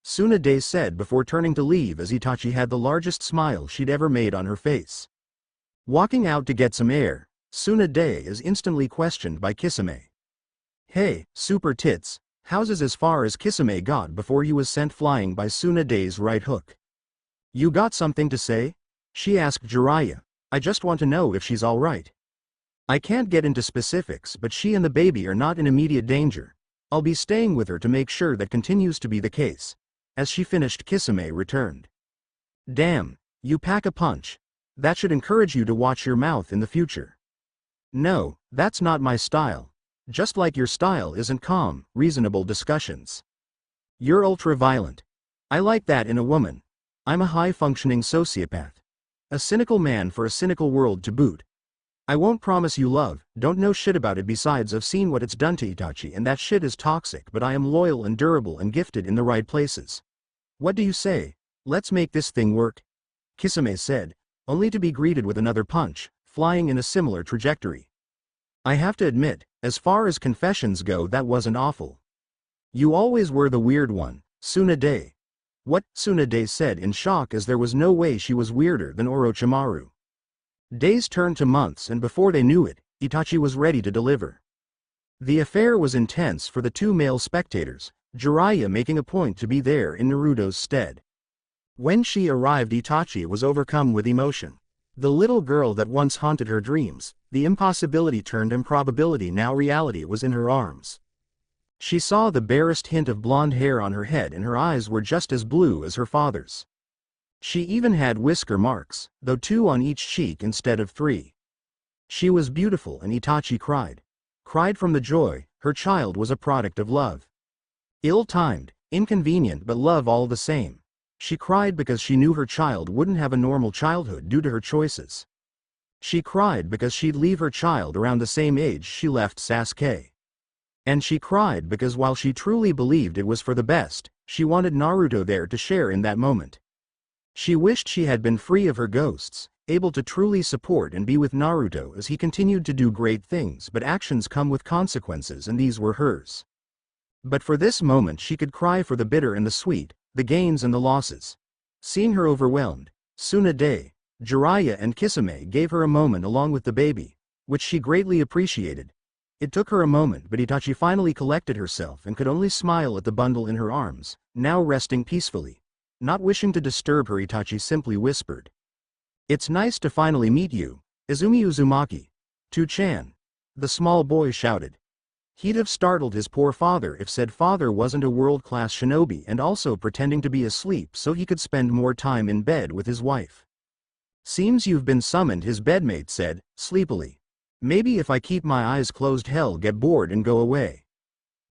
Tsunade said before turning to leave as Itachi had the largest smile she'd ever made on her face. Walking out to get some air, Tsunade is instantly questioned by Kisame. Hey, super tits, how's as far as Kisame got before he was sent flying by Tsunade's right hook? You got something to say? She asked Jiraiya. I just want to know if she's alright. I can't get into specifics, but she and the baby are not in immediate danger. I'll be staying with her to make sure that continues to be the case. As she finished, Kisame returned. Damn, you pack a punch. That should encourage you to watch your mouth in the future. No, that's not my style. Just like your style isn't calm, reasonable discussions. You're ultra-violent. I like that in a woman. I'm a high-functioning sociopath. A cynical man for a cynical world to boot. I won't promise you love, don't know shit about it besides I've seen what it's done to Itachi and that shit is toxic, but I am loyal and durable and gifted in the right places. What do you say? Let's make this thing work. Kisame said, only to be greeted with another punch, flying in a similar trajectory. I have to admit, as far as confessions go, that wasn't awful. You always were the weird one, Tsunade. What? Tsunade said in shock as there was no way she was weirder than Orochimaru. Days turned to months and before they knew it, Itachi was ready to deliver. The affair was intense for the two male spectators, Jiraiya making a point to be there in Naruto's stead. When she arrived, Itachi was overcome with emotion. The little girl that once haunted her dreams, the impossibility turned improbability, now reality was in her arms. She saw the barest hint of blonde hair on her head and her eyes were just as blue as her father's. She even had whisker marks, though 2 on each cheek instead of 3. She was beautiful and Itachi cried. Cried from the joy, her child was a product of love. Ill-timed, inconvenient, but love all the same. She cried because she knew her child wouldn't have a normal childhood due to her choices. She cried because she'd leave her child around the same age she left Sasuke. And she cried because while she truly believed it was for the best, she wanted Naruto there to share in that moment. She wished she had been free of her ghosts, able to truly support and be with Naruto as he continued to do great things, but actions come with consequences and these were hers. But for this moment she could cry for the bitter and the sweet, the gains and the losses. Seeing her overwhelmed, Tsunade, Jiraiya and Kisame gave her a moment along with the baby, which she greatly appreciated. It took her a moment, but Itachi finally collected herself and could only smile at the bundle in her arms, now resting peacefully. Not wishing to disturb her, Itachi simply whispered. It's nice to finally meet you, Izumi Uzumaki. To-chan. The small boy shouted. He'd have startled his poor father if said father wasn't a world-class shinobi and also pretending to be asleep so he could spend more time in bed with his wife. Seems you've been summoned, his bedmate said, sleepily. Maybe if I keep my eyes closed hell get bored and go away.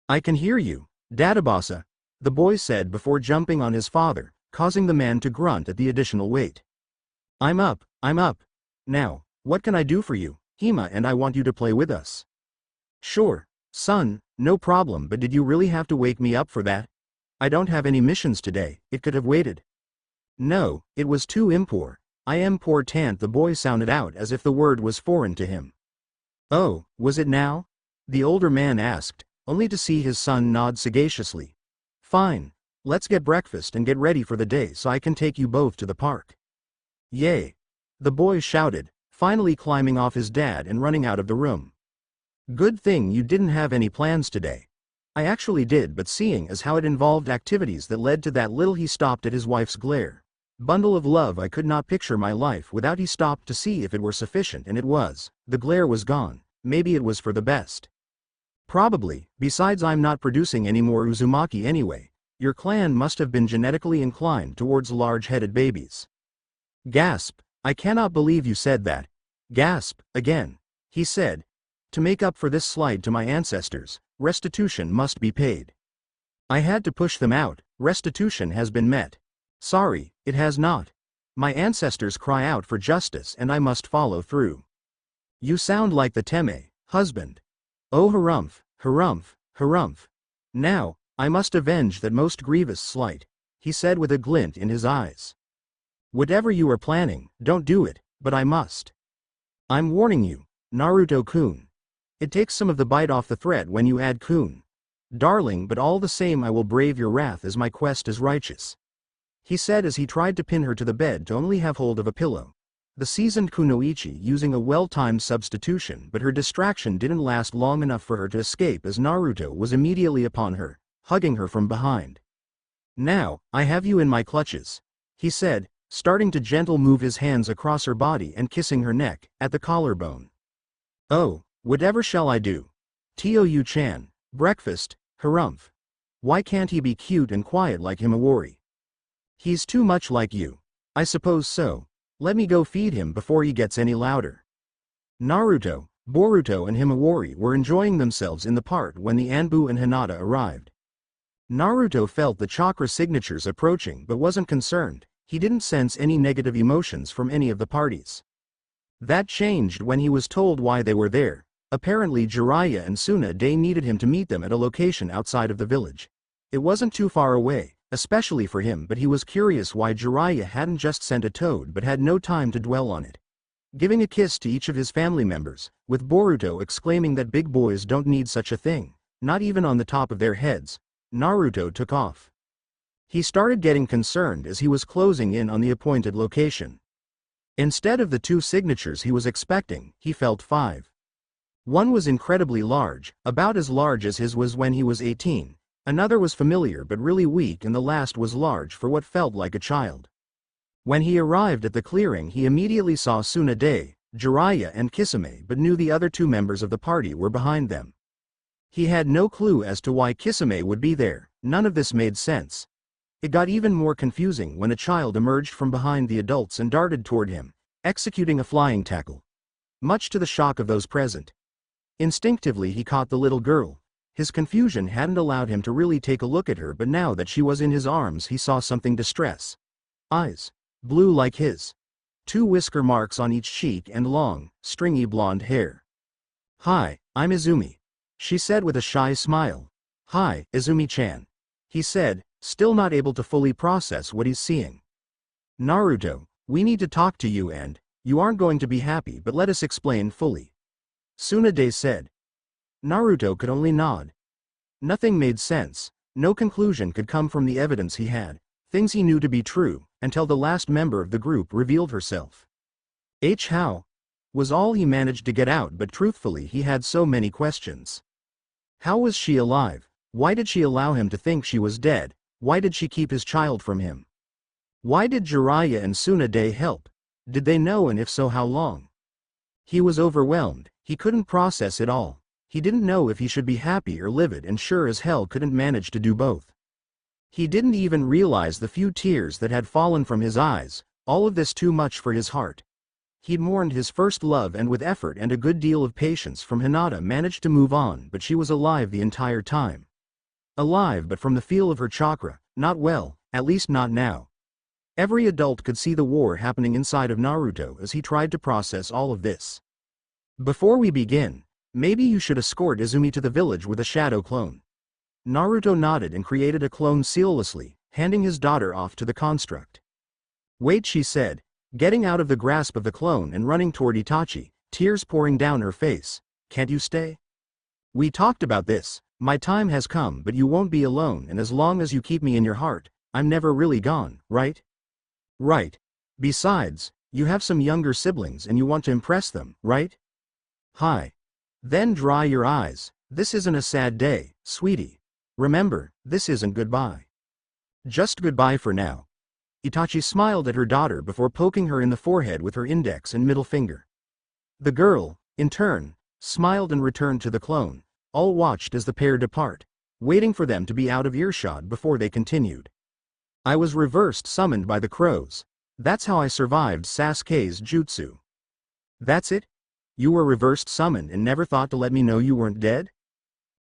I can hear you, Dadabasa, the boy said before jumping on his father, causing the man to grunt at the additional weight. I'm up. Now, what can I do for you? Hima and I want you to play with us. Sure, son, no problem, but did you really have to wake me up for that? I don't have any missions today, it could have waited. No, it was too important, the boy sounded out as if the word was foreign to him. Oh, was it now? The older man asked, only to see his son nod sagaciously. Fine. Let's get breakfast and get ready for the day so I can take you both to the park. Yay! The boy shouted, finally climbing off his dad and running out of the room. Good thing you didn't have any plans today. I actually did, but seeing as how it involved activities that led to that little, he stopped at his wife's glare. Bundle of love, I could not picture my life without. He stopped to see if it were sufficient and it was. The glare was gone. Maybe it was for the best. Probably, besides I'm not producing any more Uzumaki anyway. Your clan must have been genetically inclined towards large-headed babies. Gasp, I cannot believe you said that. Gasp, again. He said. To make up for this slight to my ancestors, restitution must be paid. I had to push them out, restitution has been met. Sorry, it has not. My ancestors cry out for justice and I must follow through. You sound like the Teme, husband. Oh harumph, harumph, harumph. Now, I must avenge that most grievous slight, he said with a glint in his eyes. Whatever you are planning, don't do it, but I must. I'm warning you, Naruto-kun. It takes some of the bite off the thread when you add kun. Darling, but all the same I will brave your wrath as my quest is righteous. He said as he tried to pin her to the bed to only have hold of a pillow. The seasoned kunoichi using a well-timed substitution, but her distraction didn't last long enough for her to escape as Naruto was immediately upon her, hugging her from behind. Now, I have you in my clutches, he said, starting to gently move his hands across her body and kissing her neck, at the collarbone. Oh, whatever shall I do? Tou-chan, breakfast, harumph. Why can't he be cute and quiet like Himawari? He's too much like you. I suppose so. Let me go feed him before he gets any louder. Naruto, Boruto and Himawari were enjoying themselves in the park when the Anbu and Hinata arrived. Naruto felt the chakra signatures approaching but wasn't concerned. He didn't sense any negative emotions from any of the parties. That changed when he was told why they were there. Apparently Jiraiya and Tsunade needed him to meet them at a location outside of the village. It wasn't too far away, especially for him, but he was curious why Jiraiya hadn't just sent a toad but had no time to dwell on it. Giving a kiss to each of his family members, with Boruto exclaiming that big boys don't need such a thing, not even on the top of their heads, Naruto took off. He started getting concerned as he was closing in on the appointed location. Instead of the 2 signatures he was expecting, he felt 5. One was incredibly large, about as large as his was when he was 18, another was familiar but really weak, and the last was large for what felt like a child. When he arrived at the clearing he immediately saw Tsunade, Jiraiya and Kisame but knew the other 2 members of the party were behind them. He had no clue as to why Kisame would be there, none of this made sense. It got even more confusing when a child emerged from behind the adults and darted toward him, executing a flying tackle. Much to the shock of those present. Instinctively he caught the little girl. His confusion hadn't allowed him to really take a look at her, but now that she was in his arms he saw something distress. Eyes. Blue like his. 2 whisker marks on each cheek and long, stringy blonde hair. Hi, I'm Izumi. She said with a shy smile. Hi, Izumi-chan. He said, still not able to fully process what he's seeing. Naruto, we need to talk to you and, you aren't going to be happy, but let us explain fully. Tsunade said. Naruto could only nod. Nothing made sense, no conclusion could come from the evidence he had, things he knew to be true, until the last member of the group revealed herself. How? Was all he managed to get out, but truthfully he had so many questions. How was she alive? Why did she allow him to think she was dead? Why did she keep his child from him? Why did Jiraiya and Tsunade help? Did they know, and if so, how long? He was overwhelmed, he couldn't process it all. He didn't know if he should be happy or livid, and sure as hell couldn't manage to do both. He didn't even realize the few tears that had fallen from his eyes, all of this too much for his heart. He'd mourned his first love and with effort and a good deal of patience from Hinata managed to move on, but she was alive the entire time. Alive, but from the feel of her chakra, not well, at least not now. Every adult could see the war happening inside of Naruto as he tried to process all of this. Before we begin, maybe you should escort Izumi to the village with a shadow clone. Naruto nodded and created a clone seamlessly, handing his daughter off to the construct. Wait, she said, getting out of the grasp of the clone and running toward Itachi, tears pouring down her face. Can't you stay? We talked about this, my time has come, but you won't be alone, and as long as you keep me in your heart, I'm never really gone, right? Right. Besides, you have some younger siblings and you want to impress them, right? Hi. Then dry your eyes, this isn't a sad day, sweetie. Remember, this isn't goodbye. Just goodbye for now. Itachi smiled at her daughter before poking her in the forehead with her index and middle finger. The girl, in turn, smiled and returned to the clone. All watched as the pair depart, waiting for them to be out of earshot before they continued. I was reversed summoned by the crows. That's how I survived Sasuke's jutsu. That's it? You were reversed summoned and never thought to let me know you weren't dead?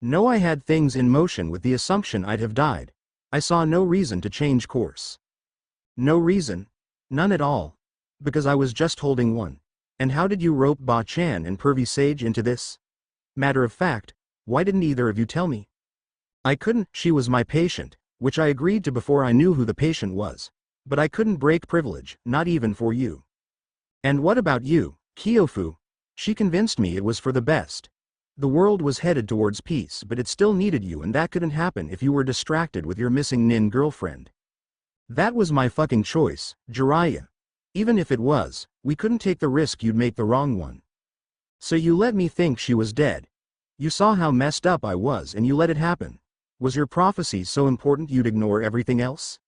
No, I had things in motion with the assumption I'd have died. I saw no reason to change course. No reason? None at all. Because I was just holding one. And how did you rope Ba-chan and Pervy Sage into this? Matter of fact, why didn't either of you tell me? I couldn't. She was my patient, which I agreed to before I knew who the patient was. But I couldn't break privilege, not even for you. And what about you, Kyofu? She convinced me it was for the best. The world was headed towards peace, but it still needed you, and that couldn't happen if you were distracted with your missing nin girlfriend. That was my fucking choice, Jiraiya. Even if it was, we couldn't take the risk you'd make the wrong one. So you let me think she was dead. You saw how messed up I was and you let it happen. Was your prophecy so important you'd ignore everything else?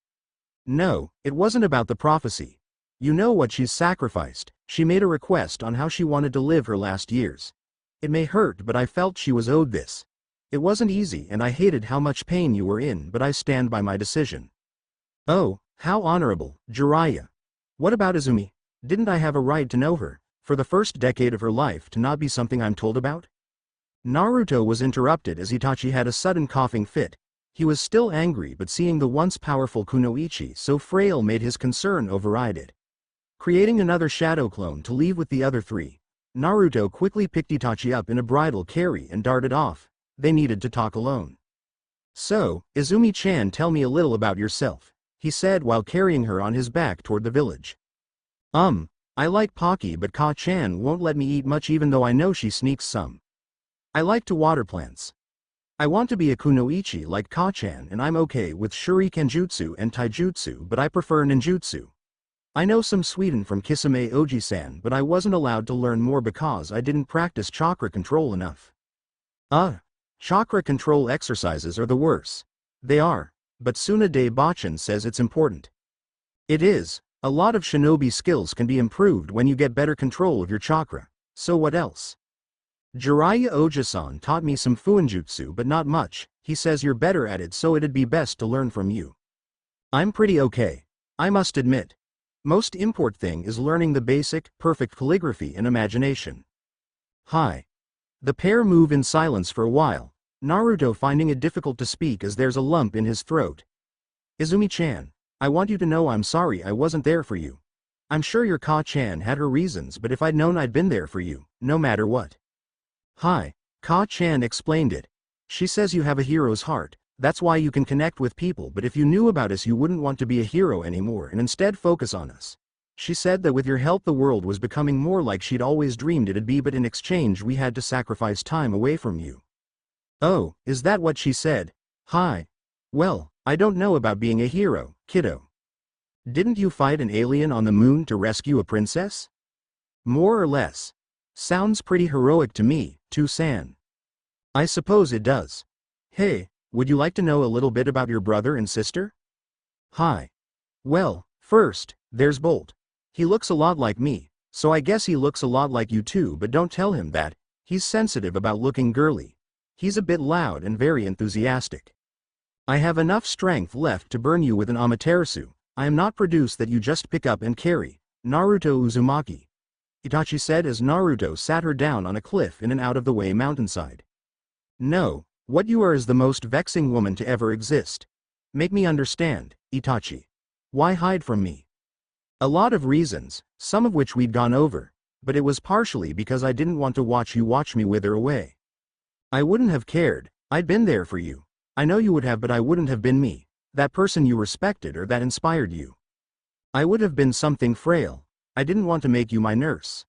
No, it wasn't about the prophecy. You know what she's sacrificed. She made a request on how she wanted to live her last years. It may hurt, but I felt she was owed this. It wasn't easy and I hated how much pain you were in, but I stand by my decision. Oh, how honorable, Jiraiya. What about Izumi? Didn't I have a right to know her, for the first decade of her life to not be something I'm told about? Naruto was interrupted as Itachi had a sudden coughing fit. He was still angry, but seeing the once powerful Kunoichi so frail made his concern override it. Creating another shadow clone to leave with the other three, Naruto quickly picked Itachi up in a bridal carry and darted off. They needed to talk alone. So, Izumi-chan, tell me a little about yourself, he said while carrying her on his back toward the village. I like Pocky, but Ka-chan won't let me eat much even though I know she sneaks some. I like to water plants. I want to be a kunoichi like Ka-chan, and I'm okay with shurikenjutsu and taijutsu, but I prefer ninjutsu. I know some Sweden from Kisame Oji-san, but I wasn't allowed to learn more because I didn't practice chakra control enough. Chakra control exercises are the worst. They are, but Tsunade Bachan says it's important. It is. A lot of shinobi skills can be improved when you get better control of your chakra. So what else? Jiraiya Oji-san taught me some fuinjutsu, but not much. He says you're better at it, so it'd be best to learn from you. I'm pretty okay, I must admit. Most important thing is learning the basic, perfect calligraphy and imagination. Hi. The pair move in silence for a while, Naruto finding it difficult to speak as there's a lump in his throat. Izumi-chan, I want you to know I'm sorry I wasn't there for you. I'm sure your Ka-chan had her reasons, but if I'd known I'd been there for you, no matter what. Hi, Ka-chan explained it. She says you have a hero's heart, that's why you can connect with people, but if you knew about us you wouldn't want to be a hero anymore and instead focus on us. She said that with your help the world was becoming more like she'd always dreamed it'd be, but in exchange we had to sacrifice time away from you. Oh, is that what she said? Hi. Well, I don't know about being a hero, kiddo. Didn't you fight an alien on the moon to rescue a princess? More or less. Sounds pretty heroic to me, San. I suppose it does. Hey, would you like to know a little bit about your brother and sister? Hi. Well, first, there's Bolt. He looks a lot like me, so I guess he looks a lot like you too, but don't tell him that. He's sensitive about looking girly. He's a bit loud and very enthusiastic. I have enough strength left to burn you with an Amaterasu. I am not produced that you just pick up and carry. Naruto Uzumaki. Itachi said as Naruto sat her down on a cliff in an out-of-the-way mountainside. No, what you are is the most vexing woman to ever exist. Make me understand, Itachi. Why hide from me? A lot of reasons, some of which we'd gone over, but it was partially because I didn't want to watch you watch me wither away. I wouldn't have cared, I'd been there for you. I know you would have, but I wouldn't have been me, that person you respected or that inspired you. I would have been something frail. I didn't want to make you my nurse.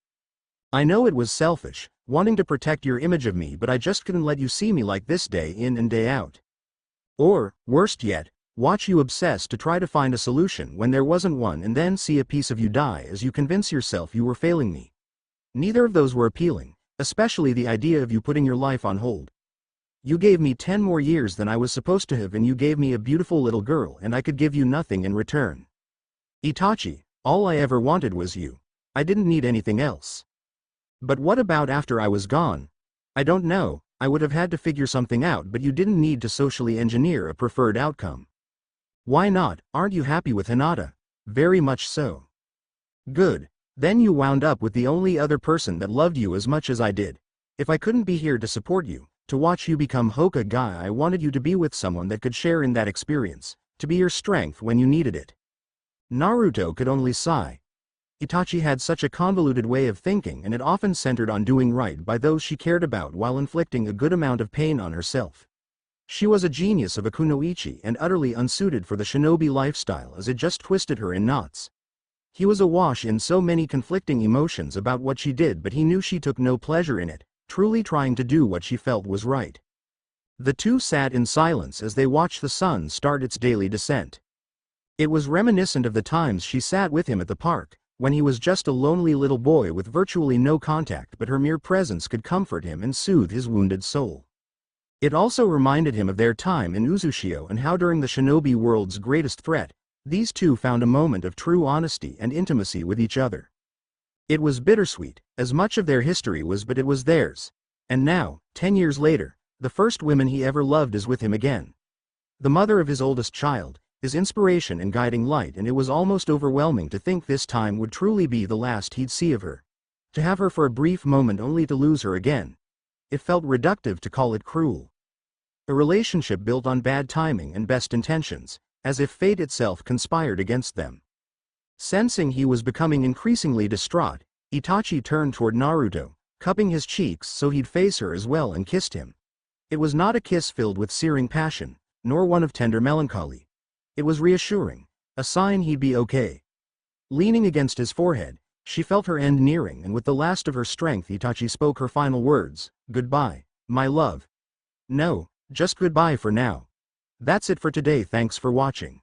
I know it was selfish, wanting to protect your image of me, but I just couldn't let you see me like this day in and day out. Or, worst yet, watch you obsess to try to find a solution when there wasn't one and then see a piece of you die as you convince yourself you were failing me. Neither of those were appealing, especially the idea of you putting your life on hold. You gave me 10 more years than I was supposed to have, and you gave me a beautiful little girl, and I could give you nothing in return. Itachi, all I ever wanted was you. I didn't need anything else. But what about after I was gone? I don't know, I would have had to figure something out, but you didn't need to socially engineer a preferred outcome. Why not? Aren't you happy with Hinata? Very much so. Good. Then you wound up with the only other person that loved you as much as I did. If I couldn't be here to support you, to watch you become Hokage, I wanted you to be with someone that could share in that experience, to be your strength when you needed it. Naruto could only sigh. Itachi had such a convoluted way of thinking, and it often centered on doing right by those she cared about while inflicting a good amount of pain on herself. She was a genius of a kunoichi and utterly unsuited for the shinobi lifestyle, as it just twisted her in knots. He was awash in so many conflicting emotions about what she did, but he knew she took no pleasure in it, truly trying to do what she felt was right. The two sat in silence as they watched the sun start its daily descent. It was reminiscent of the times she sat with him at the park, when he was just a lonely little boy with virtually no contact, but her mere presence could comfort him and soothe his wounded soul. It also reminded him of their time in Uzushio and how during the shinobi world's greatest threat, these two found a moment of true honesty and intimacy with each other. It was bittersweet, as much of their history was, but it was theirs. And now, 10 years later, the first woman he ever loved is with him again. The mother of his oldest child, his inspiration and guiding light, and it was almost overwhelming to think this time would truly be the last he'd see of her. To have her for a brief moment only to lose her again. It felt reductive to call it cruel. A relationship built on bad timing and best intentions, as if fate itself conspired against them. Sensing he was becoming increasingly distraught, Itachi turned toward Naruto, cupping his cheeks so he'd face her as well, and kissed him. It was not a kiss filled with searing passion, nor one of tender melancholy. It was reassuring, a sign he'd be okay. Leaning against his forehead, she felt her end nearing, and with the last of her strength Itachi spoke her final words, "Goodbye, my love." "No, just goodbye for now. That's it for today. Thanks for watching."